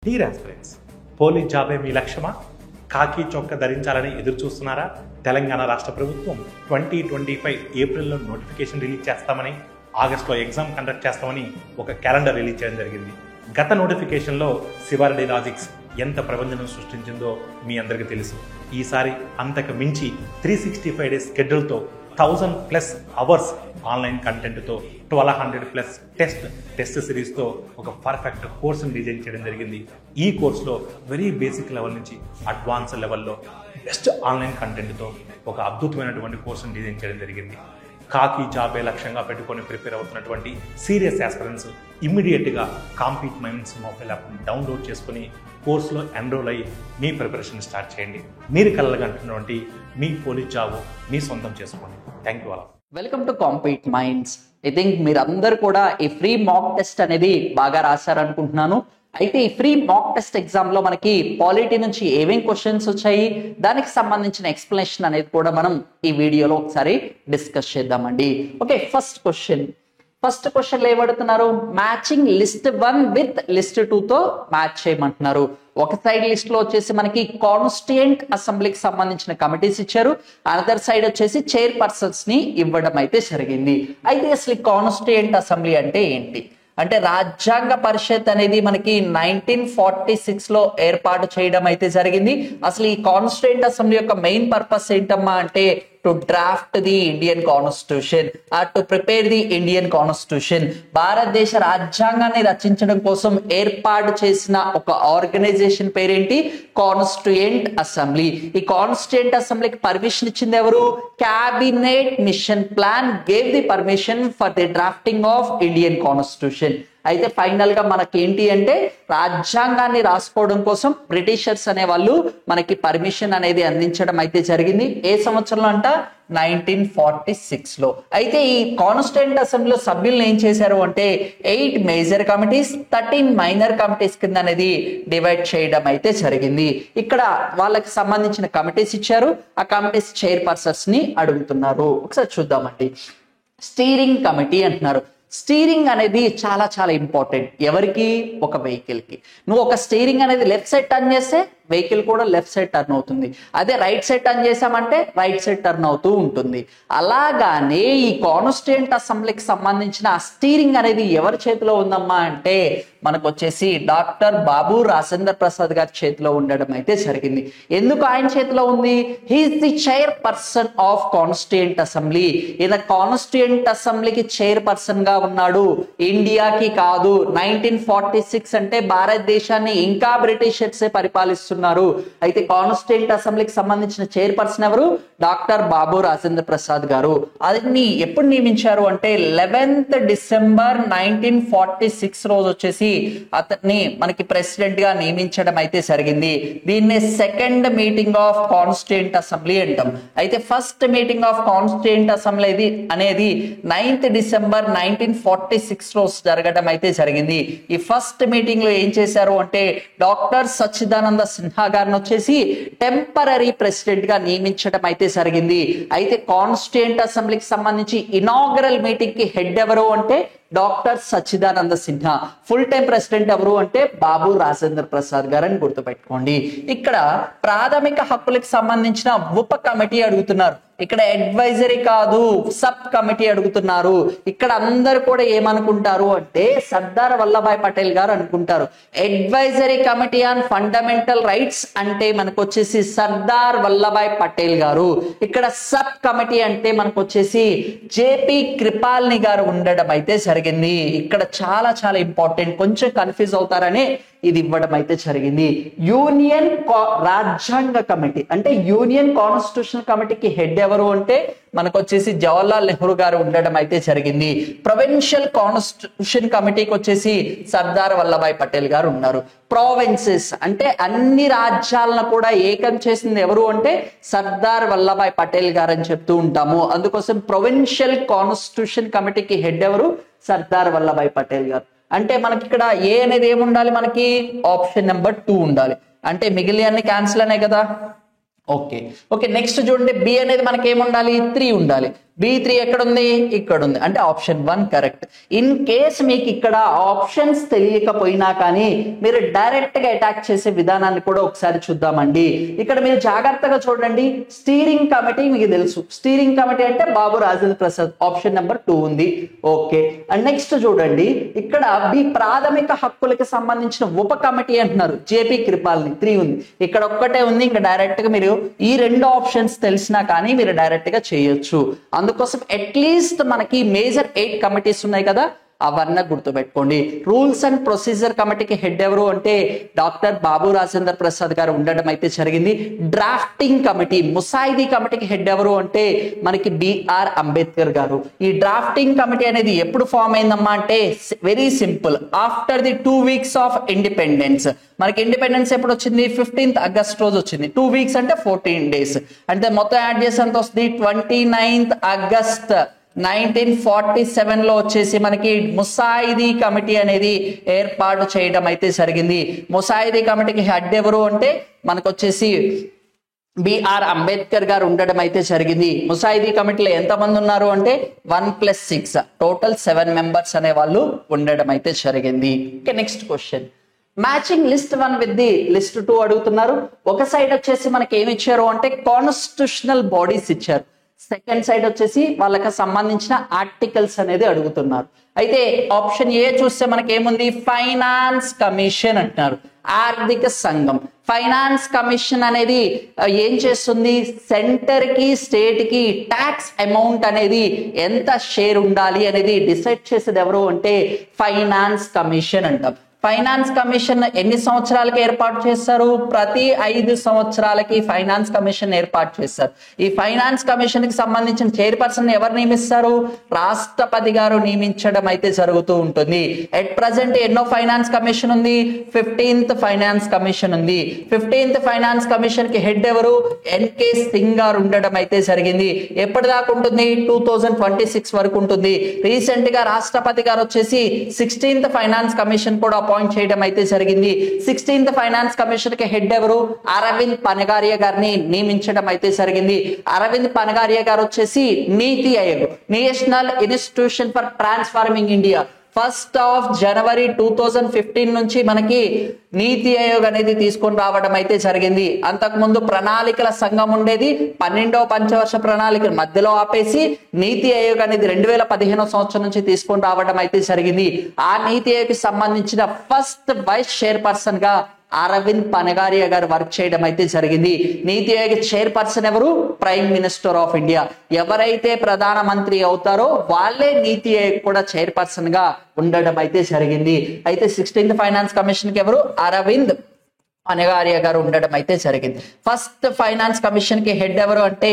Dear aspirants, police జాబే మీ లక్ష్యమా? కాకి చొక్క ధరించాలని ఎదురు చూస్తున్నారా? తెలంగాణ రాష్ట్ర ప్రభుత్వం 2025 ఏప్రిల్లో నోటిఫికేషన్ రిలీజ్ చేస్తామని, ఆగస్టులో ఎగ్జామ్ కండక్ట్ చేస్తామని ఒక క్యాలెండర్ రిలీజ్ చేయడం జరిగింది. గత నోటిఫికేషన్లో శివారెడ్డి లాజిక్స్ ఎంత ప్రబంధనం సృష్టించిందో మీ అందరికీ తెలుసు. ఈసారి అంతకు మించి 365 డేస్ షెడ్యూల్తో 1000+ అవర్స్ ఆన్లైన్ కంటెంట్తో 1200+ టెస్ట్ సిరీస్తో ఒక పర్ఫెక్ట్ కోర్సును డిజైన్ చేయడం జరిగింది. ఈ కోర్సులో వెరీ బేసిక్ లెవెల్ నుంచి అడ్వాన్స్ లెవెల్లో బెస్ట్ ఆన్లైన్ కంటెంట్తో ఒక అద్భుతమైనటువంటి కోర్సును డిజైన్ చేయడం జరిగింది. కాకి జాబే లక్ష్యంగా పెట్టుకొని ప్రిపేర్ అవుతున్నటువంటి సీరియస్ ఆస్పిరెంట్స్ ఇమ్మీడియట్గా కాంపీట్ మైండ్స్ మొబైల్ యాప్ని డౌన్లోడ్ చేసుకుని కోర్సులో ఎన్రోల్ అయ్యి మీ ప్రిపరేషన్ స్టార్ట్ చేయండి. మీరు కలగంటున్నటువంటి మీ పోలీస్ జాబ్ మీ సొంతం చేసుకోండి. Thank you all. Welcome to compete minds. I think మీరందరూ కూడా ఈ ఫ్రీ మాక్ టెస్ట్ అనేది బాగా రాశారనుకుంటున్నాను. అయితే ఈ ఫ్రీ మాక్ టెస్ట్ ఎగ్జామ్ లో మనకి పాలిటీ నుంచి ఏమేం క్వశ్చన్స్ వచ్చాయి, దానికి సంబంధించిన ఎక్స్ప్లెనేషన్ అనేది కూడా మనం ఈ వీడియోలో ఒకసారి డిస్కస్ చేద్దామండి. ఓకే, ఫస్ట్ క్వశ్చన్ ఏమడుతున్నారు? మ్యాచింగ్ లిస్ట్ 1 విత్ లిస్ట్ 2 తో మ్యాచ్ చేయమంటున్నారు. ఒక సైడ్ లిస్ట్ లో వచ్చేసి మనకి కాన్స్టిట్యూయెంట్ అసెంబ్లీకి సంబంధించిన కమిటీస్ ఇచ్చారు, అనదర్ సైడ్ వచ్చేసి చైర్పర్సన్స్ ని ఇవ్వడం అయితే జరిగింది. అయితే అసలు కాన్స్టిట్యూయెంట్ అసెంబ్లీ అంటే ఏంటి అంటే, రాజ్యాంగ పరిషత్ అనేది మనకి 1946 లో ఏర్పాటు చేయడం అయితే జరిగింది. అసలు ఈ కాన్స్టిట్యూయెంట్ అసెంబ్లీ యొక్క మెయిన్ పర్పస్ ఏంటమ్మా అంటే, to draft the Indian constitution are to prepare the Indian constitution. భారతదేశ రాజ్యాంగాన్ని రచించడం కోసం ఏర్పాటు చేసిన ఒక ఆర్గనైజేషన్ పేరేంటి? Constituent assembly. ఈ కాన్స్టిట్యూయెంట్ అసెంబ్లీకి పర్మిషన్ ఇచ్చింది ఎవరు? Cabinet mission plan gave the permission for the drafting of Indian constitution. అయితే ఫైనల్ గా మనకి ఏంటి అంటే, రాజ్యాంగాన్ని రాసుకోవడం కోసం బ్రిటిషర్స్ అనే వాళ్ళు మనకి పర్మిషన్ అనేది అందించడం అయితే జరిగింది. ఏ సంవత్సరంలో అంట? 1946 లో. అయితే ఈ కాన్స్టిట్యూయెంట్ అసెంబ్లీలో సభ్యులను ఏం చేశారు అంటే, 8 మేజర్ కమిటీస్ 13 మైనర్ కమిటీస్ కింద అనేది డివైడ్ చేయడం అయితే జరిగింది. ఇక్కడ వాళ్ళకి సంబంధించిన కమిటీస్ ఇచ్చారు, ఆ కమిటీస్ చైర్పర్సన్స్ ని అడుగుతున్నారు. ఒకసారి చూద్దామండి. స్టీరింగ్ కమిటీ అంటున్నారు. స్టీరింగ్ అనేది చాలా చాలా ఇంపార్టెంట్. ఎవరికి? ఒక వెహికల్ కి. నువ్వు ఒక స్టీరింగ్ అనేది లెఫ్ట్ సైడ్ టర్న్ చేస్తే వెహికల్ కూడా లెఫ్ట్ సైడ్ టర్న్ అవుతుంది, అదే రైట్ సైడ్ టర్న్ చేసామంటే రైట్ సైడ్ టర్న్ అవుతూ ఉంటుంది. అలాగానే ఈ కాన్స్టిట్యూయెంట్ అసెంబ్లీకి సంబంధించిన స్టీరింగ్ అనేది ఎవరి చేతిలో ఉందమ్మా అంటే, మనకు వచ్చేసి డాక్టర్ బాబు రాజేంద్ర ప్రసాద్ గారి చేతిలో ఉండడం అయితే జరిగింది. ఎందుకు ఆయన చేతిలో ఉంది? He is the chair person of constituent assembly. ఈయన కాన్స్టిట్యూయెంట్ అసెంబ్లీకి చైర్ పర్సన్ గా ఉన్నాడు, ఇండియాకి కాదు. 1946 అంటే భారతదేశాన్ని ఇంకా బ్రిటిషర్సే పరిపాలిస్తున్నారు. అయితే కాన్స్టిట్యూయెంట్ అసెంబ్లీకి సంబంధించిన చైర్పర్సన్ ఎవరు? డాక్టర్ బాబు రాజేంద్ర ప్రసాద్ గారు. అది ఎప్పుడు నియమించారు అంటే 11th డిసెంబర్ 1946 రోజు వచ్చేసి అతన్ని మనకి ప్రెసిడెంట్ గా నియమించడం అయితే జరిగింది. దీన్ని second meeting of constituent assembly అంటాం. అయితే first meeting of constituent assembly అనేది 9th డిసెంబర్ 1946 రోజు జరగడం అయితే జరిగింది. ఈ ఫస్ట్ మీటింగ్ లో ఏం చేశారు అంటే, డాక్టర్ సచ్చిదానంద సిన్హా గారిని వచ్చేసి టెంపరరీ ప్రెసిడెంట్ గా నియమించడం అయితే జరిగింది. అయితే కాన్స్టిట్యూయెంట్ అసెంబ్లీకి సంబంధించి ఇనాగరల్ మీటింగ్ కి హెడ్ ఎవరు అంటే doctor Sachchidananda Sinha. Full time president ఎవరు అంటే బాబు రాజేంద్ర ప్రసాద్ గారు అని గుర్తుపెట్టుకోండి. ఇక్కడ ప్రాథమిక హక్కులకు సంబంధించిన ఉప కమిటీ అడుగుతున్నారు. ఇక్కడ అడ్వైజరీ కాదు, సబ్ కమిటీ అడుగుతున్నారు. ఇక్కడ అందరు కూడా ఏమనుకుంటారు అంటే, సర్దార్ వల్లభాయ్ పటేల్ గారు అనుకుంటారు. Advisory committee on fundamental rights అంటే మనకు వచ్చేసి సర్దార్ వల్లభాయ్ పటేల్ గారు. ఇక్కడ సబ్ కమిటీ అంటే మనకు వచ్చేసి జేపీ కృపాల్ని గారు ఉండడం అయితే జరిగింది. ఇక్కడ చాలా చాలా ఇంపార్టెంట్, కొంచెం కన్ఫ్యూజ్ అవుతారని ఇది ఇవ్వడం అయితే జరిగింది. యూనియన్ రాజ్యాంగ కమిటీ అంటే యూనియన్ కాన్స్టిట్యూషన్ కమిటీకి హెడ్ ఎవరు అంటే మనకు వచ్చేసి జవహర్లాల్ నెహ్రూ గారు ఉండడం అయితే జరిగింది. ప్రొవిన్షియల్ కాన్స్టిట్యూషన్ కమిటీకి వచ్చేసి సర్దార్ వల్లభాయ్ పటేల్ గారు ఉన్నారు. ప్రావిన్సెస్ అంటే అన్ని రాజ్యాలను కూడా ఏకం చేసింది ఎవరు అంటే సర్దార్ వల్లభాయ్ పటేల్ గారు అని చెప్తూ ఉంటాము. అందుకోసం ప్రొవిన్షియల్ కాన్స్టిట్యూషన్ కమిటీకి హెడ్ ఎవరు? సర్దార్ వల్లభాయ్ పటేల్ గారు. అంటే మనకి ఇక్కడ ఏ అనేది ఏముండాలి? మనకి ఆప్షన్ నెంబర్ 2 ఉండాలి. అంటే మిగిలిన అన్ని క్యాన్సిల్ అనే కదా. ఓకే, నెక్స్ట్ చూడండి. బి అనేది మనకి ఏముండాలి? 3 ఉండాలి. B3 ఎక్కడ ఉంది? ఇక్కడ ఉంది. అంటే ఆప్షన్ 1 కరెక్ట్. ఇన్ కేస్ మీకు ఇక్కడ ఆప్షన్స్ తెలియకపోయినా కానీ మీరు డైరెక్ట్ గా అటాక్ చేసే విధానాన్ని కూడా ఒకసారి చూద్దామండి. ఇక్కడ మీరు జాగ్రత్తగా చూడండి. స్టీరింగ్ కమిటీ మీకు తెలుసు. స్టీరింగ్ కమిటీ అంటే బాబు రాజేంద్ర ప్రసాద్, ఆప్షన్ నెంబర్ 2 ఉంది. ఓకే. అండ్ నెక్స్ట్ చూడండి, ఇక్కడ మీ ప్రాథమిక హక్కులకి సంబంధించిన ఉప కమిటీ అంటున్నారు, జేపీ కృపాల్ని 3 ఉంది. ఇక్కడ ఒక్కటే ఉంది. ఇంకా డైరెక్ట్ గా మీరు ఈ 2 ఆప్షన్స్ తెలిసినా కానీ మీరు డైరెక్ట్ గా చేయొచ్చు. అందుకోసం అట్లీస్ట్ మనకి మేజర్ 8 కమిటీస్ ఉన్నాయి కదా, అవన్నీ గుర్తుపెట్టుకోండి. రూల్స్ అండ్ ప్రొసీజర్ కమిటీకి హెడ్ ఎవరు అంటే డాక్టర్ బాబు రాజేంద్ర ప్రసాద్ గారు ఉండడం అయితే జరిగింది. డ్రాఫ్టింగ్ కమిటీ, ముసాయిదీ కమిటీకి హెడ్ ఎవరు అంటే మనకి బిఆర్ అంబేద్కర్ గారు. ఈ డ్రాఫ్టింగ్ కమిటీ అనేది ఎప్పుడు ఫామ్ అయిందమ్మా అంటే very simple, after the 2 weeks of independence. మనకి ఇండిపెండెన్స్ ఎప్పుడు వచ్చింది? 15th August రోజు వచ్చింది. 2 weeks అంటే 14 days. అంటే మొత్తం యాడ్ చేసి ఎంత వస్తుంది? 29th August 1947 లో వచ్చేసి మనకి ముసాయిదీ కమిటీ అనేది ఏర్పాటు చేయడం అయితే జరిగింది. ముసాయిదీ కమిటీకి హెడ్ ఎవరు అంటే మనకు వచ్చేసి బిఆర్ అంబేద్కర్ గారు ఉండడం అయితే జరిగింది. ముసాయిదీ కమిటీలో ఎంతమంది ఉన్నారు అంటే 1+6 టోటల్ 7 members అనే వాళ్ళు ఉండడం అయితే జరిగింది. Okay, next question. Matching list 1 with the list 2 అడుగుతున్నారు. ఒక సైడ్ వచ్చేసి మనకి ఏమి ఇచ్చారు అంటే కాన్స్టిట్యూషనల్ బాడీస్ ఇచ్చారు. సెకండ్ సైడ్ వచ్చేసి వాళ్ళకి సంబంధించిన ఆర్టికల్స్ అనేది అడుగుతున్నారు. అయితే ఆప్షన్ ఏ చూస్తే మనకి ఏముంది? ఫైనాన్స్ కమిషన్ అంటున్నారు, ఆర్థిక సంఘం. ఫైనాన్స్ కమిషన్ అనేది ఏం చేస్తుంది? సెంటర్ కి స్టేట్ కి ట్యాక్స్ అమౌంట్ అనేది ఎంత షేర్ ఉండాలి అనేది డిసైడ్ చేసేది ఎవరు అంటే ఫైనాన్స్ కమిషన్ అంటాం. ఫైనాన్స్ కమిషన్ ఎన్ని సంవత్సరాలకి ఏర్పాటు చేస్తారు? ప్రతి 5 సంవత్సరాలకి ఫైనాన్స్ కమిషన్ ఏర్పాటు చేస్తారు. ఈ ఫైనాన్స్ కమిషన్ కి సంబంధించిన చైర్పర్సన్ ఎవరు నియమిస్తారు? రాష్ట్రపతి గారు నియమించడం అయితే జరుగుతూ ఉంటుంది. ఎట్ ప్రజెంట్ ఎన్నో ఫైనాన్స్ కమిషన్ ఉంది? 15th ఫైనాన్స్ కమిషన్ ఉంది. 15th ఫైనాన్స్ కమిషన్ కి హెడ్ ఎవరు? ఎన్కే సింగ్ గారు ఉండడం అయితే జరిగింది. ఎప్పటిదాకా ఉంటుంది? 2026 వరకు ఉంటుంది. రీసెంట్ గా రాష్ట్రపతి గారు వచ్చేసి 16th ఫైనాన్స్ కమిషన్ కూడా అపాయింట్ చేయడం అయితే జరిగింది. 16th ఫైనాన్స్ కమిషన్ కి హెడ్ ఎవరు? అరవింద్ పనగారియా గారిని నియమించడం అయితే జరిగింది. అరవింద్ పనగారియా గారు వచ్చేసి నీతి Aayog, national institution for transforming India, 1st January 2015 నుంచి మనకి నీతి ఆయోగ్ అనేది తీసుకొని రావడం అయితే జరిగింది. అంతకుముందు ప్రణాళికల సంఘం ఉండేది. 12వ పంచవర్ష ప్రణాళిక మధ్యలో ఆపేసి నీతి ఆయోగ్ అనేది 2015 సంవత్సరం నుంచి తీసుకొని రావడం అయితే జరిగింది. ఆ నీతి ఆయోగ్ కి సంబంధించిన ఫస్ట్ వైస్ చైర్పర్సన్ గా అరవింద్ పనగారియా గారు వర్క్ చేయడం అయితే జరిగింది. నీతి ఆయోగ్ చైర్పర్సన్ ఎవరు? Prime minister of India. ఎవరైతే ప్రధానమంత్రి అవుతారో వాళ్ళే నీతి ఆయోగ్ కూడా చైర్పర్సన్ గా ఉండడం అయితే జరిగింది. అయితే 16th ఫైనాన్స్ కమిషన్ కి ఎవరు? అరవింద్ పనగారియా గారు ఉండడం అయితే జరిగింది. ఫస్ట్ ఫైనాన్స్ కమిషన్ కి హెడ్ ఎవరు అంటే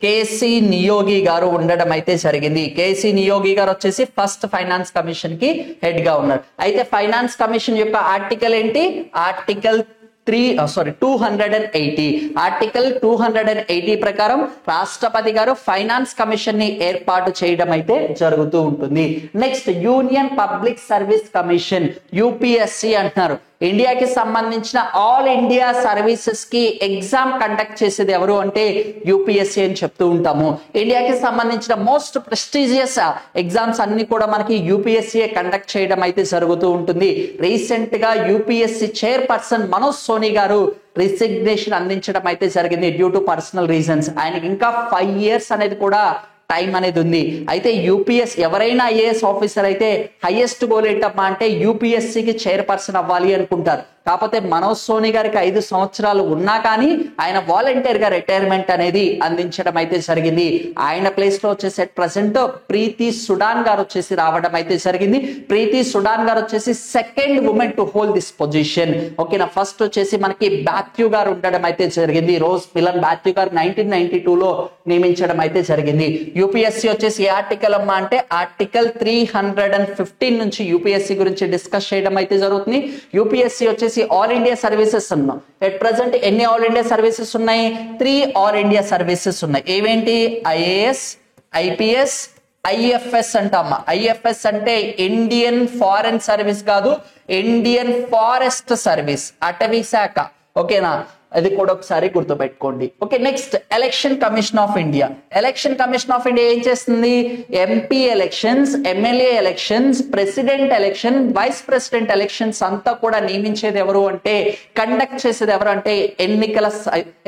కేసీ నియోగి గారు ఉండడం అయితే జరిగింది. కేసీ నియోగి గారు వచ్చేసి ఫస్ట్ ఫైనాన్స్ కమిషన్ కి హెడ్ గా ఉన్నారు. అయితే ఫైనాన్స్ కమిషన్ యొక్క ఆర్టికల్ ఏంటి? ఆర్టికల్ 280. ఆర్టికల్ 280 ప్రకారం రాష్ట్రపతి గారు ఫైనాన్స్ కమిషన్ ని ఏర్పాటు చేయడం అయితే జరుగుతూ ఉంటుంది. Next union public service commission, UPSC అంటున్నారు. ఇండియాకి సంబంధించిన ఆల్ ఇండియా సర్వీసెస్ కి ఎగ్జామ్ కండక్ట్ చేసేది ఎవరు అంటే యూపీఎస్సీ అని చెప్తూ ఉంటాము. ఇండియాకి సంబంధించిన మోస్ట్ ప్రెస్టీజియస్ ఎగ్జామ్స్ అన్ని కూడా మనకి యూపీఎస్సీ కండక్ట్ చేయడం అయితే జరుగుతూ ఉంటుంది. రీసెంట్ గా యూపీఎస్సీ చైర్పర్సన్ మనోజ్ సోని గారు రిసిగ్నేషన్ అందించడం అయితే జరిగింది డ్యూ టు పర్సనల్ రీజన్స్. ఆయనకి ఇంకా 5 years అనేది కూడా టైం అనేది ఉంది. అయితే యూపీఎస్ ఎవరైనా ఐఏఎస్ ఆఫీసర్ అయితే హైయెస్ట్ గోల్ ఏంటమ్మా అంటే యూపీఎస్సీకి చైర్పర్సన్ అవ్వాలి అనుకుంటారు. కాకపోతే మనోజ్ సోని గారికి 5 సంవత్సరాలు ఉన్నా కానీ ఆయన వాలంటీర్ గా రిటైర్మెంట్ అనేది అందించడం అయితే జరిగింది. ఆయన ప్లేస్ లో వచ్చేసి ప్రెసెంట్ ప్రీతి సుడాన్ గారు వచ్చేసి రావడం అయితే జరిగింది. ప్రీతి సుడాన్ గారు వచ్చేసి second women to hold this position. ఓకేనా. ఫస్ట్ వచ్చేసి మనకి బాథ్యూ గారు ఉండడం అయితే జరిగింది. రోజ్ మిలన్ బాథ్యూ గారు 1992 లో నియమించడం అయితే జరిగింది. యూపీఎస్సీ వచ్చేసి ఏ ఆర్టికల్ అమ్మా అంటే ఆర్టికల్ 315 నుంచి యూపీఎస్సీ గురించి డిస్కస్ చేయడం అయితే జరుగుతుంది. యూపీఎస్సీ వచ్చేసి ఆల్ ఇండియా సర్వీసెస్ ఉన్నాం. ఎట్ ప్రెసెంట్ ఎన్ని ఆల్ ఇండియా సర్వీసెస్ ఉన్నాయి? 3 ఆల్ ఇండియా సర్వీసెస్ ఉన్నాయి. ఏవేంటి? ఐఏఎస్, ఐపీఎస్, ఐఎఫ్ఎస్ అంటామా. ఐఎఫ్ఎస్ అంటే ఇండియన్ ఫారెన్ సర్వీస్ కాదు, ఇండియన్ ఫారెస్ట్ సర్వీస్, అటవీ శాఖ. ఓకేనా. అది కూడా ఒకసారి గుర్తుపెట్టుకోండి. Okay, next election commission of India. Election commission of India ఏం చేస్తుంది? MP elections, MLA elections, president election, vice president elections అంతా కూడా నియమించేది ఎవరు అంటే, కండక్ట్ చేసేది ఎవరు అంటే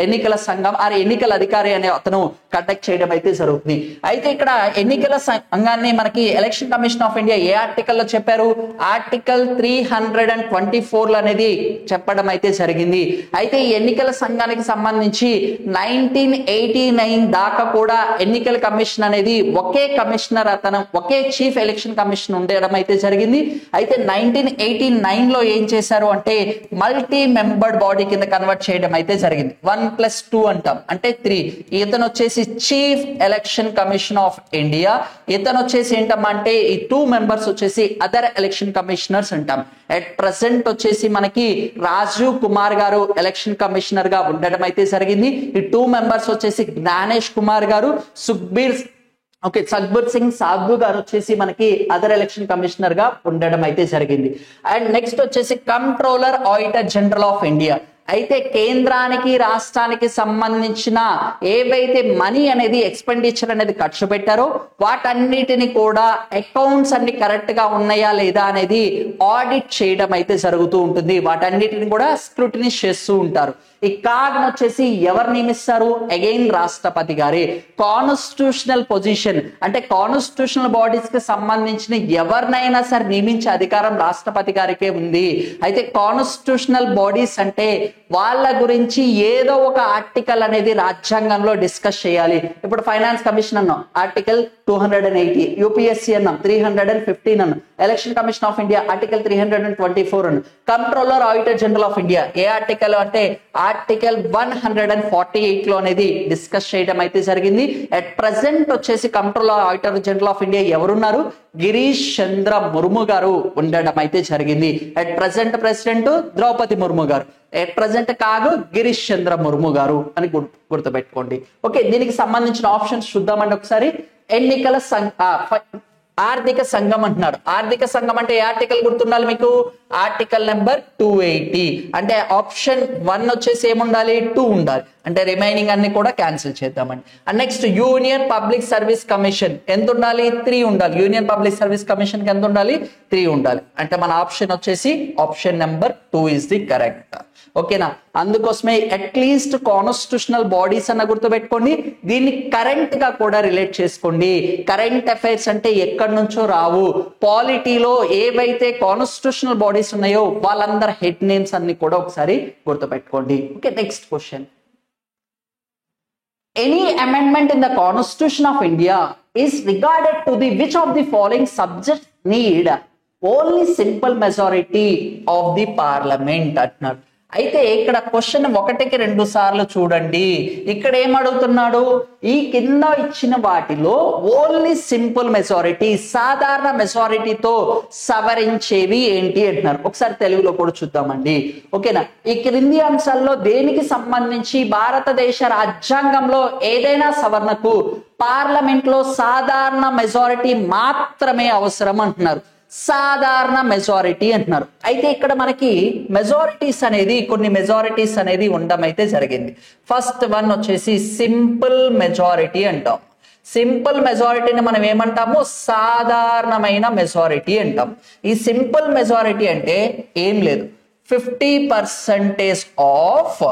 ఎన్నికల సంఘం ఆ ఎన్నికల అధికారి అనే అతను కండక్ట్ చేయడం అయితే జరుగుతుంది. అయితే ఇక్కడ ఎన్నికల సంఘాన్ని మనకి ఎలక్షన్ కమిషన్ ఆఫ్ ఇండియా ఏ ఆర్టికల్ లో చెప్పారు? ఆర్టికల్ 324 అనేది చెప్పడం అయితే జరిగింది. అయితే ఈ ఎన్నికల సంఘానికి సంబంధించి 1989 దాకా కూడా ఎన్నికల కమిషన్ అనేది ఒకే కమిషనర్, ఒకే చీఫ్ ఎలక్షన్ కమిషన్ ఉండడం అయితే జరిగింది. అయితే 1989 లో ఏం చేశారు అంటే మల్టీ మెంబర్డ్ బాడీ కింద కన్వర్ట్ చేయడం అయితే జరిగింది. 1+2 అంటాం, అంటే 3. ఇతను వచ్చేసి chief election commission of India. ఇతను వచ్చేసి ఏంటమ్మా అంటే ఈ 2 మెంబర్స్ వచ్చేసి అదర్ ఎలక్షన్ కమిషనర్స్ అంటాం. అట్ ప్రెసెంట్ వచ్చేసి మనకి రాజీవ్ కుమార్ గారు ఎలక్షన్ కమిషనర్ గా ఉండడం అయితే జరిగింది. ఈ 2 మెంబర్స్ వచ్చేసి జ్ఞానేష్ కుమార్ గారు, సక్బీర్ సింగ్ సాధు గారు వచ్చేసి మనకి అదర్ ఎలక్షన్ కమిషనర్ గా ఉండడం అయితే జరిగింది. అండ్ నెక్స్ట్ వచ్చేసి controller auditor general of India. అయితే కేంద్రానికి రాష్ట్రానికి సంబంధించిన ఏవైతే మనీ అనేది ఎక్స్పెండిచర్ అనేది ఖర్చు పెట్టారో వాటన్నిటిని కూడా అకౌంట్స్ అన్ని కరెక్ట్ గా ఉన్నాయా లేదా అనేది ఆడిట్ చేయడం అయితే జరుగుతూ ఉంటుంది. వాటన్నిటిని కూడా స్క్రూటినీ చేస్తూ ఉంటారు. ఈ కాగ్ వచ్చేసి ఎవరు నియమిస్తారు? అగైన్ రాష్ట్రపతి గారే. కాన్స్టిట్యూషనల్ పొజిషన్ అంటే కాన్స్టిట్యూషనల్ బాడీస్ కి సంబంధించిన ఎవరినైనా సరే నియమించే అధికారం రాష్ట్రపతి గారికే ఉంది. అయితే కాన్స్టిట్యూషనల్ బాడీస్ అంటే వాళ్ళ గురించి ఏదో ఒక ఆర్టికల్ అనేది రాజ్యాంగంలో డిస్కస్ చేయాలి. ఇప్పుడు ఫైనాన్స్ కమిషన్ అన్నాం, ఆర్టికల్ 280, యూపీఎస్సీ అన్నాం 315 అన్నాం, election commission of India article 324 అన్నాం, controller auditor general of India ఏ ఆర్టికల్ అంటే ఆర్టికల్ 148 లో అనేది డిస్కస్ చేయడం అయితే జరిగింది. అట్ ప్రెసెంట్ వచ్చేసి controller auditor general of India ఎవరున్నారు? గిరీష్ చంద్ర ముర్ము గారు ఉండడం అయితే జరిగింది. At present president Droupadi Murmu గారు, ఎట్ ప్రెసెంట్ కాదు గిరీష్ చంద్ర ముర్ము గారు అని గుర్తుపెట్టుకోండి. ఓకే, దీనికి సంబంధించిన ఆప్షన్స్ చూద్దామండి ఒకసారి. ఎన్నికల ఆర్థిక సంఘం అంటున్నారు. ఆర్థిక సంఘం అంటే ఏ ఆర్టికల్ గుర్తుండాలి మీకు? Article number 280. అంటే ఆప్షన్ 1 వచ్చేసి ఏముండాలి? 2 ఉండాలి. అంటే రిమైనింగ్ అన్ని కూడా క్యాన్సిల్ చేద్దామండి. And next union public service commission ఎంత ఉండాలి? 3 ఉండాలి. యూనియన్ పబ్లిక్ సర్వీస్ కమిషన్ కి ఎంత ఉండాలి? 3 ఉండాలి. అంటే మన ఆప్షన్ వచ్చేసి option number 2 is the correct. ఓకేనా? అందుకోసమే అట్లీస్ట్ కాన్స్టిట్యూషనల్ బాడీస్ అన్న గుర్తుపెట్టుకోండి. దీన్ని కరెంట్ గా కూడా రిలేట్ చేసుకోండి. కరెంట్ అఫైర్స్ అంటే ఎక్కడి నుంచో రావు. పాలిటీలో ఏవైతే కాన్స్టిట్యూషనల్ బాడీస్ ఉన్నాయో వాళ్ళందరి హెడ్ నేమ్స్ అన్ని కూడా ఒకసారి గుర్తుపెట్టుకోండి. Okay, next question. Any amendment in the Constitution of India is regarded to the which of the following subjects need only simple majority of the parliament అంటున్నారు. అయితే ఇక్కడ క్వశ్చన్ 1కి 2 సార్లు చూడండి. ఇక్కడ ఏమడుగుతున్నాడు? ఈ కింద ఇచ్చిన వాటిలో ఓన్లీ సింపుల్ మెజారిటీ, సాధారణ మెజారిటీతో సవరించేవి ఏంటి అంటున్నారు. ఒకసారి తెలుగులో కూడా చూద్దామండి. ఓకేనా? ఈ క్రింది అంశాల్లో దేనికి సంబంధించి భారతదేశ రాజ్యాంగంలో ఏదైనా సవరణకు పార్లమెంట్ లో సాధారణ మెజారిటీ మాత్రమే అవసరం అంటున్నారు. సాధారణ మెజారిటీ అంటున్నారు. అయితే ఇక్కడ మనకి కొన్ని మెజారిటీస్ అనేది ఉండడం అయితే జరిగింది. ఫస్ట్ వన్ వచ్చేసి సింపుల్ మెజారిటీ అంటాం. సింపుల్ మెజారిటీని మనం ఏమంటాము? సాధారణమైన మెజారిటీ అంటాం. ఈ సింపుల్ మెజారిటీ అంటే ఏం లేదు, 50% ఆఫ్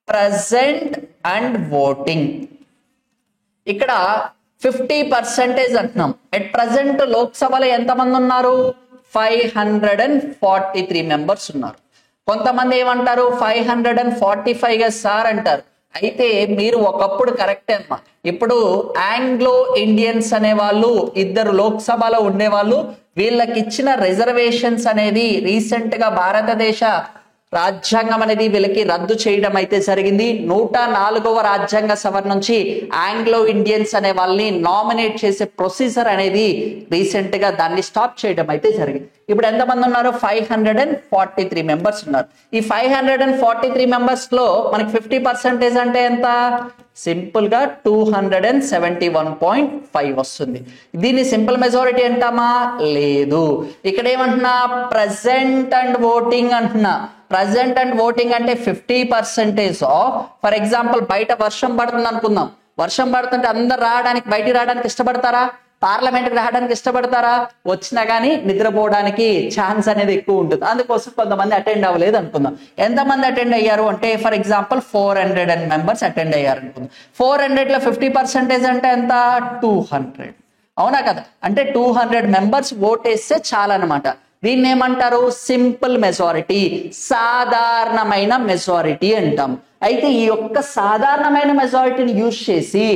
ప్రజెంట్ అండ్ ఓటింగ్. ఇక్కడ 50% అంటున్నాం. ఎట్ ప్రజెంట్ లోక్సభలో ఎంతమంది ఉన్నారు? 543 మెంబర్స్ ఉన్నారు. కొంతమంది ఏమంటారు? 545 సార్ అంటారు. అయితే మీరు ఒకప్పుడు కరెక్టే అమ్మా. ఇప్పుడు ఆంగ్లో ఇండియన్స్ అనే వాళ్ళు 2 లోక్సభలో ఉండేవాళ్ళు. వీళ్ళకి ఇచ్చిన రిజర్వేషన్స్ అనేది రీసెంట్ గా భారతదేశ రాజ్యాంగం అనేది వీళ్ళకి రద్దు చేయడం అయితే జరిగింది. 104వ రాజ్యాంగ సభ నుంచి ఆంగ్లో ఇండియన్స్ అనే వాళ్ళని నామినేట్ చేసే ప్రొసీజర్ అనేది రీసెంట్ గా దాన్ని స్టాప్ చేయడం అయితే జరిగింది. ఇప్పుడు ఎంతమంది ఉన్నారు? 543 మెంబర్స్ ఉన్నారు. ఈ 543 మెంబర్స్ లో మనకి 50% అంటే ఎంత? సింపుల్ గా 271.5 వస్తుంది. దీన్ని సింపుల్ మెజారిటీ అంటామా? లేదు. ఇక్కడ ఏమంటున్నా? ప్రజెంట్ అండ్ ఓటింగ్ అంటున్నా. ప్రజెంట్ అండ్ ఓటింగ్ అంటే 50% ఆఫ్, ఫర్ ఎగ్జాంపుల్ బయట వర్షం పడుతుంది అనుకుందాం, వర్షం పడుతుంటే అందరు బయటికి రావడానికి ఇష్టపడతారా? పార్లమెంట్కి రావడానికి ఇష్టపడతారా? వచ్చినా కానీ నిద్రపోవడానికి ఛాన్స్ అనేది ఎక్కువ ఉంటుంది. అందుకోసం కొంతమంది అటెండ్ అవ్వలేదు అనుకుందాం. ఎంతమంది అటెండ్ అయ్యారు అంటే ఫర్ ఎగ్జాంపుల్ 400 మెంబర్స్ అటెండ్ అయ్యారు అనుకుందాం. 400లో 50% అంటే ఎంత? 200. అవునా కదా? అంటే 200 మెంబర్స్ ఓట్ వేస్తే చాలన్నమాట. దీన్ని ఏమంటారు? సింపుల్ మెజారిటీ, సాధారణమైన మెజారిటీ అంటాం. అయితే ఈ యొక్క సాధారణమైన మెజారిటీని యూజ్ చేసి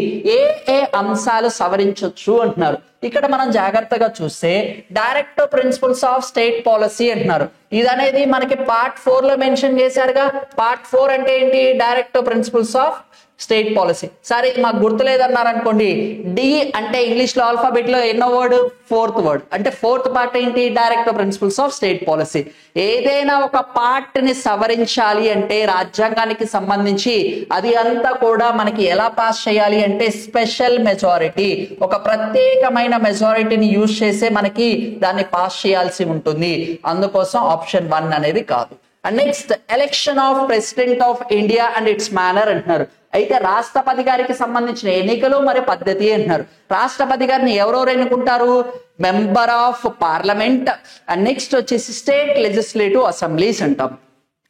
ఏ అంశాలు సవరించవచ్చు అంటున్నారు. ఇక్కడ మనం జాగ్రత్తగా చూస్తే directive principles of state policy అంటున్నారు. ఇదనేది మనకి పార్ట్ 4లో మెన్షన్ చేశారుగా. పార్ట్ 4 అంటే ఏంటి? Directive principles of state policy. సరే ఇది మాకు గుర్తులేదన్నారు అనుకోండి, డి అంటే ఇంగ్లీష్ లో ఆల్ఫాబెట్ లో ఎన్నో వర్డ్? 4th word. అంటే 4th పార్ట్ ఏంటి? Directive principles of state policy. ఏదైనా ఒక పార్ట్ ని సవరించాలి అంటే రాజ్యాంగానికి సంబంధించి అది అంతా కూడా మనకి ఎలా పాస్ చేయాలి అంటే స్పెషల్ మెజారిటీ, ఒక ప్రత్యేకమైన మెజారిటీని యూజ్ చేసే మనకి దాన్ని పాస్ చేయాల్సి ఉంటుంది. అందుకోసం ఆప్షన్ 1 అనేది కాదు. And next election of president of India and it's manner అంటున్నారు. అయితే రాష్ట్రపతి గారికి సంబంధించిన ఎన్నికలు మరి పద్ధతి అంటున్నారు. రాష్ట్రపతి గారిని ఎవరెవరు ఎన్నుకుంటారు? Member of parliament. And next వచ్చేసి స్టేట్ లెజిస్లేటివ్ అసెంబ్లీస్ అంటాం.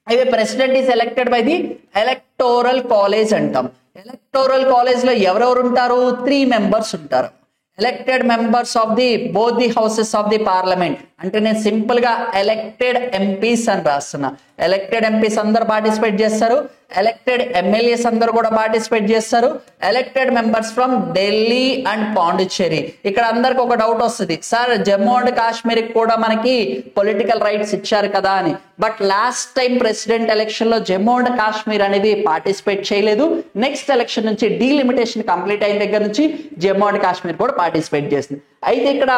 అయితే president is elected by the electoral college అంటాం. ఎలక్టోరల్ కాలేజ్ లో ఎవరెవరు ఉంటారు? 3 మెంబర్స్ ఉంటారు. Elected members of the both the houses of the parliament. అంటే నేను సింపుల్ గా ఎలక్టెడ్ ఎంపీస్ అని రాస్తున్నా. ఎలక్టెడ్ ఎంపీస్ అందరు పార్టిసిపేట్ చేస్తారు, ఎలక్టెడ్ ఎమ్మెల్యేస్ అందరు కూడా పార్టిసిపేట్ చేస్తారు, elected members from Delhi and Pondicherry. ఇక్కడ అందరికి ఒక డౌట్ వస్తుంది, సార్ జమ్మూ అండ్ కాశ్మీర్ కూడా మనకి పొలిటికల్ రైట్స్ ఇచ్చారు కదా అని. But last time president election లో జమ్మూ అండ్ కాశ్మీర్ అనేది పార్టిసిపేట్ చేయలేదు. నెక్స్ట్ ఎలక్షన్ నుంచి డీలిమిటేషన్ కంప్లీట్ అయిన దగ్గర నుంచి జమ్మూ అండ్ కాశ్మీర్ కూడా పార్టిసిపేట్ చేసింది. అయితే ఇక్కడ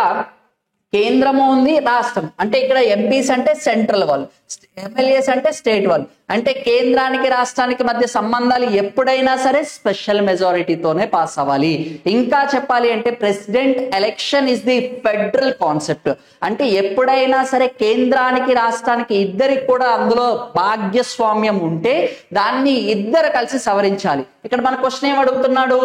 కేంద్రము ఉంది, రాష్ట్రం. అంటే ఇక్కడ ఎంపీస్ అంటే సెంట్రల్ వాళ్ళు, ఎమ్మెల్యేస్ అంటే స్టేట్ వాళ్ళు. అంటే కేంద్రానికి రాష్ట్రానికి మధ్య సంబంధాలు ఎప్పుడైనా సరే స్పెషల్ మెజారిటీతోనే పాస్ అవ్వాలి. ఇంకా చెప్పాలి అంటే president election is the federal concept. అంటే ఎప్పుడైనా సరే కేంద్రానికి రాష్ట్రానికి ఇద్దరికి కూడా అందులో భాగ్యస్వామ్యం ఉంటే దాన్ని ఇద్దరు కలిసి సవరించాలి. ఇక్కడ మన క్వశ్చన్ ఏం అడుగుతున్నాడు?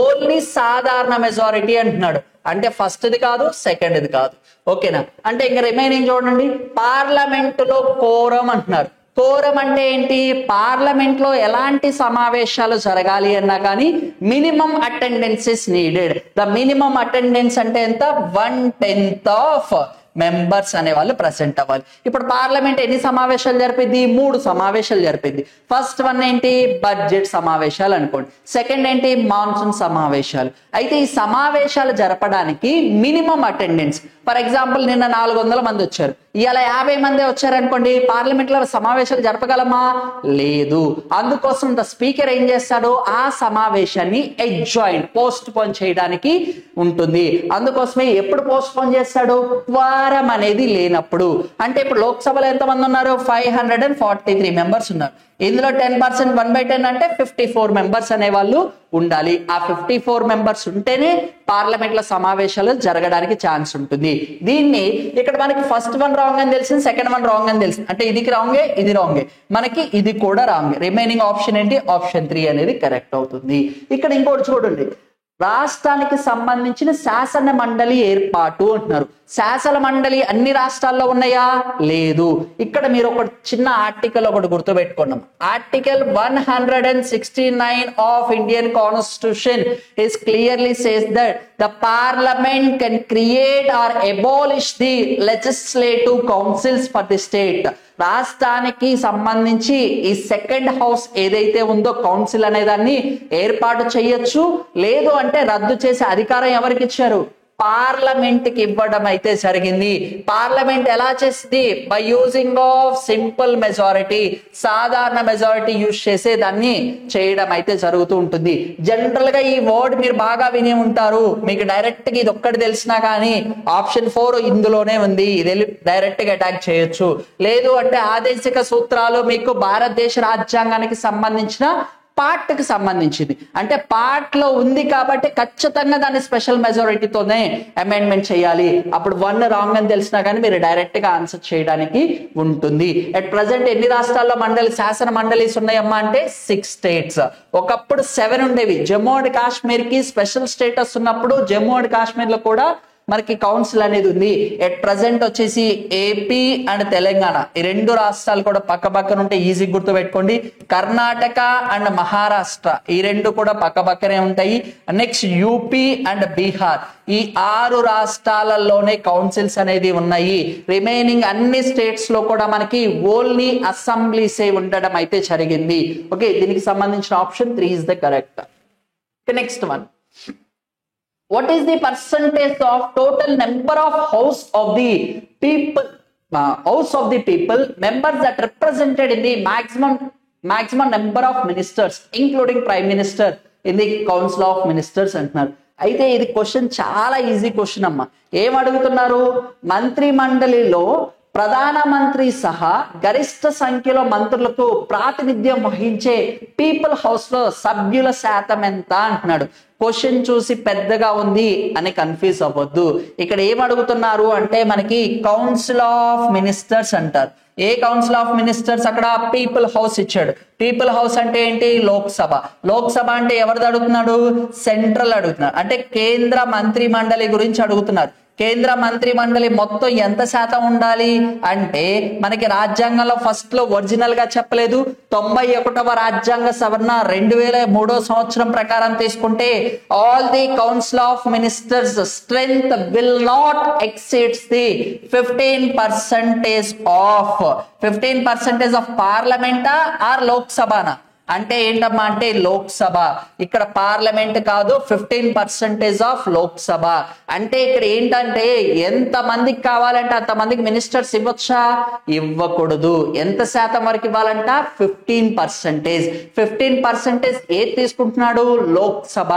ఓన్లీ సాధారణ మెజారిటీ అంటున్నాడు. అంటే ఫస్ట్ది కాదు, సెకండ్ది కాదు. ఓకేనా? అంటే ఇంకా రిమైనింగ్ చూడండి, పార్లమెంట్ లో కోరం అంటున్నారు. కోరం అంటే ఏంటి? పార్లమెంట్ లో ఎలాంటి సమావేశాలు జరగాలి అన్నా కానీ minimum attendance is needed. The minimum attendance అంటే ఎంత? 1/10 ఆఫ్ మెంబర్స్ అనే వాళ్ళు ప్రెసెంట్ అవ్వాలి. ఇప్పుడు పార్లమెంట్ ఎన్ని సమావేశాలు జరిపింది? 3 సమావేశాలు జరిపింది. ఫస్ట్ వన్ ఏంటి? బడ్జెట్ సమావేశాలు అనుకోండి. సెకండ్ ఏంటి? మాన్సూన్ సమావేశాలు. అయితే ఈ సమావేశాలు జరపడానికి మినిమం అటెండెన్స్, ఫర్ ఎగ్జాంపుల్ నిన్న 400 మంది వచ్చారు, ఇవాళ 50 మంది వచ్చారనుకోండి, పార్లమెంట్ లో సమావేశాలు జరపగలమా? లేదు. అందుకోసం ద స్పీకర్ ఏం చేస్తాడు? ఆ సమావేశాన్ని అడ్జాయిన్, పోస్ట్ పోన్ చేయడానికి ఉంటుంది. అందుకోసమే ఎప్పుడు పోస్ట్ పోన్ చేస్తాడు? క్వారం అనేది లేనప్పుడు. అంటే ఇప్పుడు లోక్సభలో ఎంతమంది ఉన్నారు? 543 మెంబర్స్ ఉన్నారు. ఇందులో 10% 1/10 అంటే 54 మెంబర్స్ అనే వాళ్ళు ఉండాలి. ఆ 54 మెంబర్స్ ఉంటేనే పార్లమెంట్ లో సమావేశాలు జరగడానికి ఛాన్స్ ఉంటుంది. దీన్ని ఇక్కడ మనకి ఫస్ట్ వన్ రాంగ్ అని తెలిసింది, సెకండ్ వన్ రాంగ్ అని తెలిసింది. అంటే ఇది రాంగే, ఇది రాంగే, మనకి ఇది కూడా రాంగే. రిమైనింగ్ ఆప్షన్ ఏంటి? ఆప్షన్ 3 అనేది కరెక్ట్ అవుతుంది. ఇక్కడ ఇంకోటి చూడండి, రాష్ట్రానికి సంబంధించిన శాసన మండలి ఏర్పాటు అంటున్నారు. శాసన మండలి అన్ని రాష్ట్రాల్లో ఉన్నాయా? లేదు. ఇక్కడ మీరు ఒక చిన్న ఆర్టికల్ ఒకటి గుర్తుపెట్టుకున్నాం. Article 169 of Indian constitution is clearly says that the parliament can create or abolish the legislative councils for the state. రాష్ట్రానికి సంబంధించి ఈ సెకండ్ హౌస్ ఏదైతే ఉందో కౌన్సిల్ అనే దాన్ని ఏర్పాటు చేయొచ్చు, లేదు అంటే రద్దు చేసే అధికారం ఎవరికి ఇచ్చారు? పార్లమెంట్ కి ఇవ్వడం అయితే జరిగింది. పార్లమెంట్ ఎలా చేసింది? By using of simple majority, సాధారణ మెజారిటీ యూజ్ చేసే దాన్ని చేయడం అయితే జరుగుతూ ఉంటుంది. జనరల్ గా ఈ వర్డ్ మీరు బాగా విని ఉంటారు, మీకు డైరెక్ట్ గా ఇది ఒక్కటి తెలిసినా కానీ ఆప్షన్ 4 ఇందులోనే ఉంది, ఇది డైరెక్ట్ గా అటాక్ చేయొచ్చు. లేదు అంటే ఆదేశిక సూత్రాలు మీకు భారతదేశ రాజ్యాంగానికి సంబంధించిన పార్ట్ కి సంబంధించింది. అంటే పార్ట్ లో ఉంది కాబట్టి ఖచ్చితంగా దాన్ని స్పెషల్ మెజారిటీతోనే అమెండ్మెంట్ చేయాలి. అప్పుడు 1 రాంగ్ అని తెలిసినా కానీ మీరు డైరెక్ట్ గా ఆన్సర్ చేయడానికి ఉంటుంది. అట్ ప్రెసెంట్ ఎన్ని రాష్ట్రాల్లో శాసన మండలీస్ ఉన్నాయమ్మా అంటే 6 స్టేట్స్. ఒకప్పుడు 7 ఉండేవి. జమ్మూ అండ్ కాశ్మీర్ కి స్పెషల్ స్టేటస్ ఉన్నప్పుడు జమ్మూ అండ్ కాశ్మీర్ లో కూడా మనకి కౌన్సిల్ అనేది ఉంది. ఎట్ ప్రజెంట్ వచ్చేసి ఏపీ అండ్ తెలంగాణ ఈ 2 రాష్ట్రాలు కూడా పక్క పక్కన ఉంటే ఈజీ గుర్తు పెట్టుకోండి. కర్ణాటక అండ్ మహారాష్ట్ర ఈ 2 కూడా పక్క పక్కనే ఉంటాయి. నెక్స్ట్ యూపీ అండ్ బీహార్ ఈ 6 రాష్ట్రాలలోనే కౌన్సిల్స్ అనేది ఉన్నాయి. రిమైనింగ్ అన్ని స్టేట్స్ లో కూడా మనకి ఓన్లీ అసెంబ్లీసే ఉండడం అయితే జరిగింది. ఓకే, దీనికి సంబంధించిన option 3 is the correct. Next one, what is the percentage of total number of house of the people members that represented in the maximum number of ministers including prime minister in the council of ministers అంటున్నారు. అయితే ఇది question చాలా easy question అమ్మా. ఏం అడుగుతున్నారు, మంత్రి మండలిలో ప్రధానమంత్రి సహా గరిష్ట సంఖ్యలో మంత్రులకు ప్రాతినిధ్యం వహించే పీపుల్ హౌస్ లో సభ్యుల శాతం ఎంత అంటున్నాడు. క్వశ్చన్ చూసి పెద్దగా ఉంది అని కన్ఫ్యూజ్ అవ్వద్దు. ఇక్కడ ఏం అడుగుతున్నారు అంటే మనకి కౌన్సిల్ ఆఫ్ మినిస్టర్స్ అంటారు. ఏ కౌన్సిల్ ఆఫ్ మినిస్టర్స్, అక్కడ పీపుల్ హౌస్ ఇచ్చాడు. పీపుల్ హౌస్ అంటే ఏంటి, లోక్సభ. లోక్సభ అంటే ఎవరిది అడుగుతున్నాడు, సెంట్రల్ అడుగుతున్నారు. అంటే కేంద్ర మంత్రి మండలి గురించి అడుగుతున్నారు. కేంద్ర మంత్రి మండలి మొత్తం ఎంత శాతం ఉండాలి అంటే మనకి రాజ్యాంగంలో ఫస్ట్ లో ఒరిజినల్ గా చెప్పలేదు. 91వ రాజ్యాంగ సవరణ 2003 సంవత్సరం ప్రకారం తీసుకుంటే all the council of ministers strength will not exceeds the 15% of పార్లమెంటా ఆర్ లోక్సభనా. అంటే ఏంటమ్మా అంటే లోక్సభ. ఇక్కడ పార్లమెంట్ కాదు, 15% ఆఫ్ లోక్సభ. అంటే ఇక్కడ ఏంటంటే ఎంత మందికి కావాలంటే అంత మందికి మినిస్టర్స్ ఇవ్వచ్చా, ఇవ్వకూడదు. ఎంత శాతం వరకు ఇవ్వాలంట, 15%. 15% ఏది తీసుకుంటున్నాడు, లోక్సభ.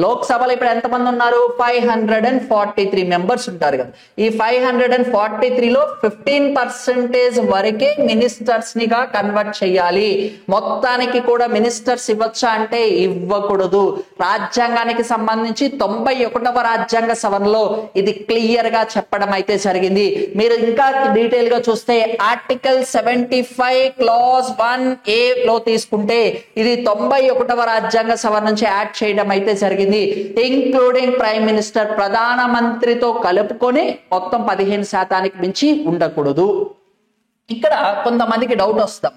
లోక్సభలో ఇప్పుడు ఎంత మంది ఉన్నారు, 543 మెంబర్స్ ఉంటారు కదా. ఈ 543లో 15% వరకే మినిస్టర్స్ నిగా కన్వర్ట్ చేయాలి. మొత్తానికి కూడా మినిస్టర్స్ ఇవ్వచ్చా అంటే ఇవ్వకూడదు. రాజ్యాంగానికి సంబంధించి 91వ రాజ్యాంగ సవరణలో ఇది క్లియర్ గా చెప్పడం అయితే జరిగింది. మీరు ఇంకా డీటెయిల్ గా చూస్తే ఆర్టికల్ 75 క్లాజ్ 1A లో తీసుకుంటే ఇది 91వ రాజ్యాంగ సవరణ నుంచి యాడ్ చేయడం అయితే జరిగింది. ఇంక్లూడింగ్ ప్రైమ్ మినిస్టర్, ప్రధానమంత్రితో కలుపుకొని మొత్తం 15% మించి ఉండకూడదు. ఇక్కడ కొంతమందికి డౌట్ వస్తాం,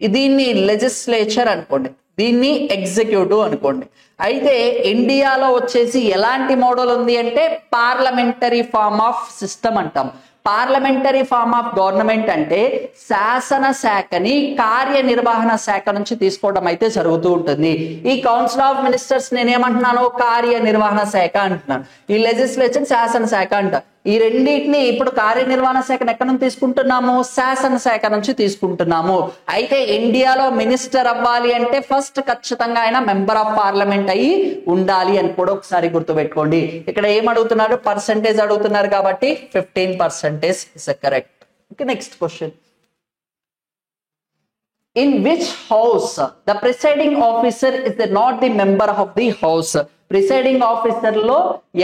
దీన్ని లెజిస్లేచర్ అనుకోండి, దీన్ని ఎగ్జిక్యూటివ్ అనుకోండి. అయితే ఇండియాలో వచ్చేసి ఎలాంటి మోడల్ ఉంది అంటే పార్లమెంటరీ ఫార్మ్ ఆఫ్ సిస్టమ్ అంటాం. పార్లమెంటరీ ఫార్మ్ ఆఫ్ గవర్నమెంట్ అంటే శాసన శాఖని కార్యనిర్వహణ శాఖ నుంచి తీసుకోవడం అయితే జరుగుతూ ఉంటుంది. ఈ కౌన్సిల్ ఆఫ్ మినిస్టర్స్ నేనేమంటున్నాను, కార్యనిర్వహణ శాఖ అంటున్నాను. ఈ లెజిస్లేచర్ శాసన శాఖ అంట. ఈ రెండింటిని ఇప్పుడు కార్యనిర్వహణ శాఖను ఎక్కడి నుంచి తీసుకుంటున్నాము, శాసన శాఖ నుంచి తీసుకుంటున్నాము. అయితే ఇండియాలో మినిస్టర్ అవ్వాలి అంటే ఫస్ట్ ఖచ్చితంగా ఆయన మెంబర్ ఆఫ్ పార్లమెంట్ అయ్యి ఉండాలి అని కూడా ఒకసారి గుర్తుపెట్టుకోండి. ఇక్కడ ఏం అడుగుతున్నారు, పర్సంటేజ్ అడుగుతున్నారు కాబట్టి 15% is correct. Okay, next question. In which house the presiding officer is not the member of the house? Presiding officer లో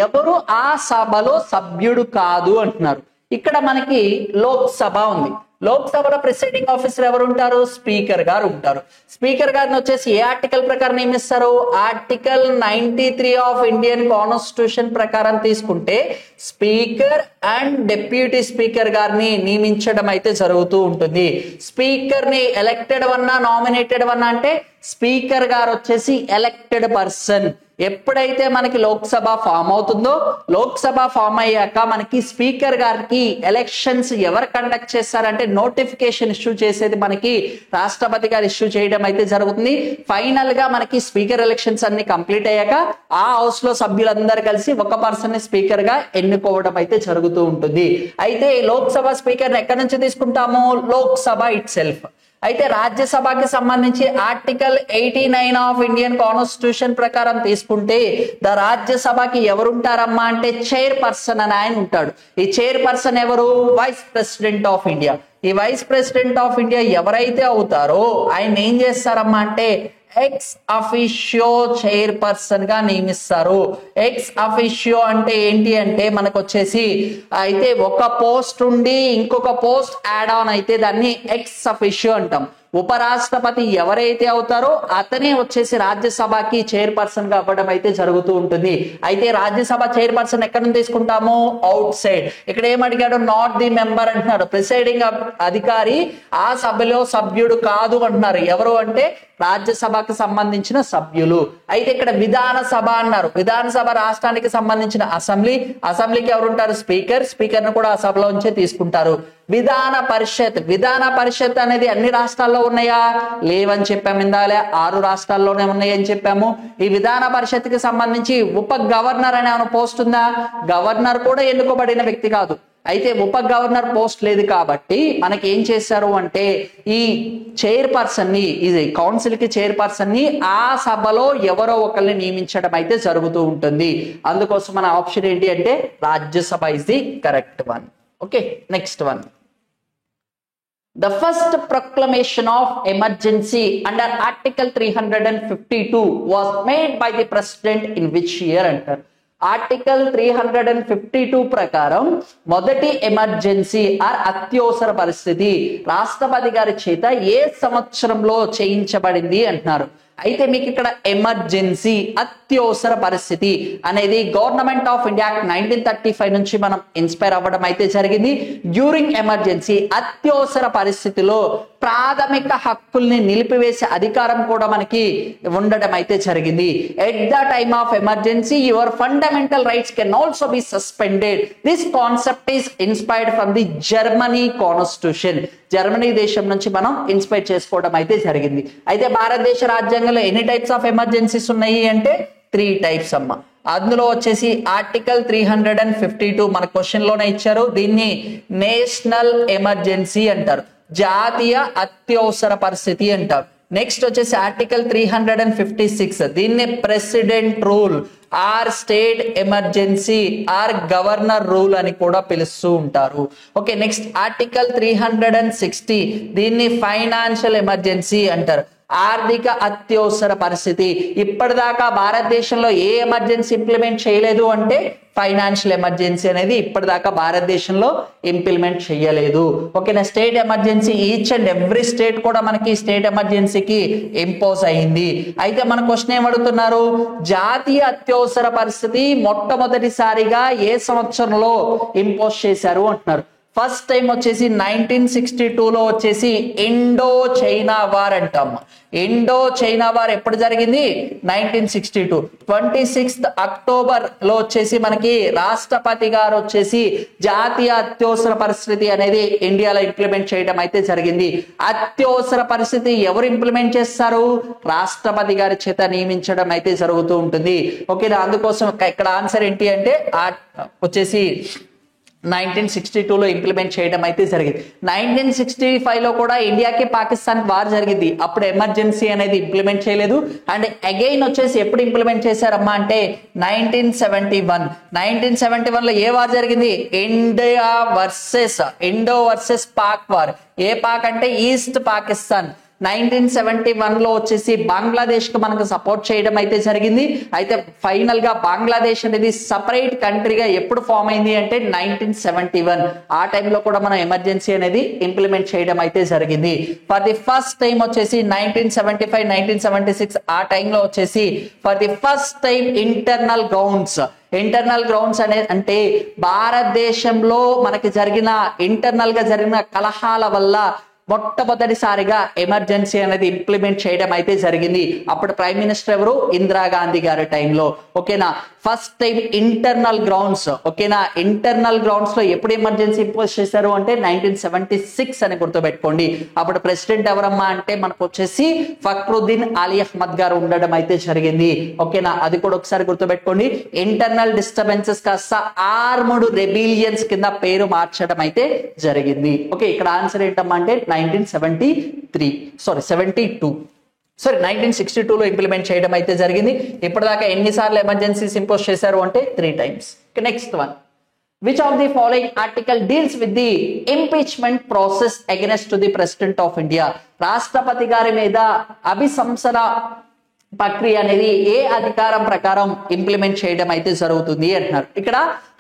ఎవరు ఆ సభలో సభ్యుడు కాదు అంటున్నారు. ఇక్కడ మనకి లోక్సభ ఉంది. లోక్సభలో ప్రిసైడింగ్ ఆఫీసర్ ఎవరు ఉంటారు, స్పీకర్ గారు ఉంటారు. స్పీకర్ గారిని వచ్చేసి ఏ ఆర్టికల్ ప్రకారం నియమిస్తారు, ఆర్టికల్ 93 ఆఫ్ ఇండియన్ కాన్స్టిట్యూషన్ ప్రకారం తీసుకుంటే స్పీకర్ అండ్ డిప్యూటీ స్పీకర్ గారిని నియమించడం అయితే జరుగుతూ ఉంటుంది. స్పీకర్ ని ఎలక్టెడ్ వన్నా నామినేటెడ్ వన్నా అంటే స్పీకర్ గారు వచ్చేసి ఎలక్టెడ్ పర్సన్. ఎప్పుడైతే మనకి లోక్సభ ఫామ్ అవుతుందో, లోక్సభ ఫామ్ అయ్యాక మనకి స్పీకర్ గారికి ఎలక్షన్స్ ఎవరు కండక్ట్ చేస్తారంటే నోటిఫికేషన్ ఇష్యూ చేసేది మనకి రాష్ట్రపతి గారు ఇష్యూ చేయడం అయితే జరుగుతుంది. ఫైనల్ గా మనకి స్పీకర్ ఎలక్షన్స్ అన్ని కంప్లీట్ అయ్యాక ఆ హౌస్ లో సభ్యులందరూ కలిసి ఒక పర్సన్ ని స్పీకర్ గా ఎన్నుకోవడం అయితే జరుగుతూ ఉంటుంది. అయితే లోక్సభ స్పీకర్ ఎక్కడి నుంచి తీసుకుంటాము, లోక్సభ ఇట్ సెల్ఫ్. అయితే రాజ్యసభకి సంబంధించి ఆర్టికల్ 89 ఆఫ్ ఇండియన్ కాన్స్టిట్యూషన్ ప్రకారం తీసుకుంటే ద రాజ్యసభకి ఎవరుంటారమ్మా అంటే చైర్ పర్సన్ అని ఆయన ఉంటాడు. ఈ చైర్ పర్సన్ ఎవరు, వైస్ ప్రెసిడెంట్ ఆఫ్ ఇండియా. ఈ వైస్ ప్రెసిడెంట్ ఆఫ్ ఇండియా ఎవరైతే అవుతారో ఆయన ఏం చేస్తారమ్మా అంటే ఎక్స్ అఫిషియో చైర్పర్సన్ గా నియమిస్తారు. ఎక్స్ అఫిషియో అంటే ఏంటి అంటే మనకు వచ్చేసి అయితే ఒక పోస్ట్ ఉండి ఇంకొక పోస్ట్ యాడ్ ఆన్ అయితే దాన్ని ఎక్స్ అఫిషియో అంటాం. ఉపరాష్ట్రపతి ఎవరైతే అవుతారో అతనే వచ్చేసి రాజ్యసభకి చైర్పర్సన్ గా అవ్వడం అయితే జరుగుతూ ఉంటుంది. అయితే రాజ్యసభ చైర్పర్సన్ ఎక్కడ నుంచి తీసుకుంటాము? Out side. ఇక్కడ ఏమడిగాడు? నాట్ ది మెంబర్ అంటున్నారు. ప్రిసైడింగ్ అధికారి ఆ సభలో సభ్యుడు కాదు అంటున్నారు. ఎవరు అంటే రాజ్యసభకు సంబంధించిన సభ్యులు. అయితే ఇక్కడ విధానసభ అన్నారు. విధానసభ రాష్ట్రానికి సంబంధించిన అసెంబ్లీ. అసెంబ్లీకి ఎవరుంటారు? స్పీకర్. స్పీకర్ ను కూడా ఆ సభలో ఉంచే తీసుకుంటారు. విధాన పరిషత్. విధాన పరిషత్ అనేది అన్ని రాష్ట్రాల్లో ఉన్నాయా? లేవని చెప్పాము. ఇందాలే 6 రాష్ట్రాల్లోనే ఉన్నాయని చెప్పాము. ఈ విధాన పరిషత్ కి సంబంధించి ఉప గవర్నర్ అనే పోస్ట్ ఉందా? గవర్నర్ కూడా ఎన్నుకోబడిన వ్యక్తి కాదు. అయితే ఉప గవర్నర్ పోస్ట్ లేదు కాబట్టి మనకి ఏం చేశారు అంటే ఈ చైర్పర్సన్ ని, ఇది కౌన్సిల్ కి చైర్పర్సన్ ని ఆ సభలో ఎవరో ఒకరిని నియమించడం అయితే జరుగుతూ ఉంటుంది. అందుకోసం మన ఆప్షన్ ఏంటి అంటే Rajya Sabha is the correct one. Okay, next one. The first proclamation of emergency under Article 352 was made by the President in which year అంటారు. ఆర్టికల్ 352 ప్రకారం మొదటి ఎమర్జెన్సీ ఆర్ అత్యవసర పరిస్థితి రాష్ట్రపతి గారి చేత ఏ సంవత్సరంలో చేయించబడింది అంటున్నారు. అయితే మీకు ఇక్కడ ఎమర్జెన్సీ అత్యవసర పరిస్థితి అనేది గవర్నమెంట్ ఆఫ్ ఇండియా 1935 నుంచి మనం ఇన్స్పైర్ అవ్వడం అయితే జరిగింది. డ్యూరింగ్ ఎమర్జెన్సీ అత్యవసర పరిస్థితిలో ప్రాథమిక హక్కుల్ని నిలిపివేసే అధికారం కూడా మనకి ఉండడం అయితే జరిగింది. At the time of emergency your fundamental rights can also be suspended. This concept is inspired from the Germany constitution. Germany దేశం నుంచి మనం ఇన్స్పైర్ చేసుకోవడం అయితే జరిగింది. అయితే భారతదేశ రాజ్యాంగంలో ఎన్ని టైప్స్ ఆఫ్ ఎమర్జెన్సీస్ ఉన్నాయి అంటే 3 టైప్స్ అమ్మ. అందులో వచ్చేసి ఆర్టికల్ 352 మన క్వశ్చన్ లోనే ఇచ్చారు. దీన్ని నేషనల్ ఎమర్జెన్సీ అంటారు, జాతీయ అత్యవసర పరిస్థితి అంటారు. నెక్స్ట్ వచ్చేసి ఆర్టికల్ 356 దీన్ని president rule or state emergency or governor rule అని కూడా పిలుస్తూ ఉంటారు. ఓకే, నెక్స్ట్ ఆర్టికల్ 360 దీన్ని ఫైనాన్షియల్ ఎమర్జెన్సీ అంటారు, ఆర్థిక అత్యవసర పరిస్థితి. ఇప్పటిదాకా భారతదేశంలో ఏ ఎమర్జెన్సీ ఇంప్లిమెంట్ చేయలేదు అంటే ఫైనాన్షియల్ ఎమర్జెన్సీ అనేది ఇప్పటిదాకా భారతదేశంలో ఇంప్లిమెంట్ చేయలేదు. ఓకేనా, state emergency each and every state కూడా మనకి స్టేట్ ఎమర్జెన్సీకి ఇంపోజ్ అయింది. అయితే మన క్వశ్చన్ ఏమడుగుతున్నారు? జాతీయ అత్యవసర పరిస్థితి మొట్టమొదటిసారిగా ఏ సంవత్సరంలో ఇంపోజ్ చేశారు అంటున్నారు. ఫస్ట్ టైం వచ్చేసి 1962లో వచ్చేసి ఇండో చైనా వార్ అంటాం. ఇండో చైనా వార్ ఎప్పుడు జరిగింది? 1962 26 అక్టోబర్ లో వచ్చేసి మనకి రాష్ట్రపతి గారు వచ్చేసి జాతీయ అత్యవసర పరిస్థితి అనేది ఇండియాలో ఇంప్లిమెంట్ చేయడం అయితే జరిగింది. అత్యవసర పరిస్థితి ఎవరు ఇంప్లిమెంట్ చేస్తారు? రాష్ట్రపతి గారి చేత నియమించడం అయితే జరుగుతూ ఉంటుంది. ఓకేనా, అందుకోసం ఇక్కడ ఆన్సర్ ఏంటి అంటే వచ్చేసి 1962లో ఇంప్లిమెంట్ చేయడం అయితే జరిగింది. 1965లో కూడా ఇండియాకి పాకిస్తాన్ వార్ జరిగింది. అప్పుడు ఎమర్జెన్సీ అనేది ఇంప్లిమెంట్ చేయలేదు. అండ్ అగైన్ వచ్చేసి ఎప్పుడు ఇంప్లిమెంట్ చేశారమ్మా అంటే 1971లో ఏ వార్ జరిగింది? Indo versus Pak war. ఏ పాక్ అంటే ఈస్ట్ పాకిస్తాన్. 1971లో వచ్చేసి బంగ్లాదేశ్ కు మనకు సపోర్ట్ చేయడం అయితే జరిగింది. అయితే ఫైనల్ గా బంగ్లాదేశ్ అనేది సపరేట్ కంట్రీగా ఎప్పుడు ఫామ్ అయింది అంటే 1971. ఆ టైంలో కూడా మనం ఎమర్జెన్సీ అనేది ఇంప్లిమెంట్ చేయడం అయితే జరిగింది. ఫర్ ది ఫస్ట్ టైం వచ్చేసి 1975, 1976 ఆ టైంలో వచ్చేసి for the first time internal grounds అంటే భారతదేశంలో మనకి ఇంటర్నల్ గా జరిగిన కలహాల వల్ల మొట్టమొదటిసారిగా ఎమర్జెన్సీ అనేది ఇంప్లిమెంట్ చేయడం అయితే జరిగింది. అప్పుడు ప్రైమ్ మినిస్టర్ ఎవరు? ఇందిరాగాంధీ గారి టైంలో. ఓకేనా, ఫస్ట్ టైం ఇంటర్నల్ గ్రౌండ్స్. ఓకేనా, ఇంటర్నల్ గ్రౌండ్స్ లో ఎప్పుడు ఎమర్జెన్సీ ఇంపోజ్ చేశారు అంటే 1976 అని గుర్తుపెట్టుకోండి. అప్పుడు ప్రెసిడెంట్ ఎవరమ్మా అంటే మనకు వచ్చేసి ఫక్రుద్దీన్ అలీ అహ్మద్ గారు ఉండడం అయితే జరిగింది. ఓకేనా, అది కూడా ఒకసారి గుర్తుపెట్టుకోండి. ఇంటర్నల్ డిస్టర్బెన్సెస్ కాస్త ఆర్మ్డ్ రెబిలియన్స్ కింద పేరు మార్చడం అయితే జరిగింది. ఓకే, ఇక్కడ ఆన్సర్ ఏంటమ్మా అంటే 1962లో ఇంప్లిమెంట్ చేయడం అయితే జరిగింది. ఇప్పటిదాకా ఎన్నిసార్లు ఎమర్జెన్సీస్ ఇంపోజ్ చేశారు అంటే 3 times. Next one, Which of the following article deals with the impeachment process against to the President of India? రాష్ట్రపతి గారి మీద అభిశంసన ప్రక్రియ అనేది ఏ అధికారం ప్రకారం ఇంప్లిమెంట్ చేయడం అయితే జరుగుతుంది అంటున్నారు. ఇక్కడ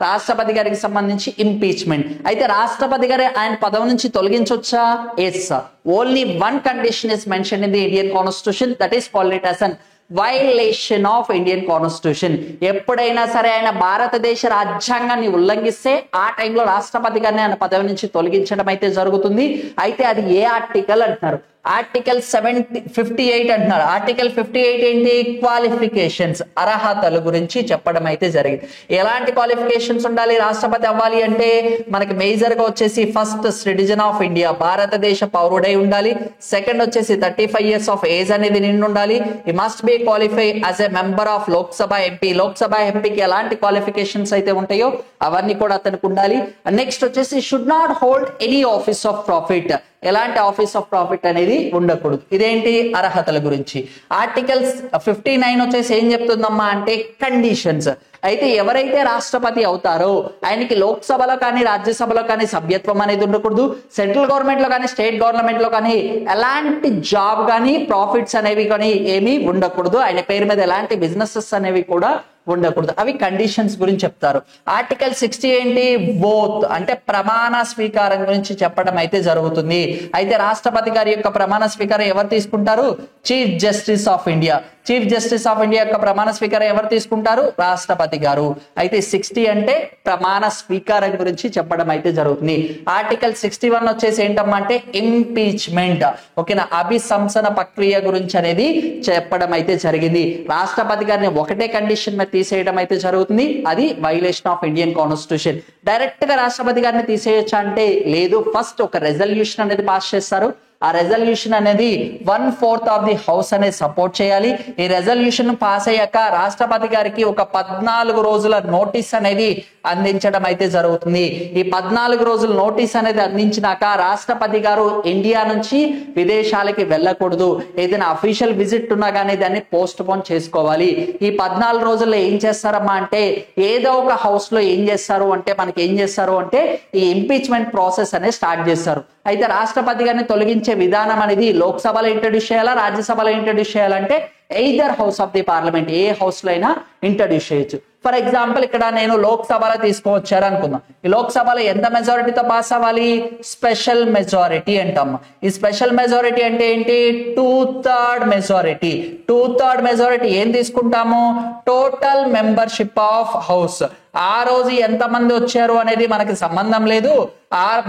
రాష్ట్రపతి గారికి సంబంధించి ఇంపీచ్మెంట్ అయితే రాష్ట్రపతి గారి ఆయన పదవి నుంచి తొలగించొచ్చా? Yes. Only one condition is mention in the Indian constitution, that is called it as an violation of Indian constitution. ఎప్పుడైనా సరే ఆయన భారతదేశ రాజ్యాంగాన్ని ఉల్లంఘిస్తే ఆ టైంలో రాష్ట్రపతి గారిని ఆయన పదవి నుంచి తొలగించడం అయితే జరుగుతుంది. అయితే అది ఏ ఆర్టికల్ అంటున్నారు? ఆర్టికల్ 58 అంటున్నారు. ఆర్టికల్ 58 ఏంటి? క్వాలిఫికేషన్స్, అర్హతల గురించి చెప్పడం అయితే జరిగింది. ఎలాంటి క్వాలిఫికేషన్స్ ఉండాలి రాష్ట్రపతి అవ్వాలి అంటే? మనకి మేజర్ గా వచ్చేసి ఫస్ట్ సిటిజన్ ఆఫ్ ఇండియా, భారతదేశ పౌరుడై ఉండాలి. సెకండ్ వచ్చేసి 35 years ఆఫ్ ఏజ్ అనేది నిండి ఉండాలి. ఈ must be qualify as a member of Lok Sabha MP. Lok Sabha ఎంపీకి ఎలాంటి క్వాలిఫికేషన్స్ అయితే ఉంటాయో అవన్నీ కూడా అతనికి ఉండాలి. నెక్స్ట్ వచ్చేసి should not hold any office of profit. ఎలాంటి ఆఫీస్ ఆఫ్ ప్రాఫిట్ అనేది ఉండకూడదు. ఇదేంటి? అర్హతల గురించి. ఆర్టికల్ 59 వచ్చేసి ఏం చెప్తుందమ్మా అంటే కండిషన్స్. అయితే ఎవరైతే రాష్ట్రపతి అవుతారో ఆయనకి లోక్సభలో కానీ రాజ్యసభలో కానీ సభ్యత్వం అనేది ఉండకూడదు. సెంట్రల్ గవర్నమెంట్ లో కానీ స్టేట్ గవర్నమెంట్ లో కానీ ఎలాంటి జాబ్ కానీ ప్రాఫిట్స్ అనేవి కానీ ఏమీ ఉండకూడదు. ఆయన పేరు మీద ఎలాంటి బిజినెసెస్ అనేవి కూడా ఉండకూడదు. అవి కండిషన్స్ గురించి చెప్తారు. ఆర్టికల్ 60 ఏంటి? ఓత్ అంటే ప్రమాణ స్వీకారం గురించి చెప్పడం అయితే జరుగుతుంది. అయితే రాష్ట్రపతి గారి యొక్క ప్రమాణ స్వీకారం ఎవరు తీసుకుంటారు? Chief justice of India. Chief justice of India యొక్క ప్రమాణ స్వీకారం ఎవరు తీసుకుంటారు? రాష్ట్రపతి గారు. అయితే 60 అంటే ప్రమాణ స్వీకారం గురించి చెప్పడం అయితే జరుగుతుంది. ఆర్టికల్ 61 వచ్చేసి ఏంటమ్మా అంటే ఇంపీచ్మెంట్. ఓకేనా? అభిశంసన ప్రక్రియ గురించి అనేది చెప్పడం అయితే జరిగింది. రాష్ట్రపతి గారిని ఒకటే కండిషన్ మీద తీసేయడం అయితే జరుగుతుంది. అది violation of Indian constitution. Direct గా రాష్ట్రపతి గారిని తీసేయొచ్చా అంటే లేదు. ఫస్ట్ ఒక రెజల్యూషన్ అనేది పాస్ చేస్తారు. ఆ రెజల్యూషన్ అనేది 1/4 ఆఫ్ ది హౌస్ అనేది సపోర్ట్ చేయాలి. ఈ రెజల్యూషన్ పాస్ అయ్యాక రాష్ట్రపతి గారికి ఒక 14 రోజుల నోటీస్ అనేది అందించడం అయితే జరుగుతుంది. ఈ 14 రోజుల నోటీస్ అనేది అందించినాక రాష్ట్రపతి గారు ఇండియా నుంచి విదేశాలకి వెళ్ళకూడదు. ఏదైనా అఫీషియల్ విజిట్ ఉన్నా కానీ దాన్ని పోస్ట్ పోన్ చేసుకోవాలి. ఈ 14 రోజుల్లో ఏం చేస్తారమ్మా అంటే ఏదో ఒక హౌస్ లో ఏం చేస్తారు అంటే మనకి ఏం చేస్తారు అంటే ఈ ఇంపీచ్మెంట్ ప్రాసెస్ అనేది స్టార్ట్ చేస్తారు. అయితే రాష్ట్రపతి గారిని తొలగించే విధానం అనేది లోక్సభలో ఇంట్రడ్యూస్ చేయాలా, రాజ్యసభలో ఇంట్రడ్యూస్ చేయాలంటే either house of the parliament, A house లో అయినా ఇంట్రడ్యూస్ చేయొచ్చు. ఫర్ ఎగ్జాంపుల్ ఇక్కడ నేను లోక్సభలో తీసుకువచ్చారు అనుకుందాం. ఈ లోక్సభలో ఎంత మెజారిటీతో పాస్ అవ్వాలి? స్పెషల్ మెజారిటీ అంటాం. ఈ స్పెషల్ మెజారిటీ అంటే ఏంటి? 2/3 మెజారిటీ. 2/3 మెజారిటీ ఏం తీసుకుంటాము? Total membership of house. ఆ రోజు ఎంతమంది వచ్చారు అనేది మనకి సంబంధం లేదు.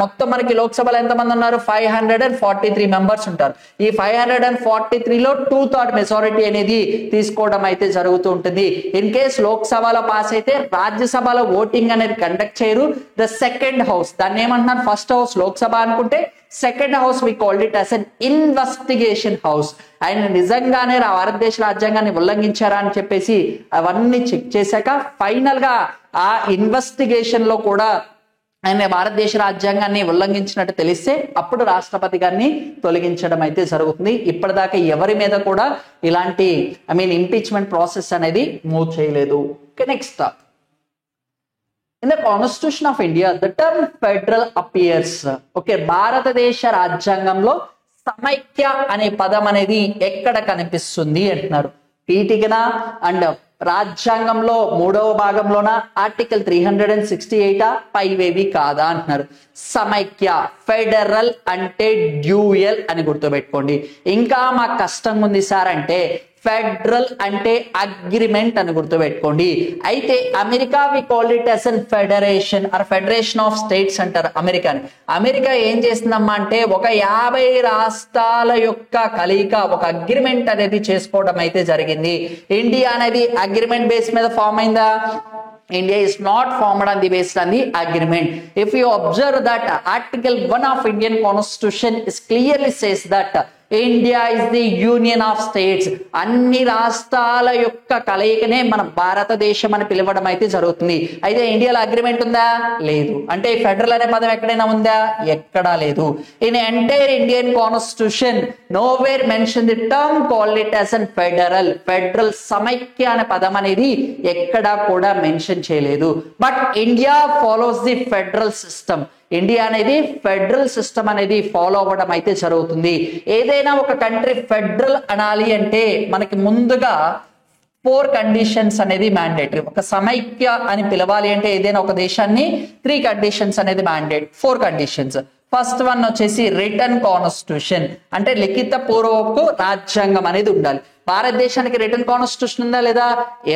మొత్తం మనకి లోక్సభలో ఎంతమంది ఉన్నారు? 543 మెంబర్స్ ఉంటారు. ఈ 543లో 2/3 మెజారిటీ అనేది తీసుకోవడం అయితే జరుగుతూ ఉంటుంది. ఇన్ కేస్ లోక్సభలో పాస్ అయితే రాజ్యసభలో ఓటింగ్ అనేది కండక్ట్ చేయరు. ద సెకండ్ హౌస్, దాన్ని ఏమంటున్నారు? ఫస్ట్ హౌస్ లోక్సభ అనుకుంటే second house we called it as an investigation house. ఆయన నిజంగానే భారతదేశ రాజ్యాంగాన్ని ఉల్లంఘించారా అని చెప్పేసి అవన్నీ చెక్ చేశాక ఫైనల్ గా ఆ ఇన్వెస్టిగేషన్ లో కూడా ఆయన భారతదేశ రాజ్యాంగాన్ని ఉల్లంఘించినట్టు తెలిస్తే అప్పుడు రాష్ట్రపతి గారిని తొలగించడం అయితే జరుగుతుంది. ఇప్పటిదాకా ఎవరి మీద కూడా ఇలాంటి ఇంపీచ్మెంట్ ప్రాసెస్ అనేది మూవ్ చేయలేదు. Next, in the constitution of India the term federal appears. Okay, భారతదేశ రాజ్యాంగంలో సమైక్య అనే పదం అనేది ఎక్కడ కనిపిస్తుంది అంటున్నారు. పీఠికన అండ్ రాజ్యాంగంలో 3వ భాగంలోన ఆర్టికల్ 368 పైవేవి కాదా అంటున్నారు. సమైక్య, ఫెడరల్ అంటే డ్యూయల్ అని గుర్తుపెట్టుకోండి. ఇంకా మాకు కష్టంగా ఉంది సార్ అంటే ఫెడరల్ అంటే అగ్రిమెంట్ అని గుర్తుపెట్టుకోండి. అయితే America we call it as an federation or federation of states అంటారు అమెరికాని. అమెరికా ఏం చేస్తుందమ్మా అంటే ఒక 50 రాష్ట్రాల యొక్క కలయిక ఒక అగ్రిమెంట్ అనేది చేసుకోవడం అయితే జరిగింది. ఇండియా అనేది అగ్రిమెంట్ బేస్ మీద ఫామ్ అయిందా? India is not formed on the basis on the agreement. If you observe that Article 1 of Indian Constitution is clearly says that India is the union of states. అన్ని రాష్ట్రాల యొక్క కలయికనే మన భారతదేశం అని పిలవడం అయితే జరుగుతుంది. అయితే ఇండియాలో అగ్రిమెంట్ ఉందా? లేదు. అంటే ఫెడరల్ అనే పదం ఎక్కడైనా ఉందా? ఎక్కడా లేదు. In entire Indian constitution nowhere mention the term called it as an federal. Federal సమైక్య అనే పదం అనేది ఎక్కడా కూడా మెన్షన్ చేయలేదు. But India follows the federal system. India అనేది ఫెడరల్ సిస్టమ్ అనేది ఫాలో అవ్వడం అయితే జరుగుతుంది. ఏదైనా ఒక కంట్రీ ఫెడరల్ అనాలి అంటే మనకి ముందుగా 4 కండిషన్స్ అనేది మ్యాండేటరీ. ఒక సమైక్య అని పిలవాలి అంటే ఏదైనా ఒక దేశాన్ని 3 కండిషన్స్ అనేది మ్యాండేట్. 4 కండిషన్స్. ఫస్ట్ వన్ వచ్చేసి రిటర్న్ కాన్స్టిట్యూషన్, అంటే లిఖిత పూర్వపు రాజ్యాంగం అనేది ఉండాలి. భారతదేశానికి రిటర్న్ కాన్స్టిట్యూషన్ ఉందా లేదా?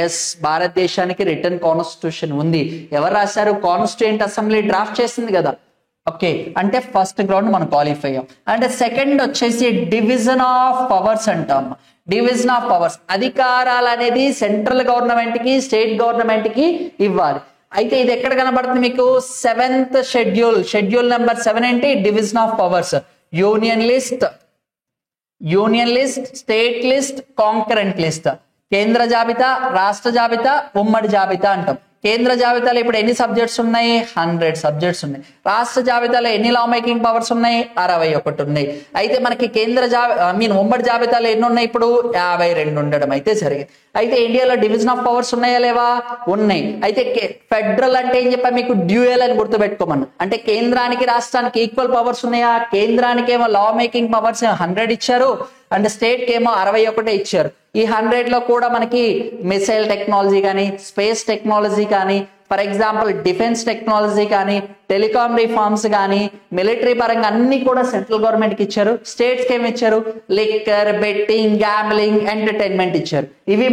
ఎస్, భారతదేశానికి రిటర్న్ కాన్స్టిట్యూషన్ ఉంది. ఎవరు రాశారు? కాన్స్టిట్యూయెంట్ అసెంబ్లీ డ్రాఫ్ట్ చేసింది కదా. ఓకే, అంటే ఫస్ట్ గ్రౌండ్ మనం క్వాలిఫై అయ్యాం. అంటే సెకండ్ వచ్చేసి డివిజన్ ఆఫ్ పవర్స్ అంటాం. డివిజన్ ఆఫ్ పవర్స్, అధికారాలు అనేది సెంట్రల్ గవర్నమెంట్ కి స్టేట్ గవర్నమెంట్ కి ఇవ్వాలి. అయితే ఇది ఎక్కడ కనబడుతుంది మీకు? 7th షెడ్యూల్, షెడ్యూల్ నెంబర్ 7 ఏంటి? Division of powers. Union list, state list, concurrent list. కేంద్ర జాబితా, రాష్ట్ర జాబితా, ఉమ్మడి జాబితా అంటాం. కేంద్ర జాబితాలో ఇప్పుడు ఎన్ని సబ్జెక్ట్స్ ఉన్నాయి? 100 సబ్జెక్ట్స్ ఉన్నాయి. రాష్ట్ర జాబితాలో ఎన్ని లా మేకింగ్ పవర్స్ ఉన్నాయి? 61 ఉన్నాయి. అయితే మనకి ఉమ్మడి జాబితాలో ఎన్ని ఉన్నాయి? ఇప్పుడు 52 ఉండడం అయితే జరిగింది. అయితే ఇండియాలో డివిజన్ ఆఫ్ పవర్స్ ఉన్నాయా లేవా? ఉన్నాయి. అయితే ఫెడరల్ అంటే ఏం చెప్పా మీకు? డ్యూయల్ అని గుర్తుపెట్టుకోమన్నా. అంటే కేంద్రానికి రాష్ట్రానికి ఈక్వల్ పవర్స్ ఉన్నాయా? కేంద్రానికి ఏమో లా మేకింగ్ పవర్స్ 100 ఇచ్చారు, అండ్ స్టేట్ కి ఏమో 61 ఇచ్చారు. ఈ 100 లో కూడా మనకి మిసైల్ టెక్నాలజీ కానీ, స్పేస్ టెక్నాలజీ కానీ, ఫర్ ఎగ్జాంపుల్ డిఫెన్స్ టెక్నాలజీ కానీ, టెలికాం రిఫార్మ్స్ కానీ, మిలిటరీ పరంగా అన్ని కూడా సెంట్రల్ గవర్నమెంట్ కి ఇచ్చారు. స్టేట్స్ కి ఏమి ఇచ్చారు? లిక్కర్, బెట్టింగ్, గ్యాంబ్లింగ్, ఎంటర్టైన్మెంట్ ఇచ్చారు. ఇవి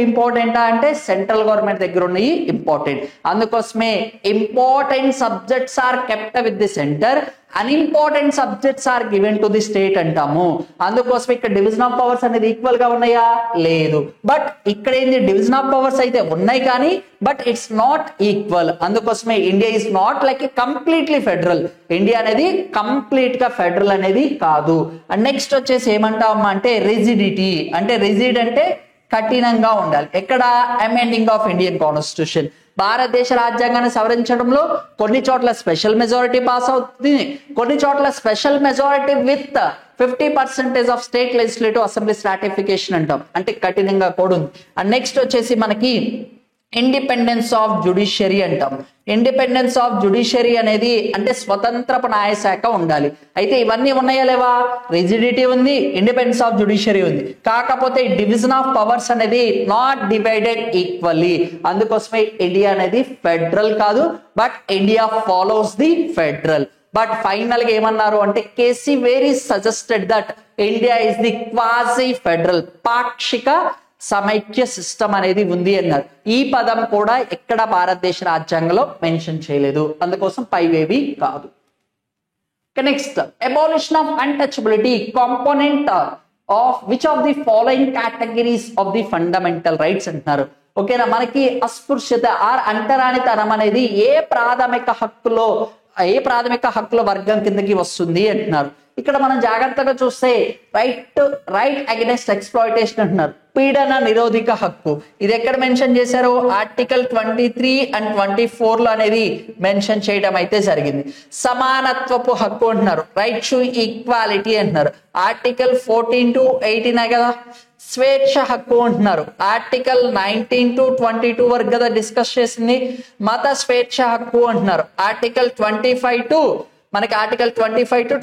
ఇంపార్టెంటా అంటే సెంట్రల్ గవర్నమెంట్ దగ్గర ఉన్నాయి, ఇంపార్టెంట్. అందుకోసమే important subjects are kept with the centre, unimportant subjects are given to the state అంటాము. అందుకోసం ఇక్కడ డివిజన్ ఆఫ్ పవర్స్ అనేది ఈక్వల్ గా ఉన్నాయా? లేదు. బట్ ఇక్కడ ఏంటి? డివిజన్ ఆఫ్ పవర్స్ అయితే ఉన్నాయి కానీ బట్ ఇట్స్ నాట్ ఈక్వల్. అందుకోసమే India is not like a completely federal. India అనేది కంప్లీట్ గా ఫెడరల్ అనేది కాదు. అండ్ నెక్స్ట్ వచ్చేసి ఏమంటామా అంటే రిజిడిటీ. అంటే రిజిడ్ అంటే కఠినంగా ఉండాలి. ఎక్కడ? Amending of Indian constitution. భారతదేశ రాజ్యాంగాన్ని సవరించడంలో కొన్ని చోట్ల స్పెషల్ మెజారిటీ పాస్ అవుతుంది, కొన్ని చోట్ల special majority with 50% of state legislative assemblies ratification అంటాం. అంటే కఠినంగా కూడా ఉంది. అండ్ నెక్స్ట్ వచ్చేసి మనకి ఇండిపెండెన్స్ ఆఫ్ జుడిషియరీ అంటాం. ఇండిపెండెన్స్ ఆఫ్ జుడిషియరీ అనేది అంటే స్వతంత్రపు న్యాయశాఖ ఉండాలి. అయితే ఇవన్నీ ఉన్నాయా లేవా? రిజిడిటీ ఉంది, ఇండిపెండెన్స్ ఆఫ్ జుడిషియరీ ఉంది. కాకపోతే డివిజన్ ఆఫ్ పవర్స్ అనేది నాట్ డివైడెడ్ ఈక్వల్లీ. అందుకోసమే ఇండియా అనేది ఫెడరల్ కాదు, but India follows the federal. But final గా ఏమన్నారు అంటే KC Wheare suggested that India is the quasi federal, పాక్షిక సమైక్య సిస్టమ్ అనేది ఉంది అన్నారు. ఈ పదం కూడా ఎక్కడ భారతదేశ రాజ్యాంగంలో మెన్షన్ చేయలేదు, అందుకోసం పైవేవి కాదు. Next, abolition of untouchability component of which of the following categories of the fundamental rights అంటున్నారు. ఓకేనా, మనకి అస్పృశ్యత ఆర్ అంటరానితనం అనేది ఏ ప్రాథమిక హక్కుల వర్గం కిందకి వస్తుంది అంటున్నారు. ఇక్కడ మనం జాగ్రత్తగా చూస్తే రైట్ అగైనెస్ట్ ఎక్స్‌ప్లాయిటేషన్ అంటున్నారు. పీడన నిరోధక హక్కు ఇది ఎక్కడ మెన్షన్ చేశారు? ఆర్టికల్ 23 అండ్ 24 లో అనేది మెన్షన్ చేయడం అయితే జరిగింది. సమానత్వపు హక్కు అంటున్నారు, రైట్ టు ఈక్వాలిటీ అంటున్నారు. ఆర్టికల్ 14 to 18 కదా. స్వేచ్ఛ హక్కు అంటున్నారు, ఆర్టికల్ 19 to 22 వరకు కదా డిస్కస్ చేసింది. మత స్వేచ్ఛ హక్కు అంటున్నారు, ఆర్టికల్ 25 to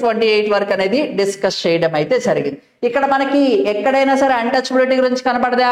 28 వరకు అనేది డిస్కస్ చేయడం అయితే జరిగింది. ఇక్కడ మనకి ఎక్కడైనా సరే అన్టచబిలిటీ గురించి కనపడదా?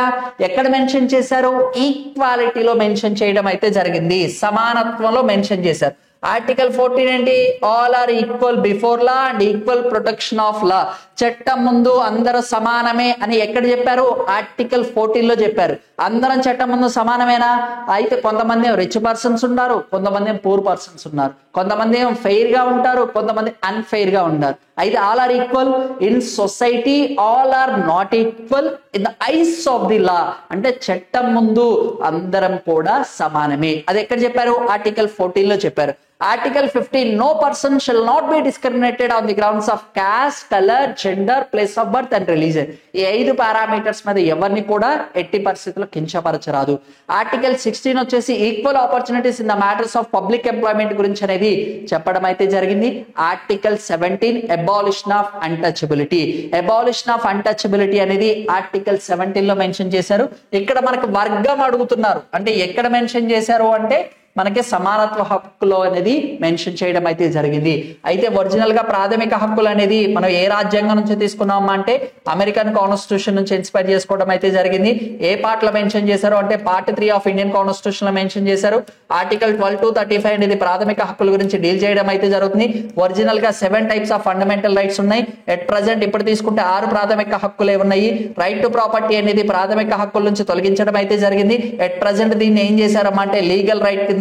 ఎక్కడ మెన్షన్ చేశారు? ఈక్వాలిటీలో మెన్షన్ చేయడం అయితే జరిగింది, సమానత్వంలో మెన్షన్ చేశారు. ఆర్టికల్ 14 ఏంటి? All are equal before law and equal protection of law. చట్టం ముందు అందరూ సమానమే అని ఎక్కడ చెప్పారు? ఆర్టికల్ 14 లో చెప్పారు. అందరం చట్టం ముందు సమానమేనా? అయితే కొంతమంది రిచ్ పర్సన్స్ ఉన్నారు, కొంతమంది పూర్ పర్సన్స్ ఉన్నారు, కొంతమంది ఫెయిర్ గా ఉంటారు, కొంతమంది అన్ఫెయిర్ గా ఉంటారు. అయితే all are equal in society, all are not equal in the eyes of the law. అంటే చట్టం ముందు అందరం కూడా సమానమే. అది ఎక్కడ చెప్పారు? ఆర్టికల్ 14 లో చెప్పారు. Article 15 no person shall not be discriminated on the grounds of caste, colour, gender, place of birth and religion. ఈ 5 పారామీటర్స్ మీద ఎవరిని కూడా ఎట్టి పరిస్థితుల్లో కించపరచరాదు. ఆర్టికల్ 16 వచ్చేసి equal opportunities in the matters of public employment గురించి అనేది చెప్పడం అయితే జరిగింది. Article 17 abolition of untouchability. Abolition of untouchability అనేది ఆర్టికల్ 17 లో మెన్షన్ చేశారు. ఇక్కడ మనకు వర్గం అడుగుతున్నారు, అంటే ఎక్కడ మెన్షన్ చేశారు అంటే మనకి సమానత్వ హక్కులు అనేది మెన్షన్ చేయడం అయితే జరిగింది. అయితే ఒరిజినల్ గా ప్రాథమిక హక్కులు అనేది మనం ఏ రాజ్యాంగం నుంచి తీసుకున్నామా అంటే అమెరికన్ కాన్స్టిట్యూషన్ నుంచి ఇన్స్పైర్ చేసుకోవడం అయితే జరిగింది. ఏ పార్ట్ లో మెన్షన్ చేశారు అంటే పార్ట్ 3 ఆఫ్ ఇండియన్ కాన్స్టిట్యూషన్ లో మెన్షన్ చేశారు. ఆర్టికల్ 12 to 35 అనేది ప్రాథమిక హక్కుల గురించి డీల్ చేయడం అయితే జరుగుతుంది. ఒరిజినల్ గా 7 టైప్స్ ఆఫ్ ఫండమెంటల్ రైట్స్ ఉన్నాయి. ఎట్ ప్రెసెంట్ ఇప్పుడు తీసుకుంటే 6 ప్రాథమిక హక్కులే ఉన్నాయి. రైట్ టు ప్రాపర్టీ అనేది ప్రాథమిక హక్కుల నుంచి తొలగించడం అయితే జరిగింది. ఎట్ ప్రెసెంట్ దీన్ని ఏం చేశారమ్మా అంటే లీగల్ రైట్ కింద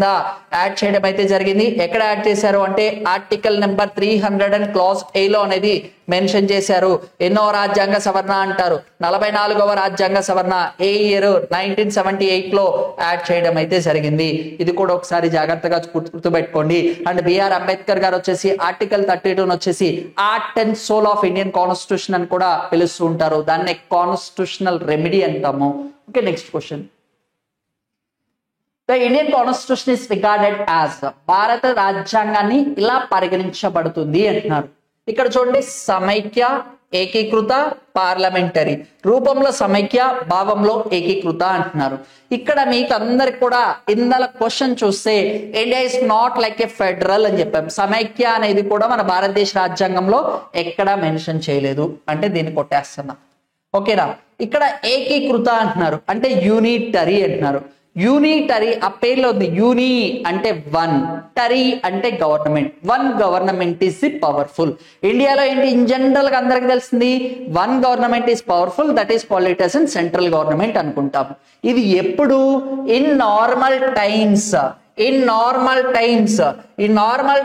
యాడ్ చేయడం అయితే జరిగింది. ఎక్కడ యాడ్ చేశారు అంటే ఆర్టికల్ నెంబర్ 300 క్లాజ్ A లో అనేది మెన్షన్ చేశారు. ఎన్నో రాజ్యాంగ సవరణ అంటారు, 44వ రాజ్యాంగ సవరణ ఏ ఇయర్ 1978 లో యాడ్ చేయడం అయితే జరిగింది. ఇది కూడా ఒకసారి జాగ్రత్తగా గుర్తుపెట్టుకోండి. అండ్ బిఆర్ అంబేద్కర్ గారు వచ్చేసి ఆర్టికల్ 32 వచ్చేసి art and soul of Indian constitution అని కూడా పిలుస్తూ ఉంటారు. దాన్ని కాన్స్టిట్యూషనల్ రెమెడీ అంటాము. Okay, next question. The Indian Constitution is regarded as భారత రాజ్యాంగాన్ని ఇలా పరిగణించబడుతుంది అంటున్నారు. ఇక్కడ చూడండి, సమైక్య, ఏకీకృత, పార్లమెంటరీ. రూపంలో సమైక్య, భావంలో ఏకీకృత అంటున్నారు. ఇక్కడ మీకు అందరికి కూడా ఇందులో క్వశ్చన్ చూస్తే India is not like A federal అని చెప్పాం. సమైక్య అనేది కూడా మన భారతదేశ రాజ్యాంగంలో ఎక్కడా మెన్షన్ చేయలేదు, అంటే దీన్ని కొట్టేస్తున్నాం. ఓకేనా. ఇక్కడ ఏకీకృత అంటున్నారు, అంటే యూనిటరీ అంటున్నారు. యూనిటరీ ఆ పేర్లో ఉంది. యూని అంటే వన్, టరీ అంటే government. One government is the powerful. ఇండియాలో ఏంటి ఇన్ జనరల్ గా అందరికి తెలిసింది, one government is powerful, that is politician, central government అనుకుంటాం. ఇది ఎప్పుడు in normal times. In normal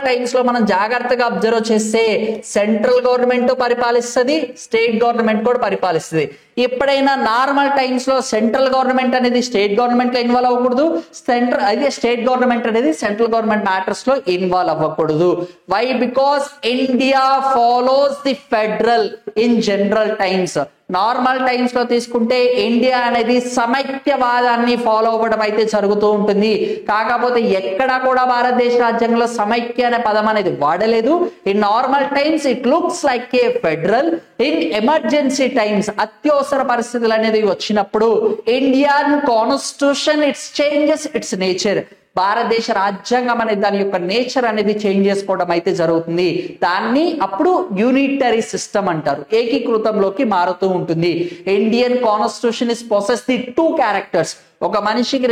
times లో మనం జాగ్రత్తగా అబ్జర్వ్ చేస్తే సెంట్రల్ గవర్నమెంట్ పరిపాలిస్తుంది, స్టేట్ గవర్నమెంట్ కూడా పరిపాలిస్తుంది. ఎప్పుడైనా నార్మల్ టైమ్స్ లో సెంట్రల్ గవర్నమెంట్ అనేది స్టేట్ గవర్నమెంట్ లో ఇన్వాల్వ్ అవ్వకూడదు, అయితే స్టేట్ గవర్నమెంట్ అనేది సెంట్రల్ గవర్నమెంట్ మ్యాటర్స్ లో ఇన్వాల్వ్ అవ్వకూడదు. Why? Because India follows the federal in general times. Normal times లో తీసుకుంటే ఇండియా అనేది సమైక్యవాదాన్ని ఫాలో అవ్వడం అయితే జరుగుతూ ఉంటుంది. కాకపోతే ఎక్కడా కూడా భారతదేశ రాజ్యాంగంలో సమైక్య అనే పదం అనేది వాడలేదు. In normal times it looks like A federal. In emergency times, అత్యవసర పరిస్థితులు అనేది వచ్చినప్పుడు Indian constitution it's changes it's nature. భారతదేశ రాజ్యాంగం అనేది దాని యొక్క నేచర్ అనేది చేంజ్ చేసుకోవడం అయితే జరుగుతుంది. దాన్ని అప్పుడు యూనిటరీ సిస్టమ్ అంటారు, ఏకీకృతంలోకి మారుతూ ఉంటుంది. Indian constitution is possess the 2 characters. ఒక మనిషికి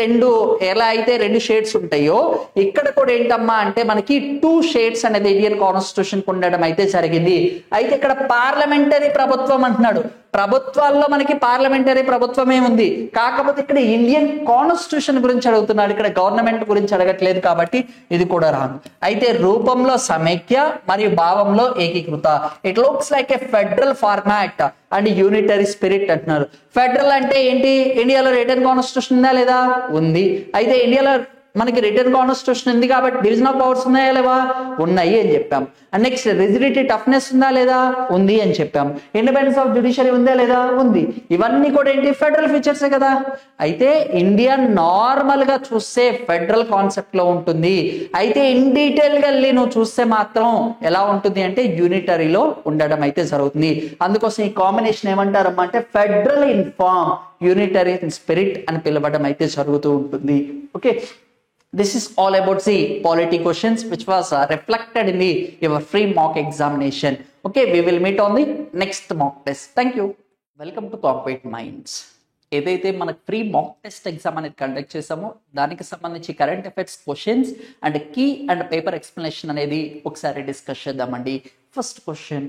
ఎలా అయితే 2 షేడ్స్ ఉంటాయో ఇక్కడ కూడా ఏంటమ్మా అంటే మనకి 2 షేడ్స్ అనేది ఇండియన్ కాన్స్టిట్యూషన్ ఉండడం అయితే జరిగింది. అయితే ఇక్కడ పార్లమెంటరీ ప్రభుత్వం అంటున్నాడు. ప్రభుత్వాల్లో మనకి పార్లమెంటరీ ప్రభుత్వమే ఉంది, కాకపోతే ఇక్కడ ఇండియన్ కాన్స్టిట్యూషన్ గురించి అడుగుతున్నాడు, ఇక్కడ గవర్నమెంట్ గురించి అడగట్లేదు, కాబట్టి ఇది కూడా రాను. అయితే రూపంలో సమైక్య మరియు భావంలో ఏకీకృత. It looks like A federal format and unitary spirit అంటున్నారు. ఫెడరల్ అంటే ఏంటి? ఇండియాలో రిటర్న్ కాన్స్టిట్యూషన్ ఉందా లేదా? ఉంది. అయితే ఇండియాలో మనకి రిటర్న్ కాన్స్టిట్యూషన్ ఉంది కాబట్టి డివిజన్ ఆఫ్ పవర్స్ ఉన్నాయా లేవా? ఉన్నాయి అని చెప్పాం. అండ్ నెక్స్ట్ రిజిడిటీ టఫ్నెస్ ఉందా లేదా? ఉంది అని చెప్పాం. ఇండిపెండెన్స్ ఆఫ్ జ్యుడిషియరీ ఉందా లేదా? ఉంది. ఇవన్నీ కూడా ఏంటి? ఫెడరల్ ఫీచర్సే కదా. అయితే ఇండియా నార్మల్ గా చూస్తే ఫెడరల్ కాన్సెప్ట్ లో ఉంటుంది. అయితే ఇన్ డీటెయిల్ గా వెళ్ళి నువ్వు చూస్తే మాత్రం ఎలా ఉంటుంది అంటే యూనిటరీలో ఉండడం అయితే జరుగుతుంది. అందుకోసం ఈ కాంబినేషన్ ఏమంటారమ్మా అంటే federal in form, unitary in spirit అని పిలవడం అయితే జరుగుతూ ఉంటుంది. Okay, this is all about the polity questions which was reflected in your free mock examination. Okay, we will meet on the next mock test. Thank you. Welcome to Concrete Minds. ఏదైతే మనకు free mock test exam అనేది conduct చేసామో దానికి సంబంధించి current affairs questions and key and paper explanation అనేది ఒకసారి discuss చేద్దామండి. First question,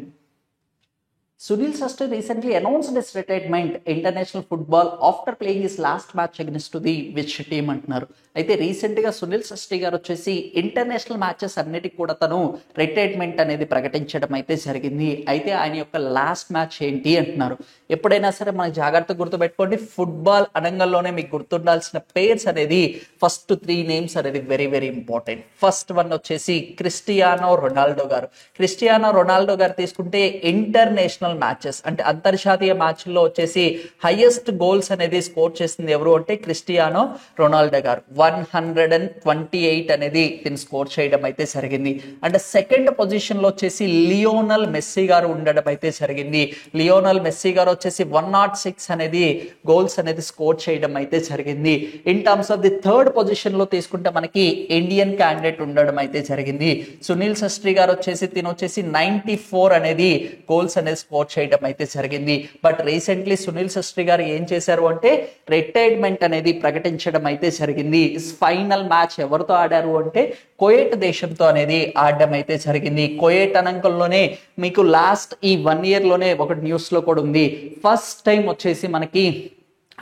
Sunil Sastry recently announced his retirement international football after playing his last match against to the which team అంటున్నారు. అయితే recent గా సునీల్ సస్ట్రీ గారు వచ్చేసి ఇంటర్నేషనల్ మ్యాచెస్ అన్నిటికి కూడా తను రిటైర్మెంట్ అనేది ప్రకటించడం అయితే జరిగింది. అయితే ఆయన యొక్క లాస్ట్ మ్యాచ్ ఏంటి అంటున్నారు. ఎప్పుడైనా సరే మనకి జాగ్రత్తగా గుర్తుపెట్టుకోండి, ఫుట్బాల్ అనంగంలోనే మీకు గుర్తుండాల్సిన పేర్స్ అనేది ఫస్ట్ 3 నేమ్స్ అనేది very very important. First one వచ్చేసి క్రిస్టియానో రొనాల్డో గారు. క్రిస్టియానో రొనాల్డో గారు తీసుకుంటే ఇంటర్నేషనల్ మ్యాచెస్ అంటే అంతర్జాతీయ మ్యాచ్ల్లో వచ్చేసి హైయెస్ట్ గోల్స్ అనేది స్కోర్ చేసింది ఎవరు అంటే క్రిస్టియానో రొనాల్డో గారు. 128 అనేది దీన్ని స్కోర్ చేయడం అయితే జరిగింది. అండ్ సెకండ్ పొజిషన్ లో వచ్చేసి లియోనల్ మెస్సీ గారు ఉండడం అయితే జరిగింది. లియోనల్ మెస్సీ గారు వచ్చేసి 106 అనేది గోల్స్ అనేది స్కోర్ చేయడం అయితే జరిగింది. In terms of the third position లో తీసుకుంటే మనకి ఇండియన్ క్యాండిడేట్ ఉండడం అయితే జరిగింది. సునీల్ సస్ట్రీ గారు వచ్చేసి 94 అనేది గోల్స్ అనేది స్కోర్ చేయడం అయితే జరిగింది. బట్ రీసెంట్లీ సునీల్ సస్ట్రీ గారు ఏం చేశారు అంటే రిటైర్మెంట్ అనేది ప్రకటించడం అయితే జరిగింది. ఫైనల్ మ్యాచ్ ఎవరితో ఆడారు అంటే కువైట్ దేశంతో అనేది ఆడడం అయితే జరిగింది. కువైట్ అనంకంలోనే మీకు లాస్ట్ ఈ 1 year లోనే ఒక న్యూస్ లో కూడా ఉంది. ఫస్ట్ టైం వచ్చేసి మనకి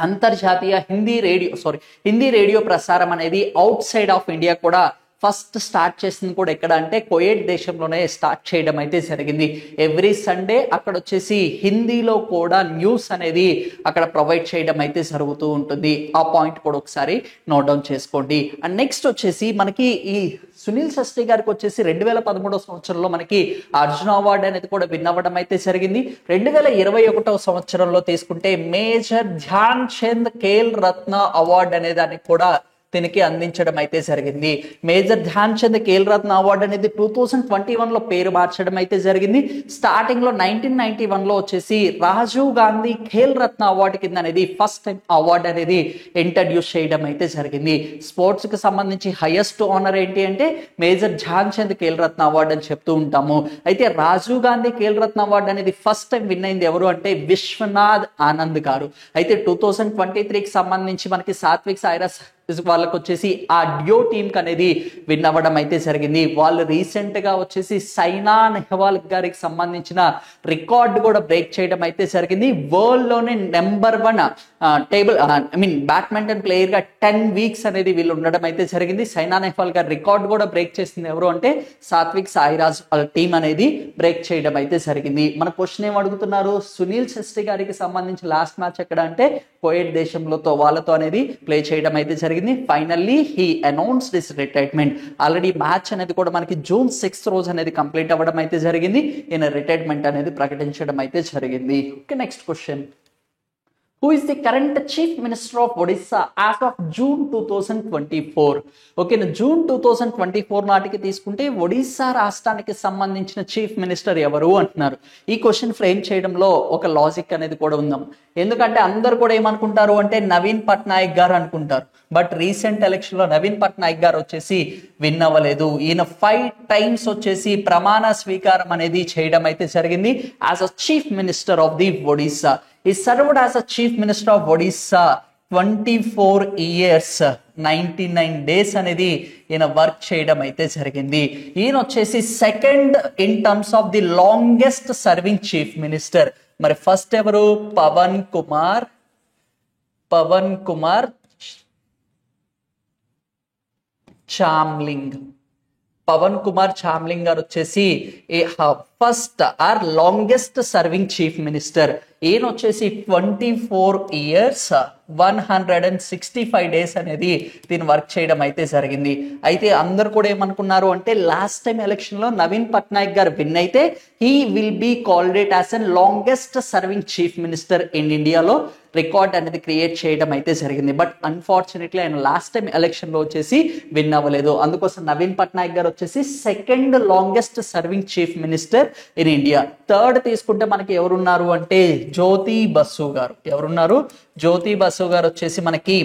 అంతర్జాతీయ హిందీ రేడియో ప్రసారం అనేది అవుట్ సైడ్ ఆఫ్ ఇండియా కూడా ఫస్ట్ స్టార్ట్ చేసింది కూడా ఎక్కడ అంటే కువైట్ దేశంలోనే స్టార్ట్ చేయడం అయితే జరిగింది. ఎవ్రీ సండే అక్కడ వచ్చేసి హిందీలో కూడా న్యూస్ అనేది అక్కడ ప్రొవైడ్ చేయడం అయితే జరుగుతూ ఉంటుంది. ఆ పాయింట్ కూడా ఒకసారి నోట్ డౌన్ చేసుకోండి. అండ్ నెక్స్ట్ వచ్చేసి మనకి ఈ సునీల్ సస్ట్రీ గారికి వచ్చేసి 2013 సంవత్సరంలో మనకి అర్జున అవార్డు అనేది కూడా విన్ అవ్వడం అయితే జరిగింది. 2021 సంవత్సరంలో తీసుకుంటే మేజర్ ధ్యాన్ చంద్ ఖేల్ రత్న అవార్డు అనే దానికి కూడా దీనికి అందించడం అయితే జరిగింది. మేజర్ ధ్యాన్ చంద్ ఖేల్ రత్న అవార్డు అనేది 2021 లో పేరు మార్చడం అయితే జరిగింది. స్టార్టింగ్ లో 1991 లో వచ్చేసి రాజీవ్ గాంధీ ఖేల్ రత్న అవార్డు కింద అనేది ఫస్ట్ టైం అవార్డు అనేది ఇంట్రడ్యూస్ చేయడం అయితే జరిగింది. స్పోర్ట్స్ కి సంబంధించి హైయెస్ట్ ఆనర్ ఏంటి అంటే మేజర్ ధ్యాన్ చంద్ ఖేల్ రత్న అవార్డు అని చెప్తూ ఉంటాము. అయితే రాజీవ్ గాంధీ ఖేల్ రత్న అవార్డు అనేది ఫస్ట్ టైం విన్ అయింది ఎవరు అంటే విశ్వనాథ్ ఆనంద్ గారు. అయితే 2023కి సంబంధించి మనకి సాత్విక్ సాయిరాజ్ వాళ్ళకి వచ్చేసి ఆ డ్యో టీమ్ కి అనేది విన్ అవ్వడం అయితే జరిగింది. వాళ్ళు రీసెంట్ గా వచ్చేసి సైనా నెహ్వాల్ గారికి సంబంధించిన రికార్డు కూడా బ్రేక్ చేయడం అయితే జరిగింది. వరల్డ్ లోనే నెంబర్ 1 బ్యాడ్మింటన్ ప్లేయర్ గా 10 వీక్స్ అనేది వీళ్ళు ఉండడం అయితే జరిగింది. సైనా నెహ్వాల్ గారి రికార్డు కూడా బ్రేక్ చేసింది ఎవరు అంటే సాత్విక్ సాయిరాజ్ వాళ్ళ టీం అనేది బ్రేక్ చేయడం అయితే జరిగింది. మన క్వశ్చన్ ఏం అడుగుతున్నారు, సునీల్ సస్ట్రీ గారికి సంబంధించి లాస్ట్ మ్యాచ్ ఎక్కడ అంటే కువైట్ దేశంలో వాళ్ళతో అనేది ప్లే చేయడం అయితే జరిగింది. Finally he announced his retirement. Already match అనేది కూడా మనకి June 6 రోజు అనేది కంప్లీట్ అవ్వడం అయితే జరిగింది. ఈయన రిటైర్మెంట్ అనేది ప్రకటించడం అయితే జరిగింది. Okay, next question. Who is the current Chief Minister of Odisha as of June 2024? Okay, June 2024 నాటికి తీసుకుంటే ఒడిస్సా రాష్ట్రానికి సంబంధించిన చీఫ్ మినిస్టర్ ఎవరు అంటున్నారు. ఈ క్వశ్చన్ ఫ్రేమ్ చేయడంలో ఒక లాజిక్ అనేది కూడా ఉందాం. ఎందుకంటే అందరు కూడా ఏమనుకుంటారు అంటే నవీన్ పట్నాయక్ గారు అనుకుంటారు. బట్ రీసెంట్ ఎలక్షన్ లో నవీన్ పట్నాయక్ గారు వచ్చేసి విన్ అవ్వలేదు. ఈయన 5 times వచ్చేసి ప్రమాణ స్వీకారం అనేది చేయడం అయితే జరిగింది as a chief minister of the Odisha. He served as a chief minister of Odisha 24 years 99 days అనేది ఈయన వర్క్ చేయడం అయితే జరిగింది. ఈయన వచ్చేసి second in terms of the longest serving chief minister. మరి ఫస్ట్ ఎవరు? పవన్ కుమార్ చామ్లింగ్. పవన్ కుమార్ చామ్లింగ్ గారు వచ్చేసి first or longest serving chief minister. ఈయన వచ్చేసి 24 years 165 days అనేది దీని వర్క్ చేయడం అయితే జరిగింది. అయితే అందరు కూడా ఏమనుకున్నారు అంటే లాస్ట్ టైం ఎలక్షన్ లో నవీన్ పట్నాయక్ గారు విన్ అయితే he will be called it as an longest serving chief minister in ఇండియాలో రికార్డ్ అనేది క్రియేట్ చేయడం అయితే జరిగింది. బట్ అన్ఫార్చునేట్లీ ఆయన లాస్ట్ టైం ఎలక్షన్ లో వచ్చేసి విన్ అవ్వలేదు. అందుకోసం నవీన్ పట్నాయక్ గారు వచ్చేసి second longest serving chief minister in India. Third తీసుకుంటే మనకి ఎవరున్నారు అంటే జ్యోతి బసు గారు. ఎవరున్నారు? జ్యోతి బసు గారు వచ్చేసి మనకి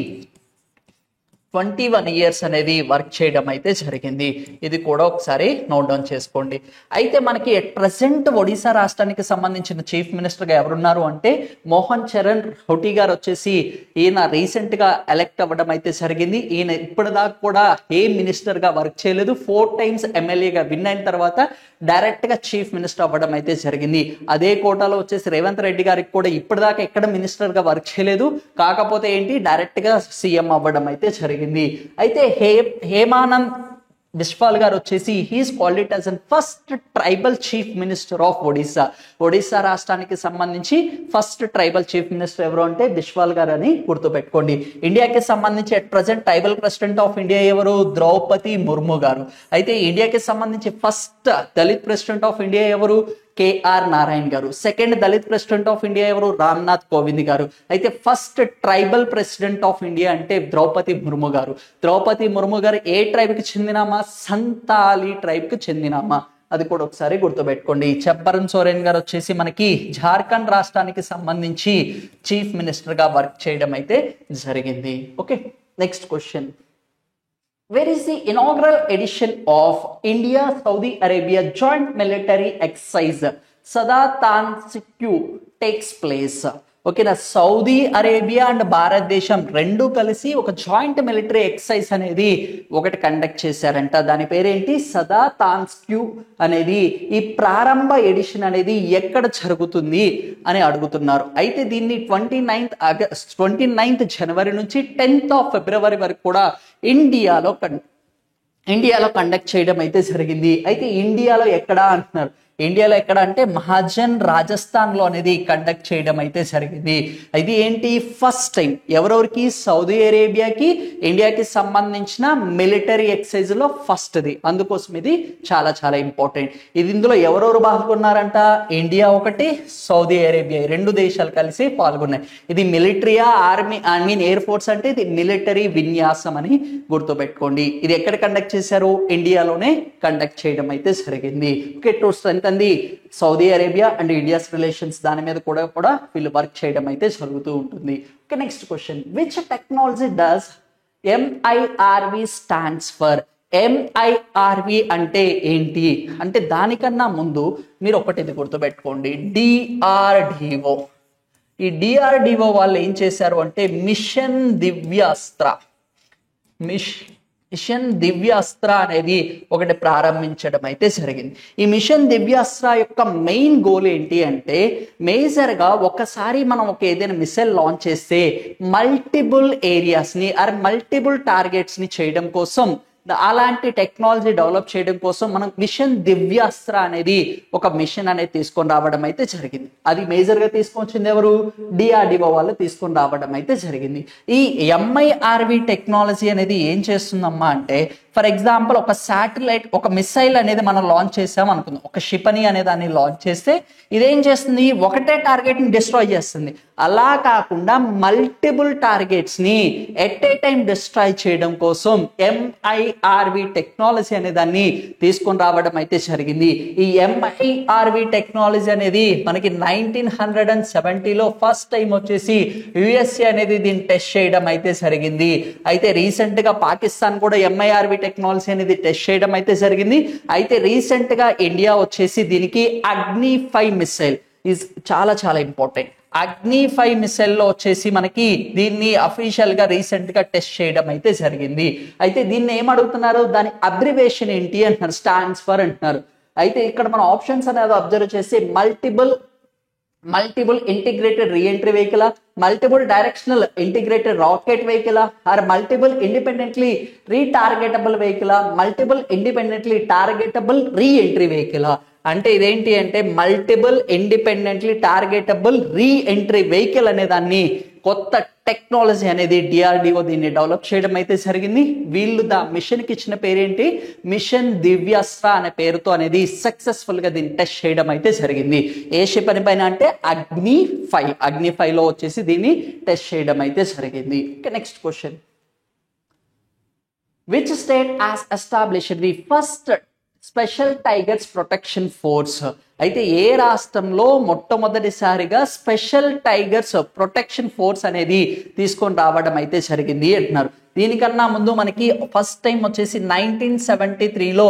21 years అనేది వర్క్ చేయడం అయితే జరిగింది. ఇది కూడా ఒకసారి నోట్ డౌన్ చేసుకోండి. అయితే మనకి ఎట్ ప్రెసెంట్ ఒడిశా రాష్ట్రానికి సంబంధించిన చీఫ్ మినిస్టర్గా ఎవరున్నారు అంటే మోహన్ చరణ్ హోటీ గారు వచ్చేసి ఈయన రీసెంట్ గా ఎలక్ట్ అవ్వడం అయితే జరిగింది. ఈయన ఇప్పటిదాకా కూడా ఏ మినిస్టర్ గా వర్క్ చేయలేదు. 4 times ఎమ్మెల్యేగా విన్ అయిన తర్వాత డైరెక్ట్ గా చీఫ్ మినిస్టర్ అవ్వడం అయితే జరిగింది. అదే కోటాలో వచ్చేసి రేవంత్ రెడ్డి గారికి కూడా ఇప్పటిదాకా ఎక్కడ మినిస్టర్ గా వర్క్ చేయలేదు. కాకపోతే ఏంటి డైరెక్ట్ గా సీఎం అవ్వడం అయితే జరిగింది. అయితే హేమానంద్ బిస్వాల్ గారు వచ్చేసి he's called it as an first tribal chief minister of Odisha. Odisha రాష్ట్రానికి సంబంధించి ఫస్ట్ ట్రైబల్ చీఫ్ మినిస్టర్ ఎవరు అంటే బిస్వాల్ గారు అని గుర్తుపెట్టుకోండి. ఇండియాకి సంబంధించి at present tribal president of India ఎవరు? ద్రౌపది ముర్ము గారు. అయితే ఇండియాకి సంబంధించి first Dalit president of India ఎవరు? కేఆర్ నారాయణ్ గారు. Second Dalit president of India ఎవరు? రామ్నాథ్ కోవింద్ గారు. అయితే first tribal president of India అంటే ద్రౌపది ముర్ము గారు. ద్రౌపది ముర్ము గారు ఏ ట్రైబ్ కి చెందినామా? సంతాలి ట్రైబ్ కి చెందినామా? అది కూడా ఒకసారి గుర్తుపెట్టుకోండి. చంపరణ్ సోరెన్ గారు వచ్చేసి మనకి జార్ఖండ్ రాష్ట్రానికి సంబంధించి చీఫ్ మినిస్టర్ గా వర్క్ చేయడం అయితే జరిగింది. Okay, next question. Where is the inaugural edition of India-Saudi Arabia joint military exercise Sada Tansiku takes place? ఓకేనా, సౌదీ అరేబియా అండ్ భారతదేశం రెండు కలిసి ఒక జాయింట్ మిలిటరీ ఎక్సర్సైజ్ అనేది ఒకటి కండక్ట్ చేశారంట. దాని పేరేంటి? సదా తాన్స్క్యూ అనేది. ఈ ప్రారంభ ఎడిషన్ అనేది ఎక్కడ జరుగుతుంది అని అడుగుతున్నారు. అయితే దీన్ని 29th జనవరి నుంచి 10th ఫిబ్రవరి వరకు కూడా ఇండియాలో కండక్ట్ చేయడం అయితే జరిగింది. అయితే ఇండియాలో ఎక్కడ అంటున్నారు? ఇండియాలో ఎక్కడ అంటే మహాజన్ రాజస్థాన్ లో అనేది కండక్ట్ చేయడం అయితే జరిగింది. ఇది ఏంటి? ఫస్ట్ టైం ఎవరెవరికి? సౌదీ అరేబియాకి ఇండియాకి సంబంధించిన మిలిటరీ ఎక్సర్సైజ్ లో ఫస్ట్ది. అందుకోసం ఇది చాలా చాలా ఇంపార్టెంట్. ఇది ఇందులో ఎవరెవరు పాల్గొన్నారంట? ఇండియా ఒకటి, సౌదీ అరేబియా, రెండు దేశాలు కలిసి పాల్గొన్నాయి. ఇది మిలిటరీయా, ఆర్మీ ఎయిర్ ఫోర్స్ అంటే ఇది మిలిటరీ విన్యాసం అని గుర్తుపెట్టుకోండి. ఇది ఎక్కడ కండక్ట్ చేశారు? ఇండియాలోనే కండక్ట్ చేయడం అయితే జరిగింది. Okay, to strengthen the Saudi Arabia and India's relations దాని మీద కూడా వీళ్ళు వర్క్ చేయడం అయితే జరుగుతూ ఉంటుంది. Okay, next question. Which technology does MIRV stands for? MIRV అంటే ఏంటి అంటే దానికన్నా ముందు మీరు ఒకటి గుర్తుపెట్టుకోండి, DRDO. ఈ DRDO వాళ్ళు ఏం చేశారు అంటే మిషన్ దివ్యాస్త్ర అనేది ఒకటి ప్రారంభించడం అయితే జరిగింది. ఈ మిషన్ దివ్యాస్త్ర యొక్క మెయిన్ గోల్ ఏంటి అంటే మేజర్ గా ఒకసారి మనం ఏదైనా మిసైల్ లాంచ్ చేస్తే మల్టిపుల్ ఏరియాస్ ని మల్టిపుల్ టార్గెట్స్ ని చేయడం కోసం, అలాంటి టెక్నాలజీ డెవలప్ చేయడం కోసం మనం మిషన్ దివ్యాస్త్ర అనేది ఒక మిషన్ అనేది తీసుకొని రావడం అయితే జరిగింది. అది మేజర్ గా తీసుకొచ్చింది ఎవరు? DRDO వాళ్ళు తీసుకొని రావడం అయితే జరిగింది. ఈ MIRV టెక్నాలజీ అనేది ఏం చేస్తుందమ్మా అంటే, ఫర్ ఎగ్జాంపుల్ ఒక శాటిలైట్, ఒక మిసైల్ అనేది మనం లాంచ్ చేసాం అనుకుందాం, ఒక క్షిపణి అనే దాన్ని లాంచ్ చేస్తే ఇదేం చేస్తుంది? ఒకటే టార్గెట్ ని డిస్ట్రాయ్ చేస్తుంది. అలా కాకుండా మల్టిపుల్ టార్గెట్స్ ని ఎట్ ఏ టైం డిస్ట్రాయ్ చేయడం కోసం MIRV టెక్నాలజీ అనే దాన్ని తీసుకొని రావడం అయితే జరిగింది. ఈ MIRV టెక్నాలజీ అనేది మనకి 1970లో ఫస్ట్ టైం వచ్చేసి USA అనేది దీన్ని టెస్ట్ చేయడం అయితే జరిగింది. అయితే రీసెంట్ గా పాకిస్తాన్ కూడా MIRV టెక్నాలజీ అనేది టెస్ట్ చేయడం అయితే జరిగింది. అయితే రీసెంట్ గా ఇండియా వచ్చేసి దీనికి అగ్ని-5 మిసైల్ ఈజ్ చాలా చాలా ఇంపార్టెంట్. అగ్ని-5 మిసైల్ లో వచ్చేసి మనకి దీన్ని అఫీషియల్ గా రీసెంట్ గా టెస్ట్ చేయడం అయితే జరిగింది. అయితే దీన్ని ఏమడుగుతున్నారు? దాని అబ్రివేషన్ ఏంటి అంటున్నారు? స్టాండ్స్ ఫర్ అంటున్నారు. అయితే ఇక్కడ మన ఆప్షన్స్ అనేది అబ్జర్వ్ చేసి multiple integrated reentry vehicle, multiple directional integrated rocket vehicle, or multiple independently retargetable vehicle, multiple independently targetable reentry vehicle. అంటే ఇదేంటి అంటే multiple independently targetable reentry vehicle అనే దాన్ని కొత్త టెక్నాలజీ అనేది DRDO దీన్ని డెవలప్ చేయడం అయితే జరిగింది. వీళ్ళు మిషన్ కి ఇచ్చిన పేరేంటి? మిషన్ దివ్యాస్త్ర అనే పేరుతో అనేది సక్సెస్ఫుల్ గా దీన్ని టెస్ట్ చేయడం అయితే జరిగింది. ఏ క్షిపణి పైన అంటే అగ్ని-5 లో వచ్చేసి దీన్ని టెస్ట్ చేయడం అయితే జరిగింది. Next question. Which state has established the first special tigers protection force? అయితే ఏ రాష్ట్రంలో మొట్టమొదటిసారిగా స్పెషల్ టైగర్స్ ప్రొటెక్షన్ ఫోర్స్ అనేది తీసుకొని రావడం అయితే జరిగింది అంటున్నారు. దీనికన్నా ముందు మనకి ఫస్ట్ టైం వచ్చేసి 1973లో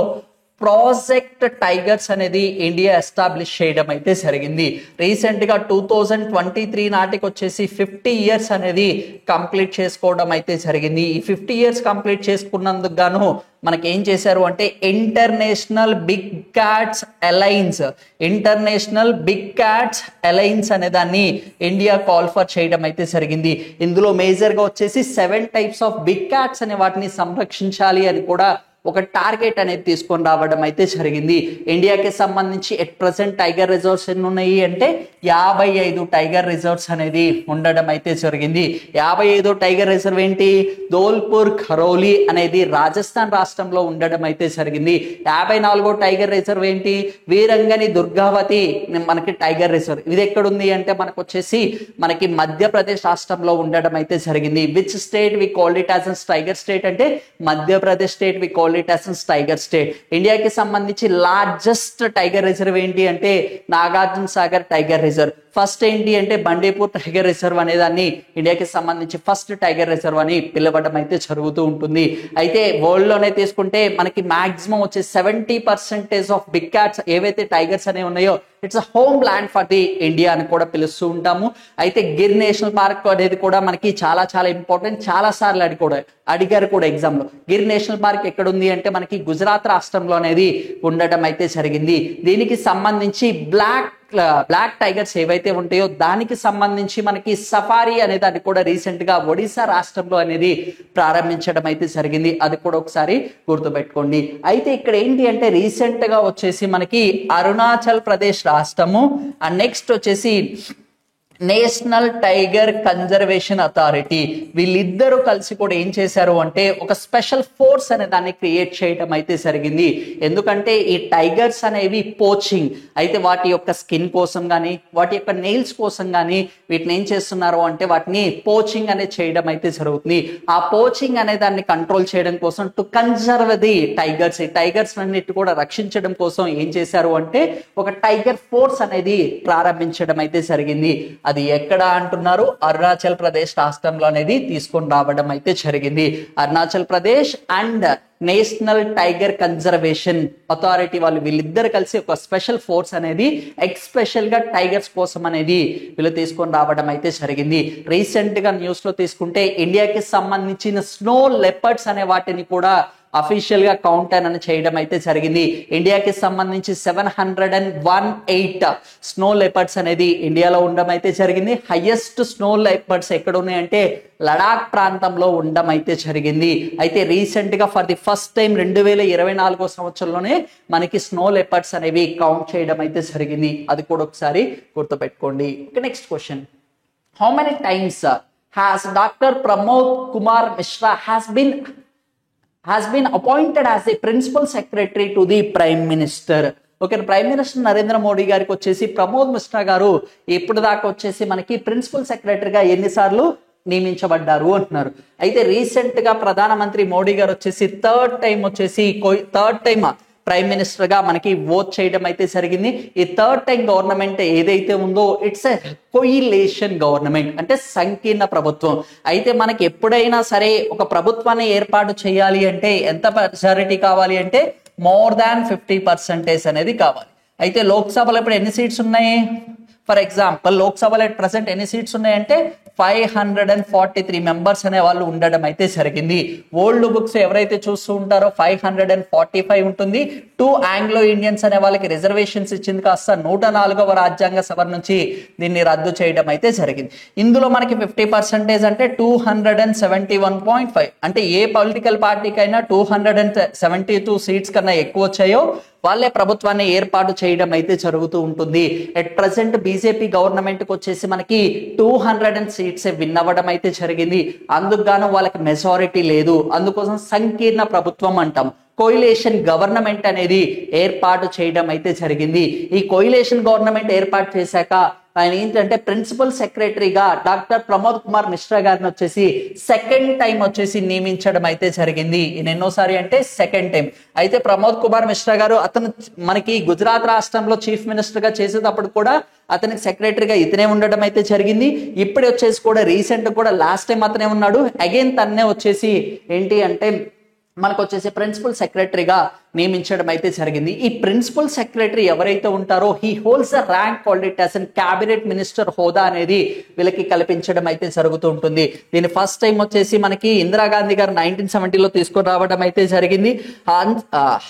ప్రాజెక్ట్ టైగర్స్ అనేది ఇండియా ఎస్టాబ్లిష్ చేయడం అయితే జరిగింది. రీసెంట్ గా 2023 నాటికి వచ్చేసి 50 ఇయర్స్ అనేది కంప్లీట్ చేసుకోవడం అయితే జరిగింది. ఈ 50 ఇయర్స్ కంప్లీట్ చేసుకున్నందుకు గాను మనకి ఏం చేశారు అంటే ఇంటర్నేషనల్ బిగ్ క్యాట్స్ అలైన్స్ అనే దాన్ని ఇండియా కాల్ ఫర్ చేయడం అయితే జరిగింది. ఇందులో మేజర్ గా వచ్చేసి 7 టైప్స్ ఆఫ్ బిగ్ క్యాట్స్ అనే వాటిని సంరక్షించాలి అని కూడా ఒక టార్గెట్ అనేది తీసుకొని రావడం అయితే జరిగింది. ఇండియాకి సంబంధించి ఎట్ ప్రెసెంట్ టైగర్ రిజర్వ్స్ ఎన్ని ఉన్నాయి అంటే 55 టైగర్ రిజర్వ్స్ అనేది ఉండడం అయితే జరిగింది. 55 టైగర్ రిజర్వ్ ఏంటి? ధోల్పూర్ ఖరోలి అనేది రాజస్థాన్ రాష్ట్రంలో ఉండడం అయితే జరిగింది. 54 టైగర్ రిజర్వ్ ఏంటి? వీరంగని దుర్గావతి మనకి టైగర్ రిజర్వ్. ఇది ఎక్కడుంది అంటే మనకు వచ్చేసి మనకి మధ్యప్రదేశ్ రాష్ట్రంలో ఉండడం అయితే జరిగింది. Which state we called it as tiger state అంటే Madhya Pradesh state we called it as tiger state. ఇండియాకి సంబంధించి లార్జెస్ట్ టైగర్ రిజర్వ్ ఏంటి అంటే Nagarjuna Sagar tiger reserve. First ఏంటి అంటే బండీపూర్ టైగర్ రిజర్వ్ అనే దాన్ని ఇండియాకి సంబంధించి ఫస్ట్ టైగర్ రిజర్వ్ అని పిలవడం అయితే జరుగుతూ ఉంటుంది. అయితే వరల్డ్ లోనే తీసుకుంటే మనకి మాక్సిమం వచ్చే 70% ఆఫ్ బిగ్ క్యాట్స్ ఏవైతే టైగర్స్ అనేవి ఉన్నాయో it's home land for the India అని కూడా పిలుస్తూ ఉంటాము. అయితే గిర్ నేషనల్ పార్క్ అనేది కూడా మనకి చాలా చాలా ఇంపార్టెంట్. చాలా సార్లు అడిగారు కూడా ఎగ్జామ్ లో. గిర్ నేషనల్ పార్క్ ఎక్కడ ఉంది అంటే మనకి గుజరాత్ రాష్ట్రంలో అనేది ఉండడం అయితే జరిగింది. దీనికి సంబంధించి బ్లాక్ టైగర్స్ ఏవైతే ఉంటాయో దానికి సంబంధించి మనకి సఫారీ అనే దాన్ని కూడా రీసెంట్ గా ఒడిశా రాష్ట్రంలో అనేది ప్రారంభించడం అయితే జరిగింది. అది కూడా ఒకసారి గుర్తుపెట్టుకోండి. అయితే ఇక్కడ ఏంటి అంటే రీసెంట్ గా వచ్చేసి మనకి అరుణాచల్ ప్రదేశ్ రాష్ట్రము అండ్ నెక్స్ట్ వచ్చేసి నేషనల్ టైగర్ కన్జర్వేషన్ అథారిటీ వీళ్ళిద్దరూ కలిసి కూడా ఏం చేశారు అంటే ఒక స్పెషల్ ఫోర్స్ అనే దాన్ని క్రియేట్ చేయడం అయితే జరిగింది. ఎందుకంటే ఈ టైగర్స్ అనేవి పోచింగ్ అయితే వాటి యొక్క స్కిన్ కోసం కానీ వాటి యొక్క నెయిల్స్ కోసం కానీ వీటిని ఏం చేస్తున్నారు అంటే వాటిని పోచింగ్ అనేది చేయడం అయితే జరుగుతుంది. ఆ పోచింగ్ అనే దాన్ని కంట్రోల్ చేయడం కోసం టు కన్జర్వ్ ది టైగర్స్, ఈ టైగర్స్ అన్నిటి కూడా రక్షించడం కోసం ఏం చేశారు అంటే ఒక టైగర్ ఫోర్స్ అనేది ప్రారంభించడం అయితే జరిగింది. అది ఎక్కడ అంటున్నారు? అరుణాచల్ ప్రదేశ్ రాష్ట్రంలో అనేది తీసుకొని రావడం అయితే జరిగింది. Arunachal Pradesh and national tiger conservation authority వాళ్ళు వీళ్ళిద్దరు కలిసి ఒక స్పెషల్ ఫోర్స్ అనేది ఎక్స్పెషల్ గా టైగర్స్ కోసం అనేది వీళ్ళు తీసుకొని రావడం అయితే జరిగింది. రీసెంట్ గా న్యూస్ లో తీసుకుంటే ఇండియాకి సంబంధించిన స్నో లెపర్డ్స్ అనే వాటిని కూడా అఫీషియల్ గా కౌంట్ అని చేయడం అయితే జరిగింది. ఇండియాకి సంబంధించి 718 స్నో లెపర్డ్స్ అనేది ఇండియాలో ఉండడం అయితే జరిగింది. హైయెస్ట్ స్నో లెపర్డ్స్ ఎక్కడ ఉన్నాయంటే లడాక్ ప్రాంతంలో ఉండడం అయితే జరిగింది. అయితే రీసెంట్ గా ఫర్ ది ఫస్ట్ టైం 2024 సంవత్సరంలోనే మనకి స్నో లెపర్డ్స్ అనేవి కౌంట్ చేయడం అయితే జరిగింది. అది కూడా ఒకసారి గుర్తుపెట్టుకోండి. Next question, how many times has Dr. Pramod Kumar Mishra has been appointed as the principal secretary to the Prime Minister? Okay, prime minister Narendra Modi గారికి వచ్చేసి ప్రమోద్ మిశ్రా గారు ఇప్పుడు దాకా వచ్చేసి మనకి ప్రిన్సిపల్ సెక్రటరీగా ఎన్నిసార్లు నియమించబడ్డారు అంటున్నారు. అయితే రీసెంట్ గా ప్రధానమంత్రి మోడీ గారు వచ్చేసి థర్డ్ టైం ప్రైమ్ మినిస్టర్ గా మనకి ఓట్ చేయడం అయితే జరిగింది. ఈ థర్డ్ టైం గవర్నమెంట్ ఏదైతే ఉందో ఇట్స్ ఎ కోయిలేషన్ గవర్నమెంట్ అంటే సంకీర్ణ ప్రభుత్వం. అయితే మనకి ఎప్పుడైనా సరే ఒక ప్రభుత్వాన్ని ఏర్పాటు చేయాలి అంటే ఎంత మెజారిటీ కావాలి అంటే మోర్ దాన్ 50% అనేది కావాలి. అయితే లోక్సభలో ఇప్పుడు ఎన్ని సీట్స్ ఉన్నాయి? ఫర్ ఎగ్జాంపుల్ లోక్సభలో ప్రెసెంట్ ఎన్ని సీట్స్ ఉన్నాయంటే 543 మెంబర్స్ అనే వాళ్ళు ఉండడం అయితే జరిగింది. ఓల్డ్ బుక్స్ ఎవరైతే చూస్తూ ఉంటారో 545 ఉంటుంది. 2 ఆంగ్లో ఇండియన్స్ అనే వాళ్ళకి రిజర్వేషన్స్ ఇచ్చింది కాస్త 104వ రాజ్యాంగ సభ నుంచి దీన్ని రద్దు చేయడం అయితే జరిగింది. ఇందులో మనకి 50% అంటే 271.5 అంటే ఏ పొలిటికల్ పార్టీకైనా 272 సీట్స్ కన్నా ఎక్కువ వచ్చాయో వాళ్ళే ప్రభుత్వాన్ని ఏర్పాటు చేయడం అయితే జరుగుతూ ఉంటుంది. ఎట్ ప్రెసెంట్ బీజేపీ గవర్నమెంట్ కి వచ్చేసి మనకి 200 సీట్స్ విన్ అవ్వడం అయితే జరిగింది. అందుకు గాను వాళ్ళకి మెజారిటీ లేదు. అందుకోసం సంకీర్ణ ప్రభుత్వం అంటాం. కోయిలేషన్ గవర్నమెంట్ అనేది ఏర్పాటు చేయడం అయితే జరిగింది. ఈ కోయిలేషన్ గవర్నమెంట్ ఏర్పాటు చేశాక ఆయన ఏంటంటే ప్రిన్సిపల్ సెక్రటరీగా డాక్టర్ ప్రమోద్ కుమార్ మిశ్రా గారిని వచ్చేసి సెకండ్ టైం వచ్చేసి నియమించడం అయితే జరిగింది. ఈయన ఎన్నోసారి అంటే సెకండ్ టైం. అయితే ప్రమోద్ కుమార్ మిశ్రా గారు అతను మనకి గుజరాత్ రాష్ట్రంలో చీఫ్ మినిస్టర్ గా చేసేటప్పుడు కూడా అతనికి సెక్రటరీగా ఇతనే ఉండడం అయితే జరిగింది. ఇప్పుడే వచ్చేసి కూడా రీసెంట్ కూడా లాస్ట్ టైం అతనే ఉన్నాడు, అగైన్ తన్నే వచ్చేసి ఏంటి అంటే మనకు వచ్చేసి ప్రిన్సిపల్ సెక్రటరీగా నియమించడం అయితే జరిగింది. ఈ ప్రిన్సిపల్ సెక్రటరీ ఎవరైతే ఉంటారో he holds the rank called it as cabinet minister హోదా అనేది వీళ్ళకి కల్పించడం అయితే జరుగుతూ ఉంటుంది. దీని ఫస్ట్ టైం వచ్చేసి మనకి ఇందిరాగాంధీ గారు 1970లో తీసుకొని రావడం అయితే జరిగింది.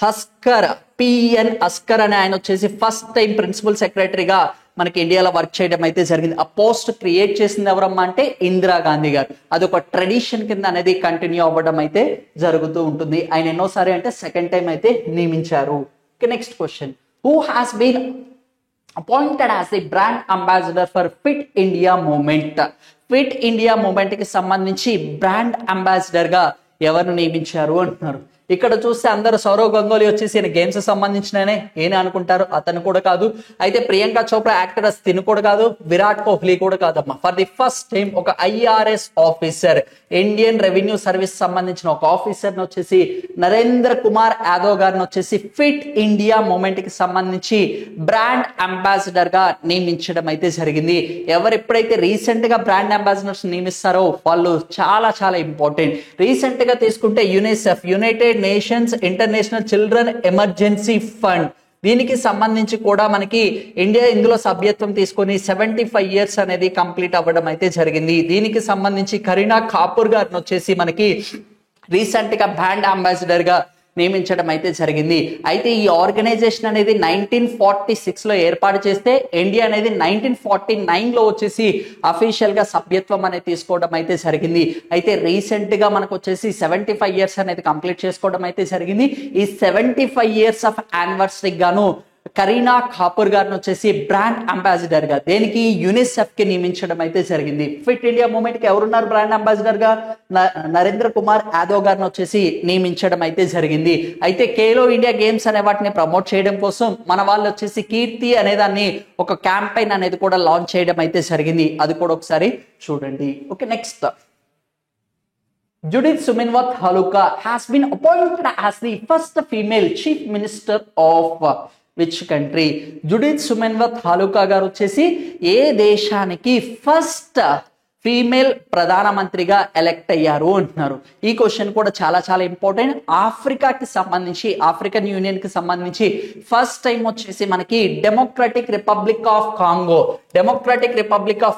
హస్కర్ పిఎన్ హస్కర్ అనే ఆయన వచ్చేసి ఫస్ట్ టైం ప్రిన్సిపల్ సెక్రటరీగా మనకి ఇండియాలో వర్క్ చేయడం అయితే జరిగింది. ఆ పోస్ట్ క్రియేట్ చేసింది ఎవరమ్మా అంటే ఇందిరాగాంధీ గారు. అది ఒక ట్రెడిషన్ కింద అనేది కంటిన్యూ అవ్వడం అయితే జరుగుతూ ఉంటుంది. ఆయన ఎన్నోసారి అంటే సెకండ్ టైం అయితే నియమించారు. Next question, who has been appointed as the brand ambassador for fit India movement? Fit India movement కి సంబంధించి బ్రాండ్ అంబాసిడర్ గా ఎవరు నియమించారు అంటున్నారు. ఇక్కడ చూస్తే అందరూ సౌరవ్ గంగోలీ వచ్చేసి ఈయన గేమ్స్ సంబంధించిననే ఏనే అనుకుంటారు, అతను కూడా కాదు. అయితే ప్రియాంక చోప్రా యాక్టర్స్ తిను కూడా కాదు, విరాట్ కోహ్లీ కూడా కాదమ్మా. ఫర్ ది ఫస్ట్ టైం ఒక IRS officer, Indian revenue service సంబంధించిన ఒక ఆఫీసర్ ని వచ్చేసి నరేంద్ర కుమార్ యాదవ్ గారిని వచ్చేసి ఫిట్ ఇండియా మూవ్మెంట్ కి సంబంధించి బ్రాండ్ అంబాసిడర్ గా నియమించడం అయితే జరిగింది. ఎవరు ఎప్పుడైతే రీసెంట్ గా బ్రాండ్ అంబాసిడర్స్ నియమిస్తారో వాళ్ళు చాలా చాలా ఇంపార్టెంట్. రీసెంట్ గా తీసుకుంటే UNICEF, United nations international children emergency fund, దీనికి సంబంధించి కూడా మనకి ఇండియా ఇందులో సభ్యత్వం తీసుకొని 75 years అనేది కంప్లీట్ అవ్వడం అయితే జరిగింది. దీనికి సంబంధించి కరీనా కపూర్ గారిని వచ్చేసి మనకి రీసెంట్ గా బ్రాండ్ అంబాసిడర్ గా నియమించడం అయితే జరిగింది. అయితే ఈ ఆర్గనైజేషన్ అనేది 1946 లో ఏర్పాటు చేస్తే ఇండియా అనేది 1949 లో వచ్చేసి అఫీషియల్ గా సభ్యత్వం అనేది తీసుకోవడం అయితే జరిగింది. అయితే రీసెంట్ గా మనకు వచ్చేసి 75 years అనేది కంప్లీట్ చేసుకోవడం అయితే జరిగింది. ఈ 75 years ఆఫ్ యానివర్సరీ గాను కరీనా కపూర్ గారిని వచ్చేసి బ్రాండ్ అంబాసిడర్ గా దేనికి యునిసెఫ్ కి నియమించడం అయితే జరిగింది. ఫిట్ ఇండియా మూవ్మెంట్ కి ఎవరున్నారు బ్రాండ్ అంబాసిడర్ గా? నరేంద్ర కుమార్ యాదవ్ గారిని వచ్చేసి నియమించడం అయితే జరిగింది. అయితే ఖేలో ఇండియా గేమ్స్ అనే వాటిని ప్రమోట్ చేయడం కోసం మన వాళ్ళు వచ్చేసి కీర్తి అనే దాన్ని ఒక క్యాంపెయిన్ అనేది కూడా లాంచ్ చేయడం అయితే జరిగింది. అది కూడా ఒకసారి చూడండి. Okay, next, Judith Suminwat Haluka has been appointed as the first female chief minister of which country? Judith Suminwa Tuluka గారు వచ్చేసి ఏ దేశానికి ఫస్ట్ ఫీమేల్ ప్రధానమంత్రిగా ఎలక్ట్ అయ్యారు అంటున్నారు. ఈ క్వశ్చన్ కూడా చాలా చాలా ఇంపార్టెంట్. ఆఫ్రికాకి సంబంధించి, ఆఫ్రికన్ యూనియన్ కి సంబంధించి ఫస్ట్ టైం వచ్చేసి మనకి డెమోక్రటిక్ రిపబ్లిక్ ఆఫ్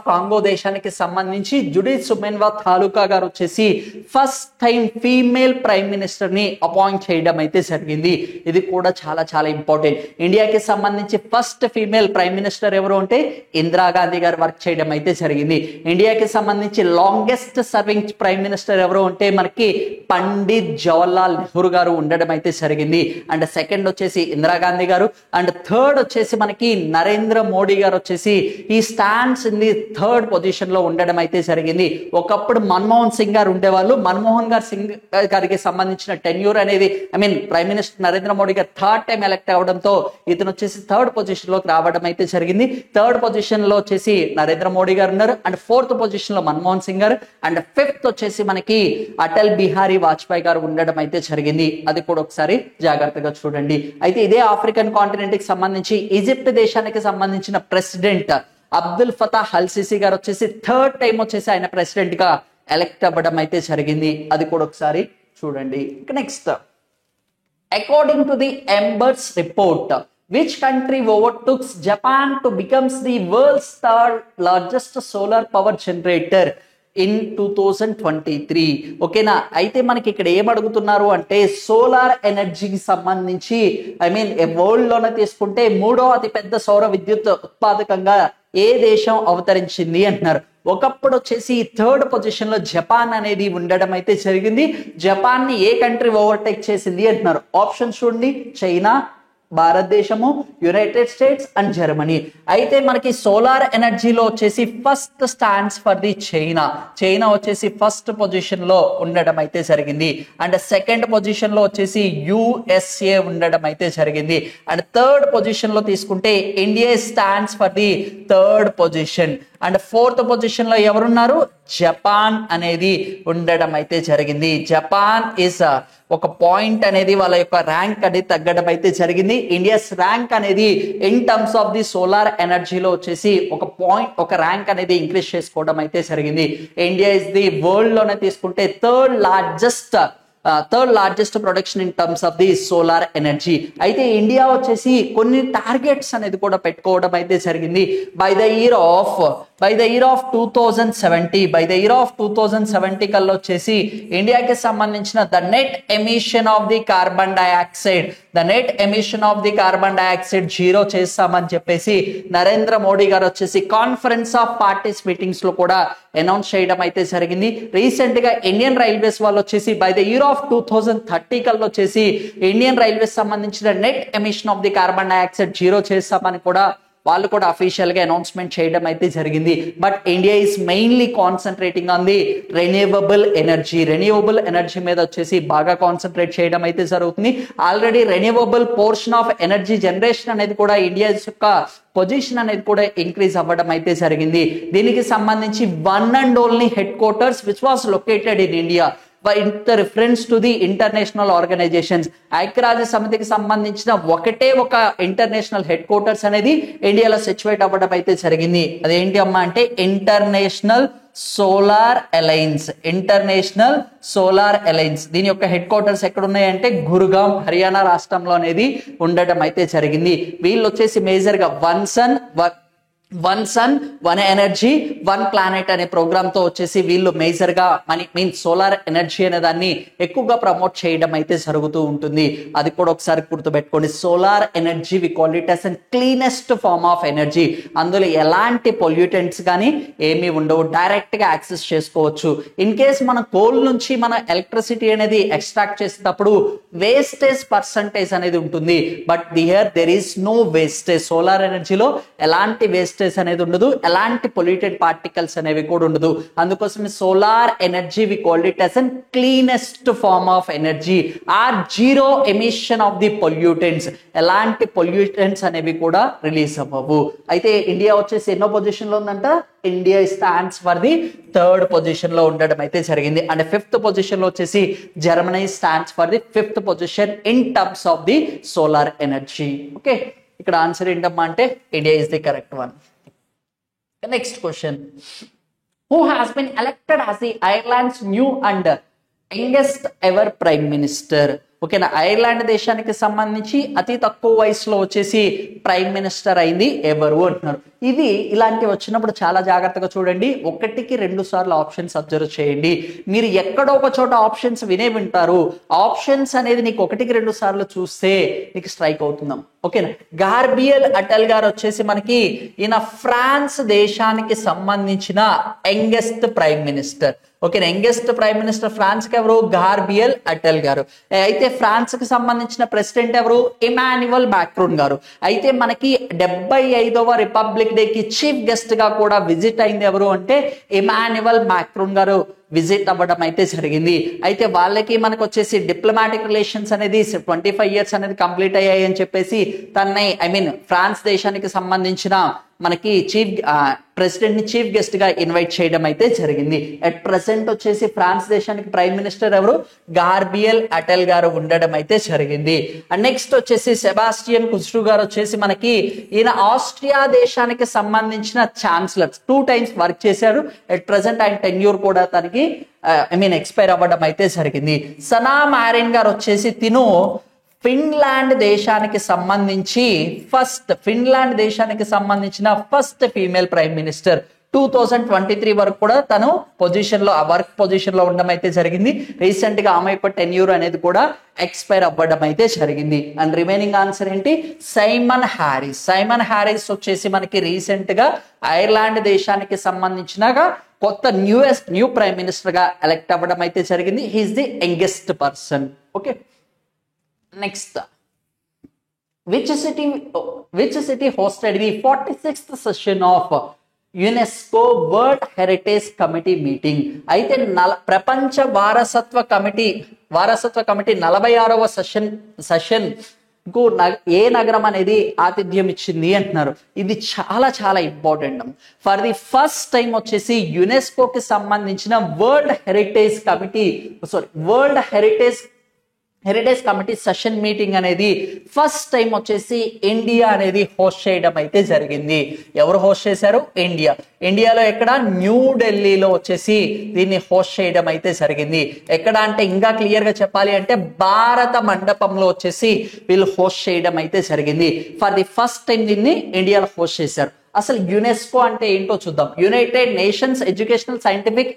కాంగో దేశానికి సంబంధించి జుడిత్ సుమెన్వత్ హాలుకా గారు వచ్చేసి first time female prime minister ని అపాయింట్ చేయడం అయితే జరిగింది. ఇది కూడా చాలా చాలా ఇంపార్టెంట్. ఇండియాకి సంబంధించి ఫస్ట్ ఫీమేల్ ప్రైమ్ మినిస్టర్ ఎవరు అంటే ఇందిరాగాంధీ గారు వర్క్ చేయడం అయితే జరిగింది. ఇండియాకి సంబంధించి లాంగెస్ట్ సర్వింగ్ ప్రైమ్ మినిస్టర్ ఎవరు అంటే మనకి పండిత్ జవహర్లాల్ నెహ్రూ గారు ఉండడం అయితే జరిగింది. అండ్ సెకండ్ వచ్చేసి ఇందిరాగాంధీ గారు, అండ్ థర్డ్ వచ్చేసి మనకి నరేంద్ర మోడీ గారు వచ్చేసి ఈ stands in the third position లో ఉండడం అయితే జరిగింది. ఒకప్పుడు మన్మోహన్ సింగ్ గారు ఉండేవాళ్ళు. మన్మోహన్ గారికి సంబంధించిన టెన్యూర్ అనేది ప్రైమ్ మినిస్టర్ నరేంద్ర మోడీ గారు థర్డ్ టైం ఎలక్ట్ అవడంతో ఇతను వచ్చేసి థర్డ్ పొజిషన్ లోకి రావడం అయితే జరిగింది. థర్డ్ పొజిషన్ లో వచ్చేసి నరేంద్ర మోడీ గారు ఉన్నారు, అండ్ ఫోర్త్ పొజిషన్ లో మన్మోహన్ సింగ్ గారు, అండ్ ఫిఫ్త్ వచ్చేసి మనకి అటల్ బిహారీ వాజ్పేయి గారు ఉండడం అయితే జరిగింది. అది కూడా ఒకసారి జాగ్రత్తగా చూడండి. అయితే ఇదే ఆఫ్రికన్ కాంటినెంట్ కి సంబంధించి ఈజిప్ట్ దేశానికి సంబంధించిన president Abdul Fattah al Sisi garu వచ్చేసి థర్డ్ టైం వచ్చేసి ఆయన ప్రెసిడెంట్ గా ఎలక్ట్ అవ్వడం అయితే జరిగింది. అది కూడా ఒకసారి చూడండి. Next, according to the embers report, which country overtook Japan to becomes the world's third largest solar power generator in 2023? ఓకేనా? అయితే మనకి ఇక్కడ ఏం అడుగుతున్నారు అంటే సోలార్ ఎనర్జీకి సంబంధించి వరల్డ్ లోనే తీసుకుంటే మూడో అతిపెద్ద సౌర విద్యుత్ ఉత్పాదకంగా ఏ దేశం అవతరించింది అంటున్నారు. ఒకప్పుడు వచ్చేసి థర్డ్ పొజిషన్ లో జపాన్ అనేది ఉండడం అయితే జరిగింది. జపాన్ ని ఏ కంట్రీ ఓవర్టేక్ చేసింది అంటున్నారు. ఆప్షన్ చూడండి, చైనా, భారతదేశము, యునైటెడ్ స్టేట్స్ అండ్ జర్మనీ. అయితే మనకి సోలార్ ఎనర్జీలో వచ్చేసి first stands for the China. China వచ్చేసి ఫస్ట్ పొజిషన్ లో ఉండడం అయితే జరిగింది. అండ్ సెకండ్ పొజిషన్ లో వచ్చేసి యుఎస్ఏ ఉండడం అయితే జరిగింది. అండ్ థర్డ్ పొజిషన్ లో తీసుకుంటే India stands for the third position. And fourth position లో ఎవరున్నారు? జపాన్ అనేది ఉండడం అయితే జరిగింది. జపాన్ ఇస్ ఒక పాయింట్ అనేది వాళ్ళ యొక్క ర్యాంక్ అనేది తగ్గడం అయితే జరిగింది. ఇండియాస్ ర్యాంక్ అనేది in terms of the solar ఎనర్జీలో వచ్చేసి ఒక ర్యాంక్ అనేది ఇంక్రీజ్ చేసుకోవడం అయితే జరిగింది. ఇండియా ఇస్ ది వరల్డ్ లోనే తీసుకుంటే third largest production in terms of the solar energy. అయితే ఇండియా వచ్చేసి కొన్ని టార్గెట్స్ అనేది కూడా పెట్టుకోవడం అయితే జరిగింది. బై ద ఇయర్ ఆఫ్ 2070 కల్లా వచ్చేసి ఇండియాకి సంబంధించిన the net emission of the carbon dioxide zero చేస్తామని చెప్పేసి నరేంద్ర మోడీ గారు వచ్చేసి కాన్ఫరెన్స్ ఆఫ్ పార్టీస్ మీటింగ్స్ లో కూడా అనౌన్స్ చేయడం అయితే జరిగింది. రీసెంట్ గా ఇండియన్ రైల్వేస్ వాళ్ళు వచ్చేసి బై ద ఇయర్ ఆఫ్ 2030 కల్లా వచ్చేసి ఇండియన్ రైల్వేస్ సంబంధించిన net emission of the carbon dioxide zero చేస్తామని కూడా వాళ్ళు కూడా అఫీషియల్ గా అనౌన్స్మెంట్ చేయడం అయితే జరిగింది. But India is mainly concentrating on the renewable energy మీద వచ్చేసి బాగా కాన్సన్ట్రేట్ చేయడం అయితే జరుగుతుంది. Already renewable portion of energy generation అనేది కూడా ఇండియా యొక్క పొజిషన్ అనేది కూడా ఇంక్రీజ్ అవ్వడం అయితే జరిగింది. దీనికి సంబంధించి one and only headquarters which was located in India with reference to the international organisations. ఐక్యరాజ్య సమితికి సంబంధించిన ఒకే ఒక ఇంటర్నేషనల్ హెడ్ క్వార్టర్స్ అనేది ఇండియాలో సిచ్యువేట్ అవ్వడం అయితే జరిగింది. అదేంటి అమ్మా అంటే ఇంటర్నేషనల్ సోలార్ అలయన్స్. దీని యొక్క హెడ్ క్వార్టర్స్ ఎక్కడ ఉన్నాయంటే గురుగాం, హర్యానా రాష్ట్రంలో అనేది ఉండడం అయితే జరిగింది. వీళ్ళు వచ్చేసి మేజర్ గా one sun one energy one planet అనే ప్రోగ్రామ్ తో వచ్చేసి వీళ్ళు మేజర్ గా సోలార్ ఎనర్జీ అనే దాన్ని ఎక్కువగా ప్రమోట్ చేయడం అయితే జరుగుతూ ఉంటుంది. అది కూడా ఒకసారి గుర్తుపెట్టుకోండి. Solar energy we call it as cleanest form of energy. అందులో ఎలాంటి పొల్యూటెంట్స్ కానీ ఏమీ ఉండవు, డైరెక్ట్ గా యాక్సెస్ చేసుకోవచ్చు. ఇన్ కేస్ మన కోల్ నుంచి మన ఎలక్ట్రిసిటీ అనేది ఎక్స్ట్రాక్ట్ చేసేటప్పుడు వేస్టేజ్ పర్సంటేజ్ అనేది ఉంటుంది. But there is no wastage. Solar ఎనర్జీలో ఎలాంటి వేస్టేజ్ అనేది ఉండదు, ఎలాంటి పొల్యూటెడ్ పార్టికల్స్ అనేవి కూడా ఉండదు. అందుకోసం solar energy we called it as an cleanest form of energy or zero emission of the pollutants. ఎలాంటి పొల్యూటెంట్స్ అనేవి కూడా రిలీజ్ అవ్వవు. అయితే ఇండియా వచ్చేసి ఎన్నో పొజిషన్ లో ఉందంట? India stands for the third position లో ఉండడం అయితే జరిగింది. అండ్ ఫిఫ్త్ పొజిషన్ లో వచ్చేసి Germany stands for the fifth position in terms of the solar energy. Okay, ఇక్కడ ఆన్సర్ ఏంటమ్మా అంటే India is the correct one. Next question. Who has been elected as the Ireland's new and youngest ever prime minister? ఓకేనా, Ireland దేశానికి సంబంధించి అతి తక్కువ వయసులో వచ్చేసి ప్రైమ్ మినిస్టర్ అయింది ఎవరు అంటున్నారు. ఇది ఇలాంటివి వచ్చినప్పుడు చాలా జాగ్రత్తగా చూడండి. 1-2 సార్లు ఆప్షన్స్ అబ్జర్వ్ చేయండి. మీరు ఎక్కడో ఒక చోట ఆప్షన్స్ వింటారు. ఆప్షన్స్ అనేది నీకు 1-2 సార్లు చూస్తే నీకు స్ట్రైక్ అవుతుందాం. ఓకేనా, గార్బియల్ అటల్ గారు వచ్చేసి మనకి ఈయన ఫ్రాన్స్ దేశానికి సంబంధించిన యంగెస్ట్ ప్రైమ్ మినిస్టర్. ఓకేనా, యంగెస్ట్ ప్రైమ్ మినిస్టర్ ఫ్రాన్స్ కి ఎవరు? గార్బియల్ అటల్ గారు. అయితే ఫ్రాన్స్ కి సంబంధించిన ప్రెసిడెంట్ ఎవరు? ఇమాన్యువల్ మాక్రోన్ గారు. అయితే మనకి 75వ రిపబ్లిక్ డే కి చీఫ్ గెస్ట్ గా కూడా విజిట్ అయింది ఎవరు అంటే ఇమాన్యువల్ మాక్రోన్ గారు విజిట్ అవ్వడం అయితే జరిగింది. అయితే వాళ్ళకి మనకు వచ్చేసి డిప్లొమాటిక్ రిలేషన్స్ అనేది 25 ఇయర్స్ అనేది కంప్లీట్ అయ్యాయి అని చెప్పేసి తనని ఫ్రాన్స్ దేశానికి సంబంధించిన మనకి ప్రెసిడెంట్ ని చీఫ్ గెస్ట్ గా ఇన్వైట్ చేయడం అయితే జరిగింది. అట్ ప్రెసెంట్ వచ్చేసి ఫ్రాన్స్ దేశానికి ప్రైమ్ మినిస్టర్ ఎవరు? గార్బియల్ అటల్ గారు ఉండడం అయితే జరిగింది. అండ్ నెక్స్ట్ వచ్చేసి సెబాస్టియన్ కుస్ట్రూ గారు వచ్చేసి మనకి ఈయన ఆస్ట్రియా దేశానికి సంబంధించిన ఛాన్సలర్ 2 times వర్క్ చేశారు. అట్ ప్రెసెంట్ ఆయన టెన్యూర్ కూడా తనకి ఎక్స్పైర్ అవ్వడం అయితే జరిగింది. సనా మారిన్ గారు వచ్చేసి తిను ఫిన్లాండ్ దేశానికి సంబంధించిన ఫస్ట్ ఫీమేల్ ప్రైమ్ మినిస్టర్. 2023 వరకు కూడా తను వర్క్ పొజిషన్ లో ఉండడం అయితే జరిగింది. రీసెంట్ గా ఆమె యొక్క టెన్యూర్ అనేది కూడా ఎక్స్పైర్ అవ్వడం అయితే జరిగింది. అండ్ రిమైనింగ్ ఆన్సర్ ఏంటి? సైమన్ హ్యారిస్ వచ్చేసి మనకి రీసెంట్ గా ఐర్లాండ్ దేశానికి సంబంధించిన కొత్త న్యూ ప్రైమ్ మినిస్టర్ గా ఎలెక్ట్ అవ్వడం అయితే జరిగింది. He is the youngest person. Okay, next, which city hosted the 46th session of UNESCO world heritage committee meeting? అయితే ప్రపంచ వారసత్వ కమిటీ 46వ సెషన్ కు ఏ నగరం అనేది ఆతిథ్యం ఇచ్చింది అంటున్నారు. ఇది చాలా చాలా important. For the first time వచ్చేసి యునెస్కోకి సంబంధించిన world heritage committee session meeting అనేది ఫస్ట్ టైం వచ్చేసి ఇండియా అనేది హోస్ట్ చేయడం అయితే జరిగింది. ఎవరు హోస్ట్ చేశారు? ఇండియాలో ఎక్కడ? న్యూఢిల్లీలో వచ్చేసి దీన్ని హోస్ట్ చేయడం అయితే జరిగింది. ఎక్కడ అంటే ఇంకా క్లియర్ గా చెప్పాలి అంటే భారత మండపంలో వచ్చేసి వీళ్ళు హోస్ట్ చేయడం అయితే జరిగింది. ఫర్ ది ఫస్ట్ టైం దీన్ని ఇండియాలో హోస్ట్ చేశారు. అసలు యునెస్కో అంటే ఏంటో చూద్దాం. United Nations educational scientific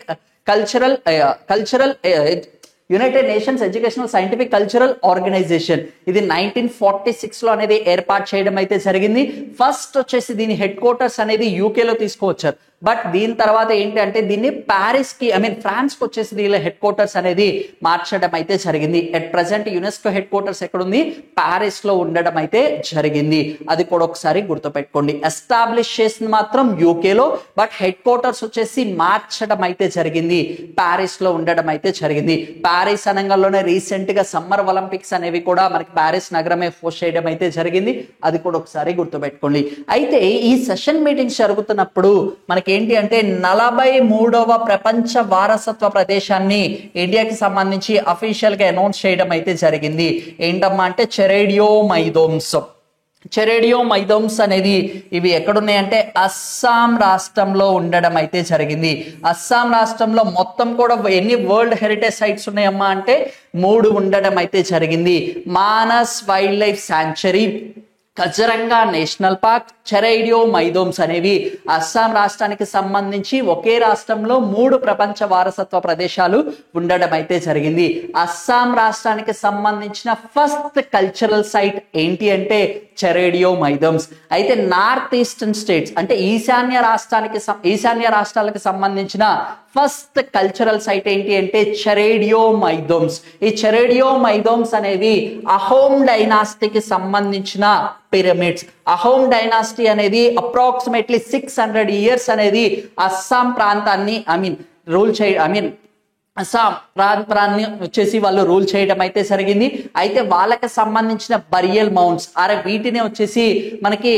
cultural organisation. ఇది 1946 లో అనేది ఏర్పాటు చేయడం అయితే జరిగింది. ఫస్ట్ వచ్చేసి దీని హెడ్ క్వార్టర్స్ అనేది యూకేలో తీసుకువచ్చారు. బట్ దీని తర్వాత ఏంటి అంటే దీన్ని ప్యారిస్ కి ఫ్రాన్స్ కి వచ్చేసి దీని హెడ్ క్వార్టర్స్ అనేది మార్చడం అయితే జరిగింది. At present UNESCO head quarters ఎక్కడుంది? ప్యారిస్ లో ఉండడం అయితే జరిగింది. అది కూడా ఒకసారి గుర్తుపెట్టుకోండి. ఎస్టాబ్లిష్ చేసింది మాత్రం యూకేలో, బట్ హెడ్ క్వార్టర్స్ వచ్చేసి మార్చడం అయితే జరిగింది. ప్యారిస్ లో ఉండడం అయితే జరిగింది. ప్యారిస్ అనగానే రీసెంట్ గా సమ్మర్ ఒలింపిక్స్ అనేవి కూడా మనకి ప్యారిస్ నగరమే హోస్ట్ చేయడం అయితే జరిగింది. అది కూడా ఒకసారి గుర్తుపెట్టుకోండి. అయితే ఈ సెషన్ మీటింగ్స్ జరుగుతున్నప్పుడు మనకి ఏంటి అంటే 43వ ప్రపంచ వారసత్వ ప్రదేశాన్ని ఇండియాకి సంబంధించి అఫీషియల్ గా అనౌన్స్ చేయడం అయితే జరిగింది. ఏంటమ్మా అంటే చెరేడియో మైదోమ్స్ అనేది ఇవి ఎక్కడున్నాయంటే అస్సాం రాష్ట్రంలో ఉండడం అయితే జరిగింది. అస్సాం రాష్ట్రంలో మొత్తం కూడా ఎన్ని వరల్డ్ హెరిటేజ్ సైట్స్ ఉన్నాయమ్మా అంటే 3 ఉండడం అయితే జరిగింది. Manas wildlife sanctuary, Kaziranga national park, Charaideo Maidams అనేవి అస్సాం రాష్ట్రానికి సంబంధించి ఒకే రాష్ట్రంలో 3 ప్రపంచ వారసత్వ ప్రదేశాలు ఉండడం అయితే జరిగింది. అస్సాం రాష్ట్రానికి సంబంధించిన ఫస్ట్ కల్చరల్ సైట్ ఏంటి అంటే చెరేడియో మైదోమ్స్. అయితే నార్త్ ఈస్టర్న్ స్టేట్స్ అంటే ఈశాన్య రాష్ట్రాలకు సంబంధించిన ఫస్ట్ కల్చరల్ సైట్ ఏంటి అంటే చెరేడియో మైదోమ్స్. ఈ చెరేడియో మైదోమ్స్ అనేవి అహోమ్ డైనాసిటీకి సంబంధించిన పిరమిడ్స్. అహోమ్ డైనాసిటీ అనేది అప్రాక్సిమేట్లీ 600 years అనేది అస్సాం ప్రాంతాన్ని అస్సాం ప్రాంతాన్ని వచ్చేసి వాళ్ళు రూల్ చేయడం అయితే జరిగింది. అయితే వాళ్ళకి సంబంధించిన బరియల్ మౌంట్స్ వీటిని వచ్చేసి మనకి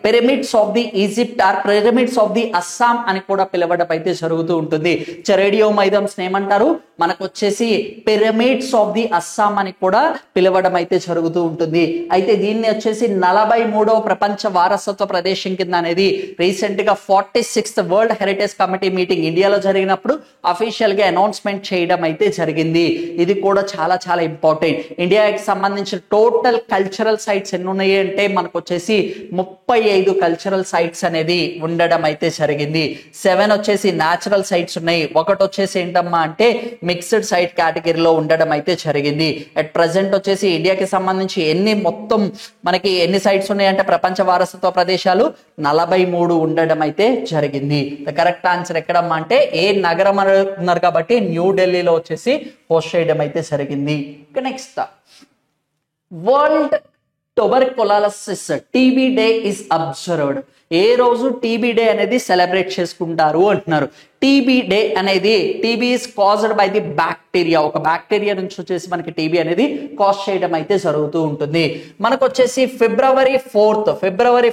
pyramids of the Egypt pyramids of the Assam అని కూడా పిలవడం అయితే జరుగుతూ ఉంటుంది. చెరేడియో మైదమ్స్ ఏమంటారు? మనకు వచ్చేసి పిరమిడ్స్ ఆఫ్ ది అస్సాం అని కూడా పిలవడం అయితే జరుగుతూ ఉంటుంది. అయితే దీన్ని వచ్చేసి 43వ ప్రపంచ వారసత్వ ప్రదేశం కింద అనేది రీసెంట్ గా 46th world heritage committee meeting ఇండియాలో జరిగినప్పుడు అఫీషియల్ గా అనౌన్స్మెంట్ చేయడం అయితే జరిగింది. ఇది కూడా చాలా చాలా ఇంపార్టెంట్. ఇండియాకి సంబంధించిన టోటల్ కల్చరల్ సైట్స్ ఎన్ని ఉన్నాయి అంటే మనకు వచ్చేసి 35 కల్చరల్ సైట్స్ అనేది ఉండడం అయితే జరిగింది. 7 వచ్చేసి న్యాచురల్ సైట్స్ ఉన్నాయి. ఒకటి వచ్చేసి ఏంటమ్మా అంటే మిక్స్డ్ సైట్ కేటగిరీలో ఉండడం అయితే జరిగింది. అట్ ప్రెసెంట్ వచ్చేసి ఇండియాకి సంబంధించి మనకి ఎన్ని సైట్స్ ఉన్నాయంటే ప్రపంచ వారసత్వ ప్రదేశాలు 43 ఉండడం అయితే జరిగింది. కరెక్ట్ ఆన్సర్ ఎక్కడమ్మా అంటే ఏ నగరం అన్నారు కాబట్టి న్యూఢిల్లీలో వచ్చేసి హోస్ట్ చేయడం అయితే జరిగింది. Next world tuberculosis TB day is observed. ఏ రోజు టీబీ డే అనేది సెలబ్రేట్ చేసుకుంటారు అంటున్నారు. టీబీ డే అనేది TB is caused by the bacteria. ఒక బ్యాక్టీరియా నుంచి వచ్చేసి మనకి టీబీ అనేది కాజ్ చేయడం అయితే జరుగుతూ ఉంటుంది. మనకు వచ్చేసి ఫిబ్రవరి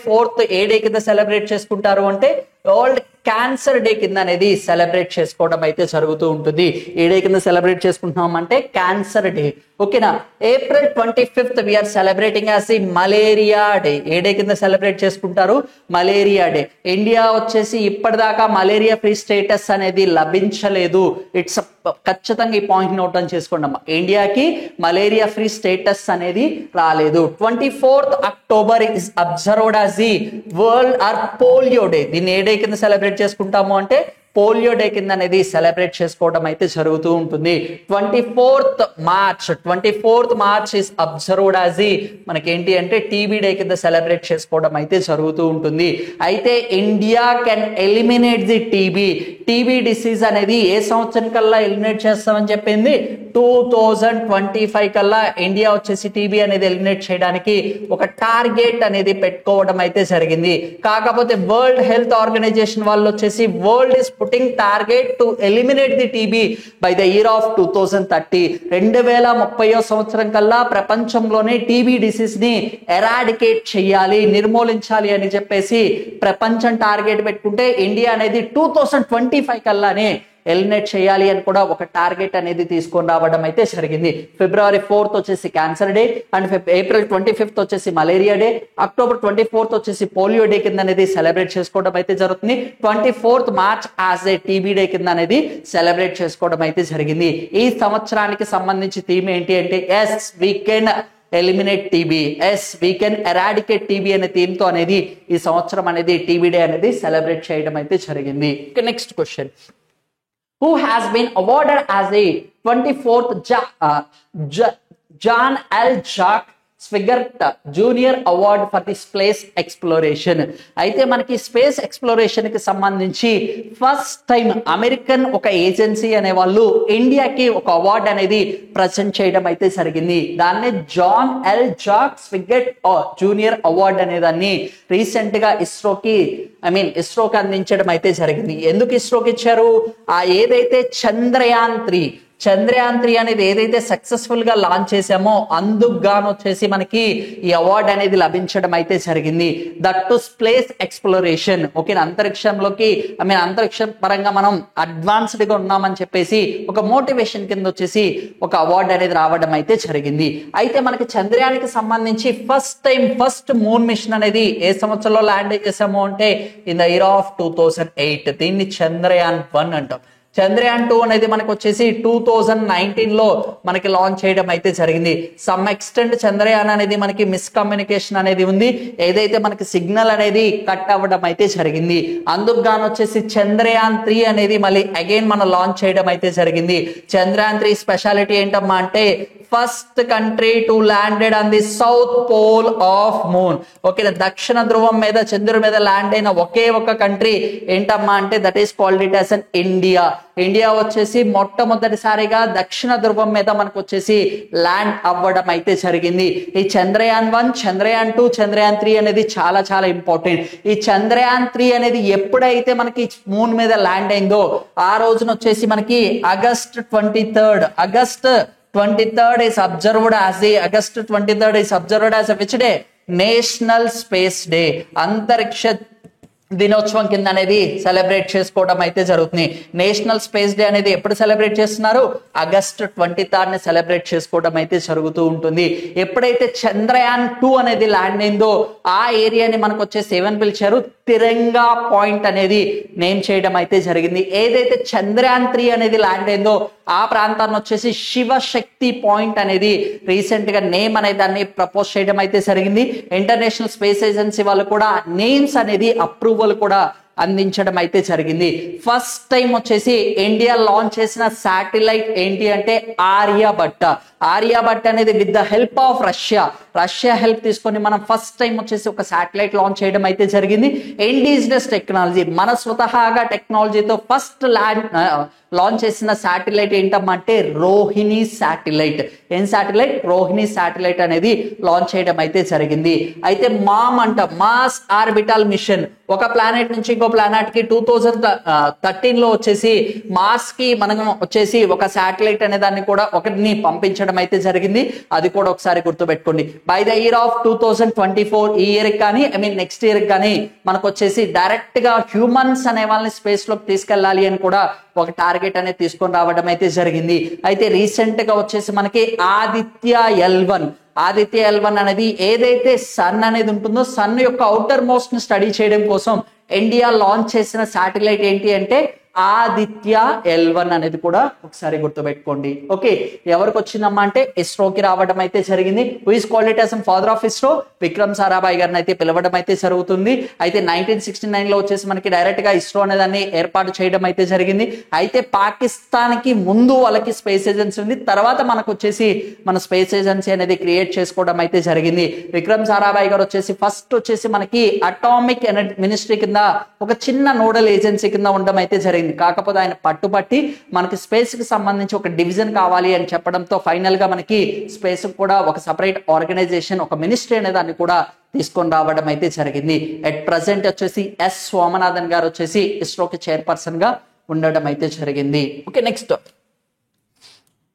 4th ఏ డే కింద సెలబ్రేట్ చేసుకుంటారు అంటే వరల్డ్ క్యాన్సర్ డే కింద అనేది సెలబ్రేట్ చేసుకోవడం అయితే జరుగుతూ ఉంటుంది. ఏ డే కింద సెలబ్రేట్ చేసుకుంటున్నాం అంటే క్యాన్సర్ డే. ఓకేనా? April 25th we are celebrating as the malaria day. ఏ డే కింద సెలబ్రేట్ చేసుకుంటారు? Malaria day. ఇండియా వచ్చేసి ఇప్పటిదాకా మలేరియా ఫ్రీ స్టేటస్ అనేది లభించలేదు. ఇట్స్ ఖచ్చితంగా ఈ పాయింట్ నోట్ అని చేసుకోండి అమ్మా. ఇండియాకి మలేరియా ఫ్రీ స్టేటస్ అనేది రాలేదు. 24th October is observed as the world polio day. దీన్ని ఏ డే కింద సెలబ్రేట్ చేసుకుంటాము అంటే పోలియో డే కింద అనేది సెలబ్రేట్ చేసుకోవడం అయితే జరుగుతూ ఉంటుంది. 24th March is observed as మనకి ఏంటి అంటే టీబీ డే కింద సెలబ్రేట్ చేసుకోవడం అయితే జరుగుతూ ఉంటుంది. అయితే India can eliminate the TB disease అనేది ఏ సంవత్సరం కల్లా ఎలిమినేట్ చేస్తామని చెప్పింది 2025 కల్లా ఇండియా వచ్చేసి టీబీ అనేది ఎలిమినేట్ చేయడానికి ఒక టార్గెట్ అనేది పెట్టుకోవడం అయితే జరిగింది. కాకపోతే వరల్డ్ హెల్త్ ఆర్గనైజేషన్ వాళ్ళు వచ్చేసి world is putting target to eliminate the TB by the year of 2030. 2030 సంవత్సరం కల్లా ప్రపంచంలోనే టీబీ డిసీజ్ ని ఎరాడికేట్ చేయాలి, నిర్మూలించాలి అని చెప్పేసి ప్రపంచం టార్గెట్ పెట్టుకుంటే ఇండియా అనేది 2025 కల్లానే ఎలిమినేట్ చేయాలి అని కూడా ఒక టార్గెట్ అనేది తీసుకొని రావడం అయితే జరిగింది. February 4th వచ్చేసి cancer day and April 25th వచ్చేసి మలేరియా డే, October 24th వచ్చేసి పోలియో డే కింద అనేది సెలబ్రేట్ చేసుకోవడం అయితే జరుగుతుంది. 24th March as a TB day కింద అనేది సెలబ్రేట్ చేసుకోవడం అయితే జరిగింది. ఈ సంవత్సరానికి సంబంధించి థీమ్ ఏంటి అంటే yes we can eliminate TB, yes we can eradicate TB అనే థీమ్ తో అనేది ఈ సంవత్సరం అనేది టీబీ డే అనేది సెలబ్రేట్ చేయడం అయితే జరిగింది. Next question, who has been awarded as a 24th John L. Jacques Swigert Junior Award for the Space Exploration. అయితే మనకి స్పేస్ ఎక్స్ప్లోరేషన్ కి సంబంధించి ఫస్ట్ టైం అమెరికన్ ఒక ఏజెన్సీ అనే వాళ్ళు ఇండియాకి ఒక అవార్డ్ అనేది ప్రజెంట్ చేయడం అయితే జరిగింది. దాన్ని John L Jack Swigert junior award అనే దాన్ని రీసెంట్ గా ఇస్రోకి అందించడం అయితే జరిగింది. ఎందుకు ఇస్రోకి ఇచ్చారు? ఆ ఏదైతే చంద్రయాన్ 3 అనేది ఏదైతే సక్సెస్ఫుల్ గా లాంచ్ చేసామో అందుకు గాను వచ్చేసి మనకి ఈ అవార్డ్ అనేది లభించడం అయితే జరిగింది. That to space exploration. Okay, అంతరిక్షంలోకి అంతరిక్షం పరంగా మనం అడ్వాన్స్డ్ గా ఉన్నామని చెప్పేసి ఒక మోటివేషన్ కింద వచ్చేసి ఒక అవార్డు అనేది రావడం అయితే జరిగింది. అయితే మనకి చంద్రయానికి సంబంధించి ఫస్ట్ మూన్ మిషన్ అనేది ఏ సంవత్సరంలో ల్యాండ్ చేసాము అంటే ఇన్ ద ఇయర్ ఆఫ్ 2008. దీన్ని చంద్రయాన్ 1 అంటాం. చంద్రయాన్ 2 అనేది మనకు వచ్చేసి 2019 లో మనకి లాంచ్ చేయడం అయితే జరిగింది. సమ్ ఎక్స్టెంట్ చంద్రయాన్ అనేది మనకి మిస్కమ్యూనికేషన్ అనేది ఉంది, ఏదైతే మనకి సిగ్నల్ అనేది కట్ అవ్వడం అయితే జరిగింది. అందుకు గాను వచ్చేసి చంద్రయాన్ 3 అనేది మళ్ళీ అగైన్ మనం లాంచ్ చేయడం అయితే జరిగింది. చంద్రయాన్ 3 స్పెషాలిటీ ఏంటమ్మా అంటే first country to landed on the south pole of moon. Okay, దక్షిణ ధ్రువం మీద చంద్రుడి మీద ల్యాండ్ అయిన ఒకే ఒక కంట్రీ ఏంటమ్మా అంటే that is called it as an India. India వచ్చేసి మొట్టమొదటిసారిగా దక్షిణ ధ్రువం మీద మనకు వచ్చేసి ల్యాండ్ అవ్వడం అయితే జరిగింది. ఈ చంద్రయాన్ 1, చంద్రయాన్ 2, చంద్రయాన్ 3 అనేది చాలా చాలా ఇంపార్టెంట్. ఈ చంద్రయాన్ 3 అనేది ఎప్పుడైతే మనకి మూన్ మీద ల్యాండ్ అయిందో ఆ రోజున వచ్చేసి మనకి August 23rd is observed as a which day? National Space Day. అంతరిక్ష దినోత్సవం కింద అనేది సెలబ్రేట్ చేసుకోవడం అయితే జరుగుతుంది. నేషనల్ స్పేస్ డే అనేది ఎప్పుడు సెలబ్రేట్ చేస్తున్నారు? August 23rd ని సెలబ్రేట్ చేసుకోవడం అయితే జరుగుతూ ఉంటుంది. ఎప్పుడైతే చంద్రయాన్ 2 అనేది ల్యాండ్ అయిందో ఆ ఏరియాని మనకు వచ్చేసి ఏమని పిలిచారు? తిరంగా పాయింట్ అనేది నేమ్ చేయడం అయితే జరిగింది. ఏదైతే చంద్రయాన్ 3 అనేది ల్యాండ్ అయిందో ఆ ప్రాంతాన్ని వచ్చేసి శివశక్తి పాయింట్ అనేది రీసెంట్ గా నేమ్ అనే దాన్ని ప్రపోజ్ చేయడం అయితే జరిగింది. ఇంటర్నేషనల్ స్పేస్ ఏజెన్సీ వాళ్ళు కూడా నేమ్స్ అనేది అప్రూవల్ కూడా అందించడం అయితే జరిగింది. ఫస్ట్ టైం వచ్చేసి ఇండియా లాంచ్ చేసిన శాటిలైట్ ఏంటి అంటే ఆర్యభట్ట అనేది with the help of Russia help తీసుకొని మనం ఫస్ట్ టైం వచ్చేసి ఒక శాటిలైట్ లాంచ్ చేయడం అయితే జరిగింది. ఇండిజినస్ టెక్నాలజీ, మన స్వతహాగా టెక్నాలజీతో ఫస్ట్ లాంచ్ చేసిన శాటిలైట్ ఏంటమ్మా అంటే రోహిణి శాటిలైట్. ఏం శాటిలైట్? రోహిణి శాటిలైట్ అనేది లాంచ్ చేయడం అయితే జరిగింది. అయితే మాస్ ఆర్బిటల్ మిషన్ ఒక ప్లానెట్ నుంచి ఇంకో ప్లానెట్ కి 2013 లో వచ్చేసి మార్స్ కి మనం వచ్చేసి ఒక శాటిలైట్ అనే దాన్ని కూడా ఒకటిని పంపించడం అయితే జరిగింది. అది కూడా ఒకసారి గుర్తుపెట్టుకోండి. బై ద ఇయర్ ఆఫ్ 2024 ఈ ఇయర్ కానీ నెక్స్ట్ ఇయర్ కానీ మనకు వచ్చేసి డైరెక్ట్ గా హ్యూమన్స్ అనే వాళ్ళని స్పేస్ లోకి తీసుకెళ్లాలి అని కూడా ఒక టార్గెట్ అనేది తీసుకొని రావడం అయితే జరిగింది. అయితే రీసెంట్ గా వచ్చేసి మనకి ఆదిత్య L1 అనేది ఏదైతే సన్ అనేది ఉంటుందో సన్ యొక్క అవుటర్ మోస్ట్ ని స్టడీ చేయడం కోసం ఇండియా లాంచ్ చేసిన శాటిలైట్ ఏంటి అంటే ఆదిత్య L1 అనేది కూడా ఒకసారి గుర్తుపెట్టుకోండి. ఓకే, ఎవరికి వచ్చిందమ్మా అంటే ఇస్రోకి రావడం అయితే జరిగింది. Who is called it as father of ISRO? Vikram Sarabhai గారిని అయితే పిలవడం అయితే జరుగుతుంది. అయితే 1969 లో వచ్చేసి మనకి డైరెక్ట్ గా ఇస్రో అనే దాన్ని ఏర్పాటు చేయడం అయితే జరిగింది. అయితే పాకిస్తాన్ కి ముందు వాళ్ళకి స్పేస్ ఏజెన్సీ ఉంది, తర్వాత మనకు వచ్చేసి మన స్పేస్ ఏజెన్సీ అనేది క్రియేట్ చేసుకోవడం అయితే జరిగింది. విక్రమ్ సారాభాయ్ గారు వచ్చేసి ఫస్ట్ వచ్చేసి మనకి అటామిక్ ఎనర్జీ మినిస్ట్రీ కింద ఒక చిన్న నోడల్ ఏజెన్సీ కింద ఉండడం అయితే జరిగింది. కాకపోతే ఆయన పట్టుబట్టి మనకి స్పేస్ కి సంబంధించి ఒక డివిజన్ కావాలి అని చెప్పడంతో ఫైనల్ గా మనకి స్పేస్ కూడా ఒక సపరేట్ ఆర్గనైజేషన్, ఒక మినిస్ట్రీ అనే దాన్ని కూడా తీసుకొని రావడం అయితే జరిగింది. అట్ ప్రెసెంట్ వచ్చేసి ఎస్ సోమనాథన్ గారు వచ్చేసి ఇస్రోకి చైర్పర్సన్ గా ఉండడం అయితే జరిగింది. Okay, next,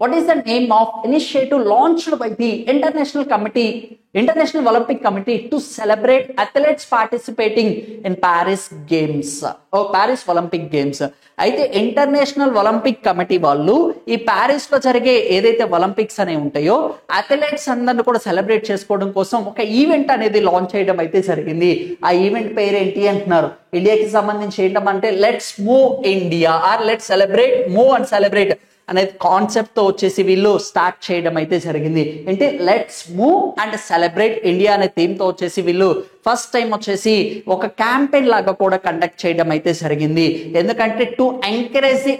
what is the name of initiative launched by the International Olympic Committee to celebrate athletes participating in Paris Games or Paris Olympic Games? అయితే ఇంటర్నేషనల్ ఒలింపిక్ కమిటీ వాళ్ళు ఈ ప్యారిస్ లో జరిగే ఏదైతే ఒలింపిక్స్ అనేవి ఉంటాయో అథ్లెట్స్ అందరిని కూడా సెలబ్రేట్ చేసుకోవడం కోసం ఒక ఈవెంట్ అనేది లాంచ్ చేయడం అయితే జరిగింది. ఆ ఈవెంట్ పేరు ఏంటి అంటున్నారు? ఇండియాకి సంబంధించి ఏంటంటే let's move India are let's celebrate move and celebrate అనేది కాన్సెప్ట్ తో వచ్చేసి వీళ్ళు స్టార్ట్ చేయడం అయితే జరిగింది. అంటే let's move and celebrate India అనే థీమ్ తో వచ్చేసి వీళ్ళు ఫస్ట్ టైం వచ్చేసి ఒక క్యాంపెయిన్ లాగా కూడా కండక్ట్ చేయడం అయితే జరిగింది. ఎందుకంటే టు ఎంకరేజ్ ది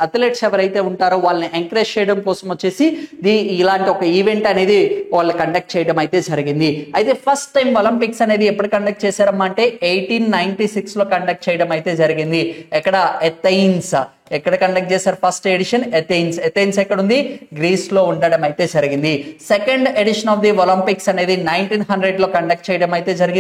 అథ్లెట్స్ ఎవరైతే ఉంటారో వాళ్ళని ఎంకరేజ్ చేయడం కోసం వచ్చేసి ఇలాంటి ఒక ఈవెంట్ అనేది వాళ్ళు కండక్ట్ చేయడం అయితే జరిగింది. అయితే ఫస్ట్ టైం ఒలింపిక్స్ అనేది ఎప్పుడు కండక్ట్ చేశారమ్మా అంటే 1896 లో కండక్ట్ చేయడం అయితే జరిగింది. ఎక్కడ? ఎథెన్స్. ఎక్కడ కండక్ట్ చేశారు? ఫస్ట్ ఎడిషన్ ఎథెన్స్ ఎక్కడ ఉంది? గ్రీస్ లో ఉండడం అయితే జరిగింది. Second edition of the Olympics అనేది 1900 లో కండక్ట్ చేయడం అయితే జరిగింది.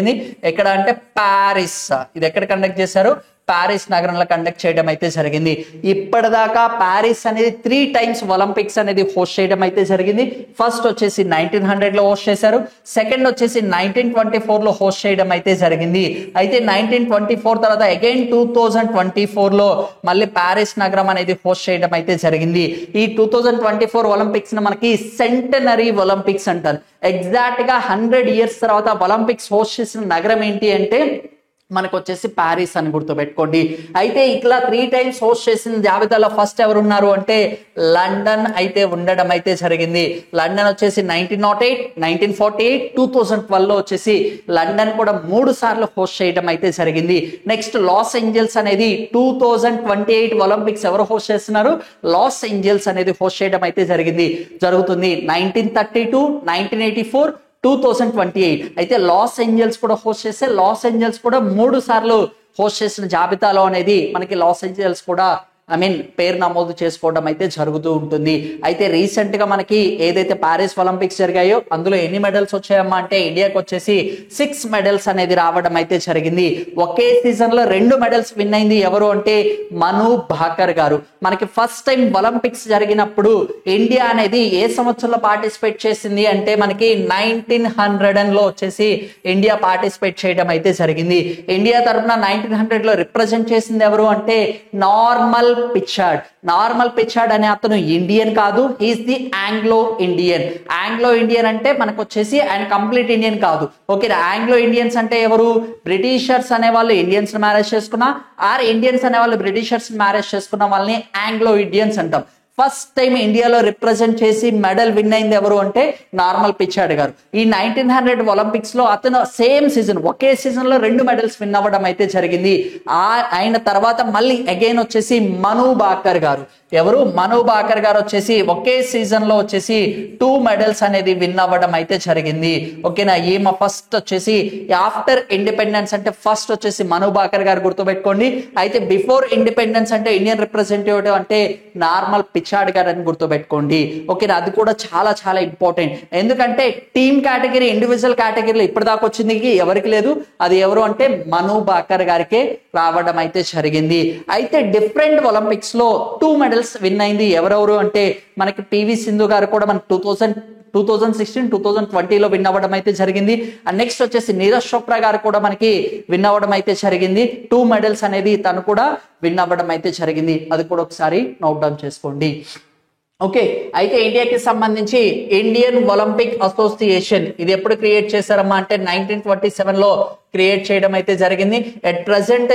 ఎక్కడ అంటే ప్యారిస్. ఇది ఎక్కడ కండక్ట్ చేశారు? ప్యారిస్ నగరంలో కండక్ట్ చేయడం అయితే జరిగింది. ఇప్పటిదాకా ప్యారిస్ అనేది 3 times ఒలింపిక్స్ అనేది హోస్ట్ చేయడం అయితే జరిగింది. ఫస్ట్ వచ్చేసి 1900 లో హోస్ట్ చేశారు, సెకండ్ వచ్చేసి 1924 లో హోస్ట్ చేయడం అయితే జరిగింది. అయితే 1924 తర్వాత అగైన్ 2024 లో మళ్ళీ ప్యారిస్ నగరం అనేది హోస్ట్ చేయడం అయితే జరిగింది. ఈ 2024 ఒలింపిక్స్ ని మనకి సెంటనరీ ఒలింపిక్స్ అంటారు. ఎగ్జాక్ట్ గా 100 years తర్వాత ఒలింపిక్స్ హోస్ట్ చేసిన నగరం ఏంటి అంటే మనకు వచ్చేసి ప్యారిస్ అని గుర్తుపెట్టుకోండి. అయితే ఇట్లా 3 times హోస్ట్ చేసిన జాబితాలో ఫస్ట్ ఎవరు ఉన్నారు అంటే లండన్ అయితే ఉండడం అయితే జరిగింది. లండన్ వచ్చేసి 1908, 1948, 2012 లో వచ్చేసి లండన్ కూడా 3 సార్లు హోస్ట్ చేయడం అయితే జరిగింది. నెక్స్ట్ లాస్ ఏంజల్స్ అనేది 2028 ఒలింపిక్స్ ఎవరు హోస్ట్ చేస్తున్నారు? లాస్ ఏంజల్స్ అనేది హోస్ట్ చేయడం అయితే జరుగుతుంది. 1932, 1984, 2028. అయితే లాస్ ఏంజల్స్ కూడా హోస్ట్ చేస్తే లాస్ ఏంజల్స్ కూడా 3 సార్లు హోస్ట్ చేసిన జాబితాలో అనేది మనకి లాస్ ఏంజల్స్ కూడా పేరు నమోదు చేసుకోవడం అయితే జరుగుతూ ఉంటుంది. అయితే రీసెంట్ గా మనకి ఏదైతే ప్యారిస్ ఒలింపిక్స్ జరిగాయో అందులో ఎన్ని మెడల్స్ వచ్చాయమ్మా అంటే ఇండియాకి వచ్చేసి 6 మెడల్స్ అనేది రావడం అయితే జరిగింది. ఒకే సీజన్ లో 2 మెడల్స్ విన్ అయింది ఎవరు అంటే మను భాకర్ గారు. మనకి ఫస్ట్ టైం ఒలింపిక్స్ జరిగినప్పుడు ఇండియా అనేది ఏ సంవత్సరంలో పార్టిసిపేట్ చేసింది అంటే మనకి 1900 లో వచ్చేసి ఇండియా పార్టిసిపేట్ చేయడం అయితే జరిగింది. ఇండియా తరఫున 1900 లో రిప్రజెంట్ చేసింది ఎవరు అంటే నార్మల్ పిచ్చార్డ్ అనే అతను ఇండియన్ కాదు, ఈజ్ ది ఆంగ్లో ఇండియన్ అంటే మనకు వచ్చేసి ఆయన కంప్లీట్ ఇండియన్ కాదు. ఓకే, ఆంగ్లో ఇండియన్స్ అంటే ఎవరు? బ్రిటిషర్స్ అనే వాళ్ళు ఇండియన్స్ మ్యారేజ్ చేసుకున్నా ఆర్ ఇండియన్స్ అనే వాళ్ళు బ్రిటిషర్స్ మ్యారేజ్ చేసుకున్న వాళ్ళని ఆంగ్లో ఇండియన్స్ అంటాం. ఫస్ట్ టైం ఇండియాలో రిప్రజెంట్ చేసి మెడల్ విన్ అయింది ఎవరు అంటే నార్మల్ పిచ్చార్డ్ గారు. ఈ 1900 ఒలింపిక్స్ లో అతను సేమ్ సీజన్ ఒకే సీజన్ లో 2 మెడల్స్ విన్ అవ్వడం అయితే జరిగింది. ఆయన తర్వాత మళ్ళీ అగైన్ వచ్చేసి మను భాకర్ గారు. ఎవరు? మను భాకర్ గారు వచ్చేసి ఒకే సీజన్ లో వచ్చేసి 2 మెడల్స్ అనేది విన్ అవ్వడం అయితే జరిగింది. ఓకేనా? ఈమె ఫస్ట్ వచ్చేసి ఆఫ్టర్ ఇండిపెండెన్స్ అంటే ఫస్ట్ వచ్చేసి మను భాకర్ గారు గుర్తుపెట్టుకోండి. అయితే బిఫోర్ ఇండిపెండెన్స్ అంటే ఇండియన్ రిప్రజెంటేటివ్ అంటే నార్మల్ పిచ్చార్డ్ గారు అని గుర్తుపెట్టుకోండి. ఓకేనా? అది కూడా చాలా చాలా ఇంపార్టెంట్. ఎందుకంటే టీమ్ కేటగిరీ ఇండివిజువల్ కేటగిరీలో ఇప్పటిదాకా వచ్చింది ఎవరికి లేదు, అది ఎవరు అంటే మను భాకర్ గారికే రావడం అయితే జరిగింది. అయితే డిఫరెంట్ ఒలింపిక్స్ లో 2 మెడల్స్ విన్ అయింది ఎవరెవరు అంటే మనకి పివి సింధు గారు కూడా మన 2016, 2020 లో విన్ అవ్వడం అయితే జరిగింది. అండ్ నెక్స్ట్ వచ్చేసి నీరజ్ చోప్రా గారు కూడా మనకి విన్ అవ్వడం అయితే జరిగింది. 2 మెడల్స్ అనేది తను కూడా విన్ అవ్వడం అయితే జరిగింది. అది కూడా ఒకసారి నోట్ డౌన్ చేసుకోండి. ఓకే, అయితే ఇండియాకి సంబంధించి ఇండియన్ ఒలింపిక్ అసోసియేషన్ ఇది ఎప్పుడు క్రియేట్ చేశారమ్మా అంటే 1927 లో క్రియేట్ చేయడం అయితే జరిగింది. At present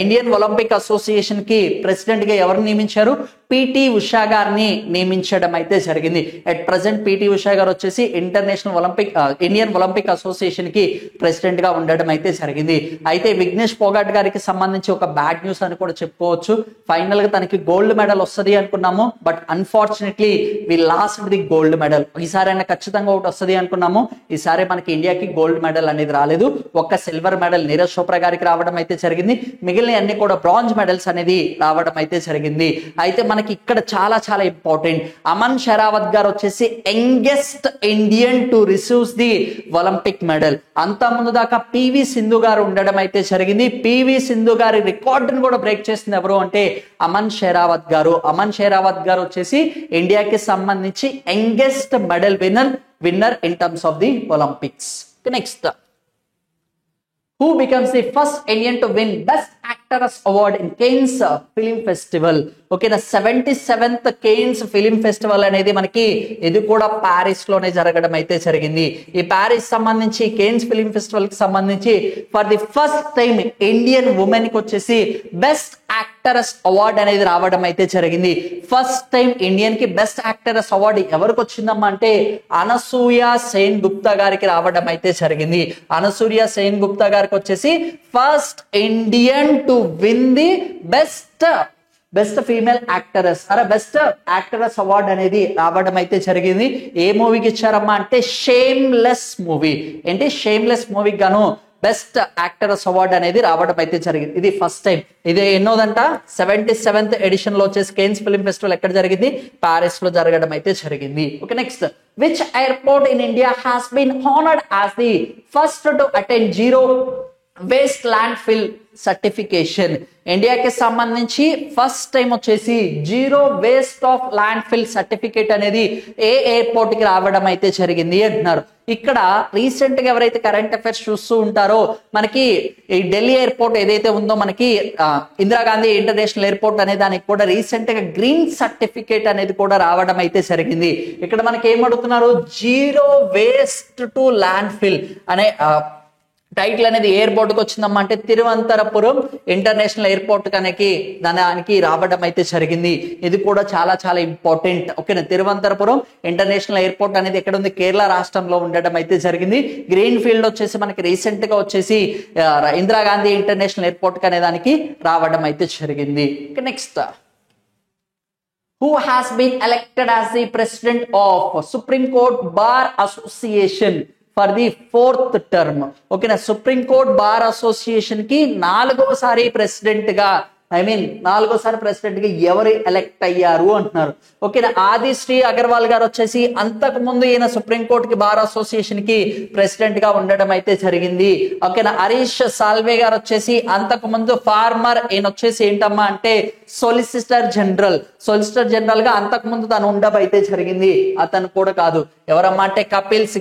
Indian Olympic association కి ప్రెసిడెంట్ గా ఎవరు నియమించారు? పిటి ఉషా గారిని నియమించడం అయితే జరిగింది. ఎట్ ప్రెసెంట్ పిటి ఉషా గారు వచ్చేసి ఇండియన్ ఒలింపిక్ అసోసియేషన్ కి ప్రెసిడెంట్ గా ఉండడం అయితే జరిగింది. అయితే విఘ్నేష్ పోగాట్ గారికి సంబంధించి ఒక బ్యాడ్ న్యూస్ అని కూడా చెప్పుకోవచ్చు. ఫైనల్ గా తనకి గోల్డ్ మెడల్ వస్తుంది అనుకున్నాము, but unfortunately we lost the gold medal. ఈసారైనా ఖచ్చితంగా ఒకటి వస్తుంది అనుకున్నాము, ఈసారి మనకి ఇండియాకి గోల్డ్ మెడల్ అనేది రాలేదు. ఒక్క సిల్వర్ మెడల్ నీరజ్ చోప్రా గారికి రావడం అయితే జరిగింది, మిగిలిన అన్ని కూడా బ్రాంజ్ మెడల్స్ అనేది రావడం అయితే జరిగింది. అయితే మనకి ఇక్కడ చాలా చాలా ఇంపార్టెంట్, అమన్ షెరావత్ గారు వచ్చేసి youngest Indian to receives the Olympic medal. అంత ముందు దాకా పివి సింధు గారు ఉండడం అయితే జరిగింది. పివి సింధు గారి రికార్డును కూడా బ్రేక్ చేసింది ఎవరు అంటే అమన్ షెరావత్ గారు. అమన్ షెరావత్ గారు వచ్చేసి ఇండియాకి సంబంధించి youngest medal winner in terms of the Olympics. Next, who becomes the first Indian to win Best Actress Award in Cannes Film Festival? ఓకేనా, 77th Cannes Film Festival అనేది మనకి ఇది కూడా ప్యారిస్ లోనే జరగడం అయితే జరిగింది. ఈ ప్యారిస్ సంబంధించి కేన్స్ ఫిలిం ఫెస్టివల్ కి సంబంధించి for the first time Indian women కి వచ్చేసి బెస్ట్ యాక్టరస్ అవార్డ్ అనేది రావడం అయితే జరిగింది. ఫస్ట్ టైం ఇండియన్ కి బెస్ట్ యాక్టరస్ అవార్డు ఎవరికి వచ్చిందమ్మా అంటే అనసూయ సేన్ గుప్తా గారికి రావడం అయితే జరిగింది. అనసూయ సేన్ గుప్తా గారికి వచ్చేసి first Indian to win the best female actress best actress award అనేది రావడం అయితే జరిగింది. ఏ మూవీకి ఇచ్చారమ్మా అంటే షేమ్లెస్ మూవీ. ఏంటి షేమ్లెస్ మూవీకి గాను బెస్ట్ యాక్టరస్ అవార్డ్ అనేది రావడం అయితే జరిగింది. ఇది ఫస్ట్ టైం. ఇది ఎన్నోదంట 77th ఎడిషన్ లో వచ్చేసి కేన్స్ ఫిల్మ్ ఫెస్టివల్ ఎక్కడ జరిగింది? ప్యారిస్ లో జరగడం అయితే జరిగింది. Okay, next, which airport in India has been honoured as the first to attend zero waste landfill certification? ఇండియాకి సంబంధించి ఫస్ట్ టైం వచ్చేసి zero waste of landfill certificate అనేది ఏ ఎయిర్పోర్ట్ కి రావడం అయితే జరిగింది అంటున్నారు. ఇక్కడ రీసెంట్ గా ఎవరైతే కరెంట్ అఫైర్స్ చూస్తూ ఉంటారో మనకి ఈ ఢిల్లీ ఎయిర్పోర్ట్ ఏదైతే ఉందో మనకి ఇందిరాగాంధీ ఇంటర్నేషనల్ ఎయిర్పోర్ట్ అనే దానికి కూడా రీసెంట్ గా గ్రీన్ సర్టిఫికేట్ అనేది కూడా రావడం అయితే జరిగింది. ఇక్కడ మనకి ఏం అడుగుతున్నారు? Zero waste to land fill అనే టైటిల్ అనేది ఎయిర్పోర్ట్ కి వచ్చిందమ్మా అంటే తిరువనంతపురం ఇంటర్నేషనల్ ఎయిర్పోర్ట్ దానికి రావడం అయితే జరిగింది. ఇది కూడా చాలా చాలా ఇంపార్టెంట్. ఓకేనా, తిరువనంతపురం ఇంటర్నేషనల్ ఎయిర్పోర్ట్ అనేది ఎక్కడ ఉంది? కేరళ రాష్ట్రంలో ఉండడం అయితే జరిగింది. గ్రీన్ ఫీల్డ్ వచ్చేసి మనకి రీసెంట్ గా వచ్చేసి ఇందిరాగాంధీ ఇంటర్నేషనల్ ఎయిర్పోర్ట్ అనే దానికి రావడం అయితే జరిగింది. Next, who has been elected as the president of Supreme Court Bar Association for the 4th term? ఓకేనా, సుప్రీం కోర్ట్ బార్ అసోసియేషన్ కి నాలుగోసారి ప్రెసిడెంట్ గా ఎవరు ఎలక్ట్ అయ్యారు అంటున్నారు. ఓకేనా, ఆది శ్రీ అగర్వాల్ గారు వచ్చేసి అంతకు ముందు ఈయన సుప్రీం కోర్ట్ కి బార్ అసోసియేషన్ కి ప్రెసిడెంట్ గా ఉండడం అయితే జరిగింది. ఓకేనా, హరీష్ సాల్వే గారు వచ్చేసి అంతకు ముందు ఫార్మర్, ఈయన వచ్చేసి ఏంటమ్మా అంటే సొలిసిటర్ జనరల్ గా అంతకు ముందు తను ఉండడం అయితే జరిగింది. అతను కూడా కాదు, ఎవరమ్మా అంటే కపిల్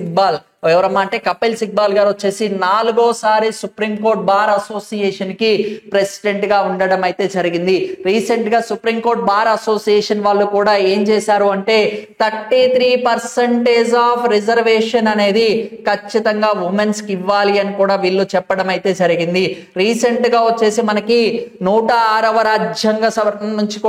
సిబ్బాల్ గారు వచ్చేసి నాలుగోసారి సుప్రీంకోర్టు బార్ అసోసియేషన్ కి ప్రెసిడెంట్ గా ఉండడం అయితే జరిగింది. రీసెంట్ గా సుప్రీంకోర్టు బార్ అసోసియేషన్ వాళ్ళు కూడా ఏం చేశారు అంటే 33% ఆఫ్ రిజర్వేషన్ అనేది ఖచ్చితంగా ఉమెన్స్ కి ఇవ్వాలి అని కూడా వీళ్ళు చెప్పడం అయితే జరిగింది. రీసెంట్ గా వచ్చేసి మనకి 105వ రాజ్యాంగ సవరణ నుంచి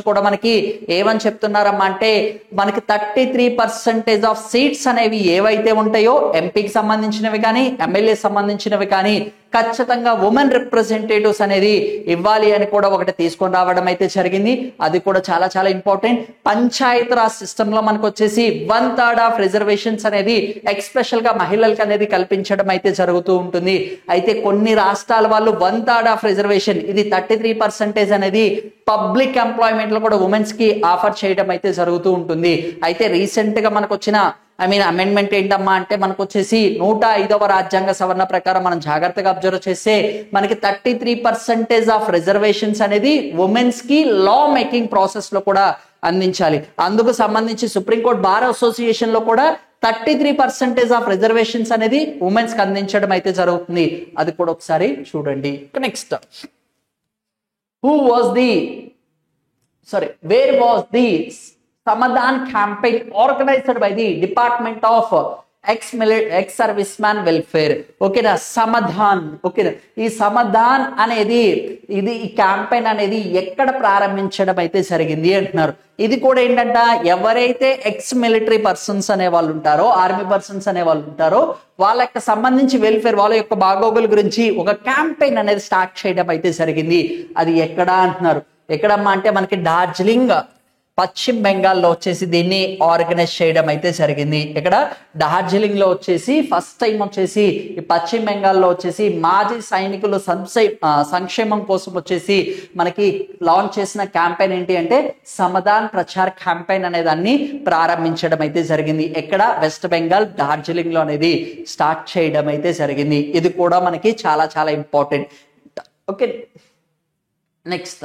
కూడా మనకి ఏమని చెప్తున్నారమ్మా అంటే మనకి 33% ఆఫ్ సీట్స్ అనేవి ఏవైతే ఉంటాయో ఎంపీకి సంబంధించినవి కానీ ఎమ్మెల్యే సంబంధించినవి కానీ ఖచ్చితంగా ఉమెన్ రిప్రజెంటేటివ్స్ అనేది ఇవ్వాలి అని కూడా ఒకటి తీసుకొని రావడం అయితే జరిగింది. అది కూడా చాలా చాలా ఇంపార్టెంట్. పంచాయత్ రాజ్ సిస్టమ్ లో మనకు వచ్చేసి 1/3 ఆఫ్ రిజర్వేషన్స్ అనేది ఎక్స్పెషల్ గా మహిళలకు అనేది కల్పించడం అయితే జరుగుతూ ఉంటుంది. అయితే కొన్ని రాష్ట్రాల వాళ్ళు 1/3 ఆఫ్ రిజర్వేషన్ ఇది 33% అనేది పబ్లిక్ ఎంప్లాయ్మెంట్ లో కూడా ఉమెన్స్ కి ఆఫర్ చేయడం అయితే జరుగుతూ ఉంటుంది. అయితే రీసెంట్ గా మనకు వచ్చిన అమెండ్మెంట్ ఏంటమ్మా అంటే మనకు వచ్చేసి 105వ రాజ్యాంగ సవరణ ప్రకారం మనం జాగ్రత్తగా అబ్జర్వ్ చేస్తే మనకి 33% ఆఫ్ రిజర్వేషన్స్ అనేది ఉమెన్స్ కి లా మేకింగ్ ప్రాసెస్ లో కూడా అందించాలి. అందుకు సంబంధించి సుప్రీంకోర్టు బార్ అసోసియేషన్ లో కూడా 33% ఆఫ్ రిజర్వేషన్స్ అనేది ఉమెన్స్ కి అందించడం అయితే జరుగుతుంది. అది కూడా ఒకసారి చూడండి. Next, where was the Samadhan campaign organized by the Department of ex service man welfare. ఓకేనా, సమాధాన్. ఓకేనా, ఈ సమాధాన్ అనేది ఇది ఈ క్యాంపెయిన్ అనేది ఎక్కడ ప్రారంభించడం అయితే జరిగింది అంటున్నారు. ఇది కూడా ఏంటంట, ఎవరైతే ఎక్స్ మిలిటరీ పర్సన్స్ అనే వాళ్ళు ఉంటారో, ఆర్మీ పర్సన్స్ అనే వాళ్ళు ఉంటారో, వాళ్ళకి సంబంధించి వెల్ఫేర్, వాళ్ళ యొక్క బాగోగుల గురించి ఒక క్యాంపెయిన్ అనేది స్టార్ట్ చేయడం అయితే జరిగింది. అది ఎక్కడ అంటున్నారు. ఎక్కడమ్మా అంటే మనకి డార్జిలింగ్, పశ్చిమ బెంగాల్లో వచ్చేసి దీన్ని ఆర్గనైజ్ చేయడం అయితే జరిగింది. ఇక్కడ డార్జిలింగ్ లో వచ్చేసి ఫస్ట్ టైం వచ్చేసి ఈ పశ్చిమ బెంగాల్లో వచ్చేసి మాజీ సైనికులు సంక్షేమం కోసం వచ్చేసి మనకి లాంచ్ చేసిన క్యాంపెయిన్ ఏంటి అంటే సమాధాన్ ప్రచార్ క్యాంపెయిన్ అనే దాన్ని ప్రారంభించడం అయితే జరిగింది. ఎక్కడ, వెస్ట్ బెంగాల్ డార్జిలింగ్ లో అనేది స్టార్ట్ చేయడం అయితే జరిగింది. ఇది కూడా మనకి చాలా చాలా important. Okay, next,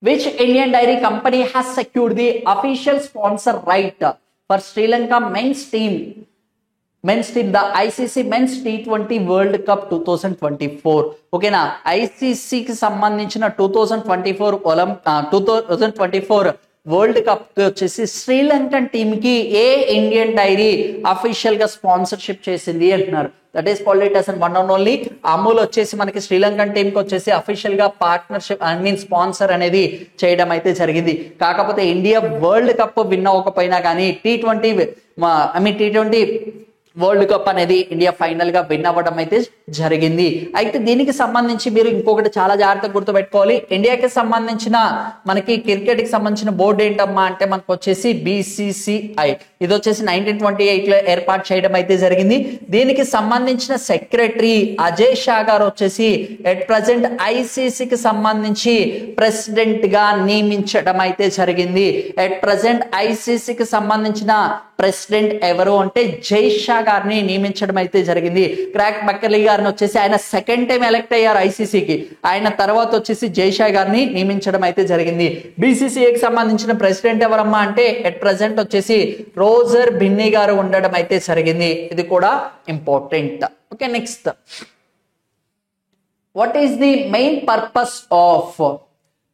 which Indian dairy company has secured the official sponsor right for Sri Lanka men's team, the ICC men's T20 World Cup 2024. ఓకేనా, ఐసీసీ కి సంబంధించిన 2024 వరల్డ్ కప్ వచ్చేసి శ్రీలంకన్ టీమ్ కి ఏ ఇండియన్ డైరీ అఫీషియల్ గా sponsorship చేసింది అంటున్నారు. That is called it as one and only Amul వచ్చేసి మనకి శ్రీలంకన్ టీమ్ కి వచ్చేసి అఫీషియల్ గా పార్ట్నర్షిప్ స్పాన్సర్ అనేది చేయడం అయితే జరిగింది. కాకపోతే ఇండియా వరల్డ్ కప్ విన్ అవ్వకపోయినా కానీ T20 వరల్డ్ కప్ అనేది ఇండియా ఫైనల్ గా విన్ అవ్వడం అయితే జరిగింది. అయితే దీనికి సంబంధించి మీరు ఇంకొకటి చాలా జాగ్రత్తగా గుర్తుపెట్టుకోవాలి. ఇండియాకి సంబంధించిన మనకి క్రికెట్ కి సంబంధించిన బోర్డు ఏంటమ్మా అంటే మనకు వచ్చేసి BCCI. ఇది వచ్చేసి 1928 లో ఏర్పాటు చేయడం అయితే జరిగింది. దీనికి సంబంధించిన సెక్రటరీ అజయ్ షా గారు వచ్చేసి ఎట్ ప్రజెంట్ ఐసీసీకి సంబంధించి ప్రెసిడెంట్ గా నియమించడం అయితే జరిగింది. ఎట్ ప్రజెంట్ ఐసీసీకి సంబంధించిన ప్రెసిడెంట్ ఎవరు అంటే జై షా గారిని నియమించడం అయితే జరిగింది. క్రాక్ మక్కర్లీ గారిని వచ్చేసి ఆయన సెకండ్ టైం ఎలక్ట్ అయ్యారు ఐసీసీకి. ఆయన తర్వాత వచ్చేసి జై షా గారిని నియమించడం అయితే జరిగింది. బీసీసీఐకి సంబంధించిన ప్రెసిడెంట్ ఎవరమ్మా అంటే ఎట్ ప్రెసెంట్ వచ్చేసి రోజర్ బిన్నీ గారు ఉండడం అయితే జరిగింది. ఇది కూడా important. Okay, next, what is the main purpose of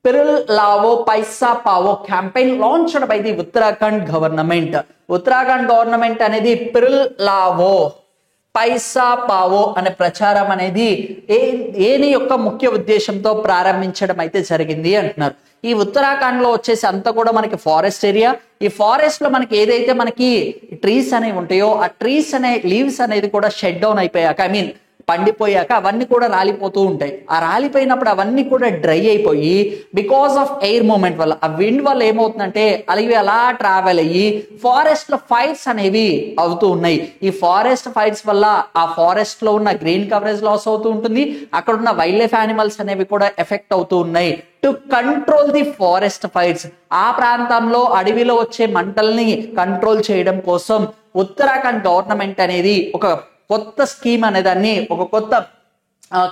Pirul Lao Paisa Pao campaign launched by the Uttarakhand government. Uttarakhand government అనేది పిరుల్ లావో పైసా పావో అనే ప్రచారం అనేది ఏని యొక్క ముఖ్య ఉద్దేశంతో ప్రారంభించడం అయితే జరిగింది అంటున్నారు. ఈ ఉత్తరాఖండ్ లో వచ్చేసి అంతా కూడా మనకి ఫారెస్ట్ ఏరియా. ఈ ఫారెస్ట్ లో మనకి ఏదైతే మనకి ట్రీస్ అనేవి ఉంటాయో ఆ ట్రీస్ అనే లీవ్స్ అనేది కూడా షెడ్ డౌన్ అయిపోయాక పండిపోయాక అవన్నీ కూడా రాలిపోతూ ఉంటాయి. ఆ రాలిపోయినప్పుడు అవన్నీ కూడా డ్రై అయిపోయి బికాస్ ఆఫ్ ఎయిర్ మూమెంట్ వల్ల, ఆ విండ్ వల్ల ఏమవుతుందంటే అవి అలా ట్రావెల్ అయ్యి ఫారెస్ట్ లో ఫైర్స్ అనేవి అవుతూ ఉన్నాయి. ఈ ఫారెస్ట్ ఫైర్స్ వల్ల ఆ ఫారెస్ట్ లో ఉన్న గ్రీన్ కవరేజ్ లాస్ అవుతూ ఉంటుంది. అక్కడ ఉన్న వైల్డ్ లైఫ్ యానిమల్స్ అనేవి కూడా ఎఫెక్ట్ అవుతూ ఉన్నాయి. To control the forest fires, ఆ ప్రాంతంలో అడవిలో వచ్చే మంటల్ని కంట్రోల్ చేయడం కోసం ఉత్తరాఖండ్ గవర్నమెంట్ అనేది ఒక కొత్త స్కీమ్ అనేదాన్ని, ఒక కొత్త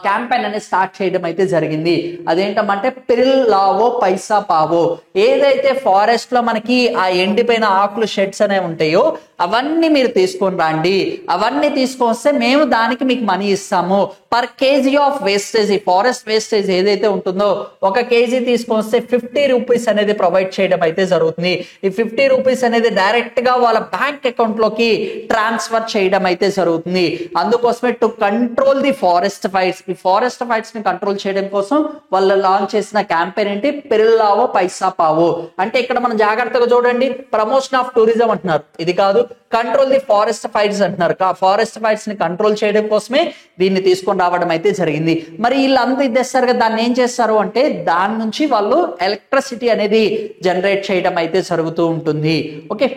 క్యాంపెయిన్ అనేది స్టార్ట్ చేయడం అయితే జరిగింది. అదేంటంటే పిరుల్ లావో పైసా పావో. ఏదైతే ఫారెస్ట్ లో మనకి ఆ ఎండిపోయిన ఆకులు షెడ్స్ అనేవి ఉంటాయో అవన్నీ మీరు తీసుకొని రండి, అవన్నీ తీసుకొస్తే మేము దానికి మీకు మనీ ఇస్తాము. పర్ కేజీ ఆఫ్ వేస్టేజ్, ఈ ఫారెస్ట్ వేస్టేజ్ ఏదైతే ఉంటుందో 1 కేజీ తీసుకొస్తే 50 రూపీస్ అనేది ప్రొవైడ్ చేయడం అయితే జరుగుతుంది. ఈ 50 రూపీస్ అనేది డైరెక్ట్ గా వాళ్ళ బ్యాంక్ అకౌంట్ లోకి ట్రాన్స్ఫర్ చేయడం అయితే జరుగుతుంది. అందుకోసమే to control the forest fires, ఈ ఫారెస్ట్ ఫైర్స్ ని కంట్రోల్ చేయడం కోసం వాళ్ళు లాంచ్ చేసిన క్యాంపెయిన్ ఏంటి, పిరుల్ లావో పైసా పావో. అంటే ఇక్కడ మనం జాగ్రత్తగా చూడండి, ప్రమోషన్ ఆఫ్ టూరిజం అంటున్నారు, ఇది కాదు. కంట్రోల్ ది ఫారెస్ట్ ఫైర్స్ అంటున్నారు. ఫారెస్ట్ ఫైర్స్ ని కంట్రోల్ చేయడం కోసమే దీన్ని తీసుకొని రావడం అయితే జరిగింది. మరి వీళ్ళంతా ఇద్దేస్తారు కదా, దాన్ని ఏం చేస్తారు అంటే దాని నుంచి వాళ్ళు ఎలక్ట్రిసిటీ అనేది జనరేట్ చేయడం అయితే జరుగుతూ ఉంటుంది. Okay,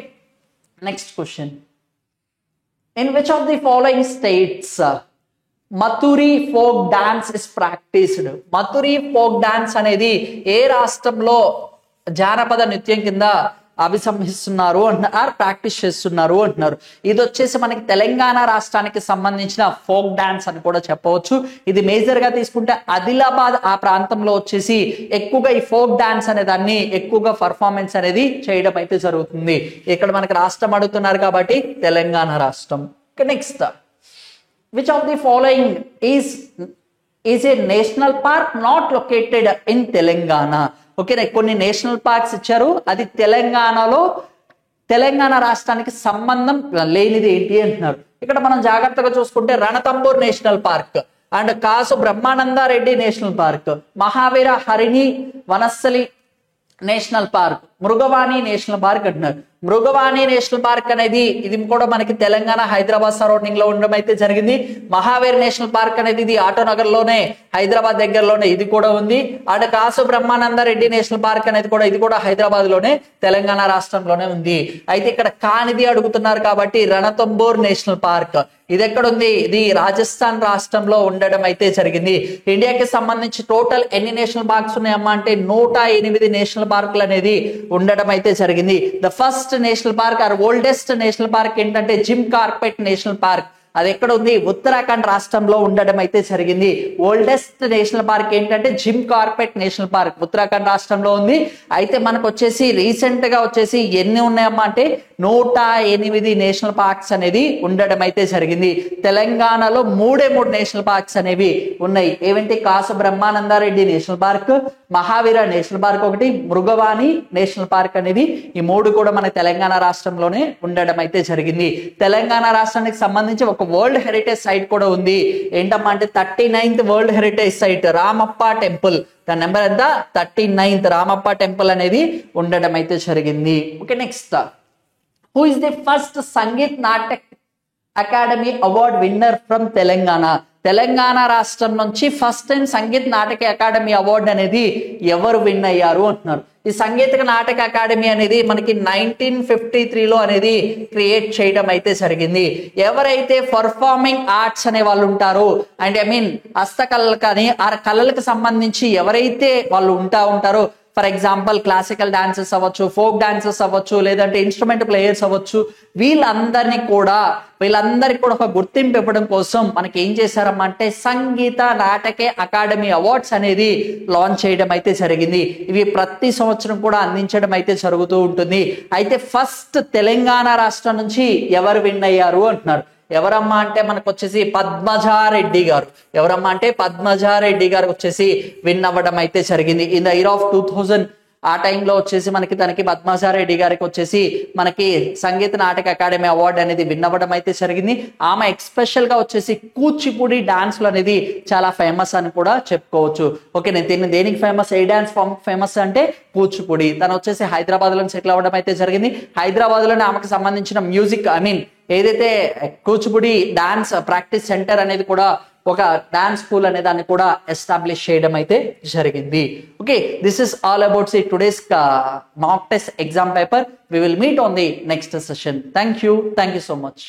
next question, in which of the following states Mathuri folk dance is practised? Mathuri folk dance అనేది ఏ రాష్ట్రంలో జానపద నృత్యం కింద అభిసంహిస్తున్నారు అంటున్నారు, ప్రాక్టీస్ చేస్తున్నారు అంటున్నారు. ఇది వచ్చేసి మనకి తెలంగాణ రాష్ట్రానికి సంబంధించిన ఫోక్ డాన్స్ అని కూడా చెప్పవచ్చు. ఇది మేజర్ గా తీసుకుంటే ఆదిలాబాద్ ఆ ప్రాంతంలో వచ్చేసి ఎక్కువగా ఈ ఫోక్ డాన్స్ అనే దాన్ని ఎక్కువగా పర్ఫార్మెన్స్ అనేది చేయడం అయితే జరుగుతుంది. ఇక్కడ మనకి రాష్ట్రం అడుగుతున్నారు కాబట్టి తెలంగాణ రాష్ట్రం. Next, which of the following is a national park not located in Telangana? Okay, కొన్ని నేషనల్ పార్క్స్ ఇచ్చారు, అది తెలంగాణలో తెలంగాణ రాష్ట్రానికి సంబంధం లేనిది ఏంటి అంటున్నారు. ఇక్కడ మనం జాగ్రత్తగా చూసుకుంటే Ranthambore national park and Kasu Brahmananda Reddy national park, Mahavir Harini Vanasthali national park, Mrugavani national park అంటున్నారు. మృగవాణి నేషనల్ పార్క్ అనేది ఇది కూడా మనకి తెలంగాణ హైదరాబాద్ సరౌండింగ్ లో ఉండడం అయితే జరిగింది. మహావీర్ నేషనల్ పార్క్ అనేది ఇది ఆటోనగర్ లోనే హైదరాబాద్ దగ్గరలోనే ఇది కూడా ఉంది. And Kasu Brahmananda Reddy national park అనేది కూడా ఇది కూడా హైదరాబాద్ లోనే తెలంగాణ రాష్ట్రంలోనే ఉంది. అయితే ఇక్కడ కానిది అడుగుతున్నారు కాబట్టి రణతంబోర్ నేషనల్ పార్క్ ఇది ఎక్కడ ఉంది? ఇది రాజస్థాన్ రాష్ట్రంలో ఉండడం అయితే జరిగింది. ఇండియాకి సంబంధించి టోటల్ ఎన్ని నేషనల్ పార్క్స్ ఉన్నాయమ్మా అంటే 108 నేషనల్ పార్కులు అనేది ఉండడం అయితే జరిగింది. The first national park or oldest national park ఏంటంటే జిమ్ కార్పెట్ నేషనల్ పార్క్. అది ఎక్కడ ఉంది? ఉత్తరాఖండ్ రాష్ట్రంలో ఉండడం అయితే జరిగింది. ఓల్డెస్ట్ నేషనల్ పార్క్ ఏంటంటే Jim Corbett national park Uttarakhand రాష్ట్రంలో ఉంది. అయితే మనకు వచ్చేసి రీసెంట్ గా వచ్చేసి ఎన్ని ఉన్నాయమ్మా అంటే 108 నేషనల్ పార్క్స్ అనేది ఉండడం అయితే జరిగింది. తెలంగాణలో 3 నేషనల్ పార్క్స్ అనేవి ఉన్నాయి. ఏవంటే Kasu Brahmananda Reddy national park, Mahavir national park ఒకటి, మృగవాణి నేషనల్ పార్క్ అనేది ఈ 3 కూడా మన తెలంగాణ రాష్ట్రంలోనే ఉండడం అయితే జరిగింది. తెలంగాణ రాష్ట్రానికి సంబంధించి ఒక వరల్డ్ హెరిటేజ్ సైట్ కూడా ఉంది. ఏంటమ్మా అంటే 39th world heritage site Ramappa temple. దాని నెంబర్ ఎంత? 39th రామప్ప టెంపుల్ అనేది ఉండడం అయితే జరిగింది. Okay, next who is the first Sangeet Natak academy award winner from Telangana? Telangana రాష్ట్రం నుంచి ఫస్ట్ టైం సంగీత్ నాటక అకాడమీ అవార్డు అనేది ఎవరు విన్ అయ్యారు అంటున్నారు. ఈ సంగీత నాటక అకాడమీ అనేది మనకి 1953లో అనేది క్రియేట్ చేయడం అయితే జరిగింది. ఎవరైతే పర్ఫార్మింగ్ ఆర్ట్స్ అనే వాళ్ళు ఉంటారో అండ్ హస్తకళలు కానీ ఆ కళలకు సంబంధించి ఎవరైతే వాళ్ళు ఉంటారో, ఫర్ ఎగ్జాంపుల్ క్లాసికల్ డాన్సెస్ అవ్వచ్చు, ఫోక్ డాన్సెస్ అవ్వచ్చు, లేదంటే ఇన్స్ట్రుమెంట్ ప్లేయర్స్ అవ్వచ్చు, వీళ్ళందరికీ కూడా ఒక గుర్తింపు ఇవ్వడం కోసం మనకి ఏం చేశారమ్మా అంటే సంగీత నాటకే అకాడమీ అవార్డ్స్ అనేది లాంచ్ చేయడం అయితే జరిగింది. ఇవి ప్రతి సంవత్సరం కూడా అందించడం అయితే జరుగుతూ ఉంటుంది. అయితే ఫస్ట్ తెలంగాణ రాష్ట్రం నుంచి ఎవరు విన్ అయ్యారు అంటున్నారు. ఎవరమ్మా అంటే మనకు వచ్చేసి పద్మజారెడ్డి గారు. ఎవరమ్మా అంటే పద్మజారెడ్డి గారు వచ్చేసి విన్ అవ్వడం అయితే జరిగింది. ఇన్ ద ఇయర్ ఆఫ్ 2000 ఆ టైంలో వచ్చేసి మనకి తనకి పద్మజారెడ్డి గారికి వచ్చేసి మనకి సంగీత నాటక అకాడమీ అవార్డు అనేది విన్ అవ్వడం అయితే జరిగింది. ఆమె ఎక్స్పెషల్ గా వచ్చేసి కూచిపూడి డాన్స్లు అనేది చాలా ఫేమస్ అని కూడా చెప్పుకోవచ్చు. ఓకే, నేను దేనికి ఫేమస్? ఏ డాన్స్ ఫామ్ ఫేమస్ అంటే కూచిపూడి. తను వచ్చేసి హైదరాబాద్ లో సెటిల్ అవ్వడం అయితే జరిగింది. హైదరాబాద్ లోనే ఆమెకు సంబంధించిన మ్యూజిక్ ఏదైతే కూచిపూడి డాన్స్ ప్రాక్టీస్ సెంటర్ అనేది కూడా ఒక డాన్స్ స్కూల్ అనే దాన్ని కూడా ఎస్టాబ్లిష్ చేయడం అయితే జరిగింది. Okay, this is all about today's mock test exam paper. We will meet on the next session. Thank you so much.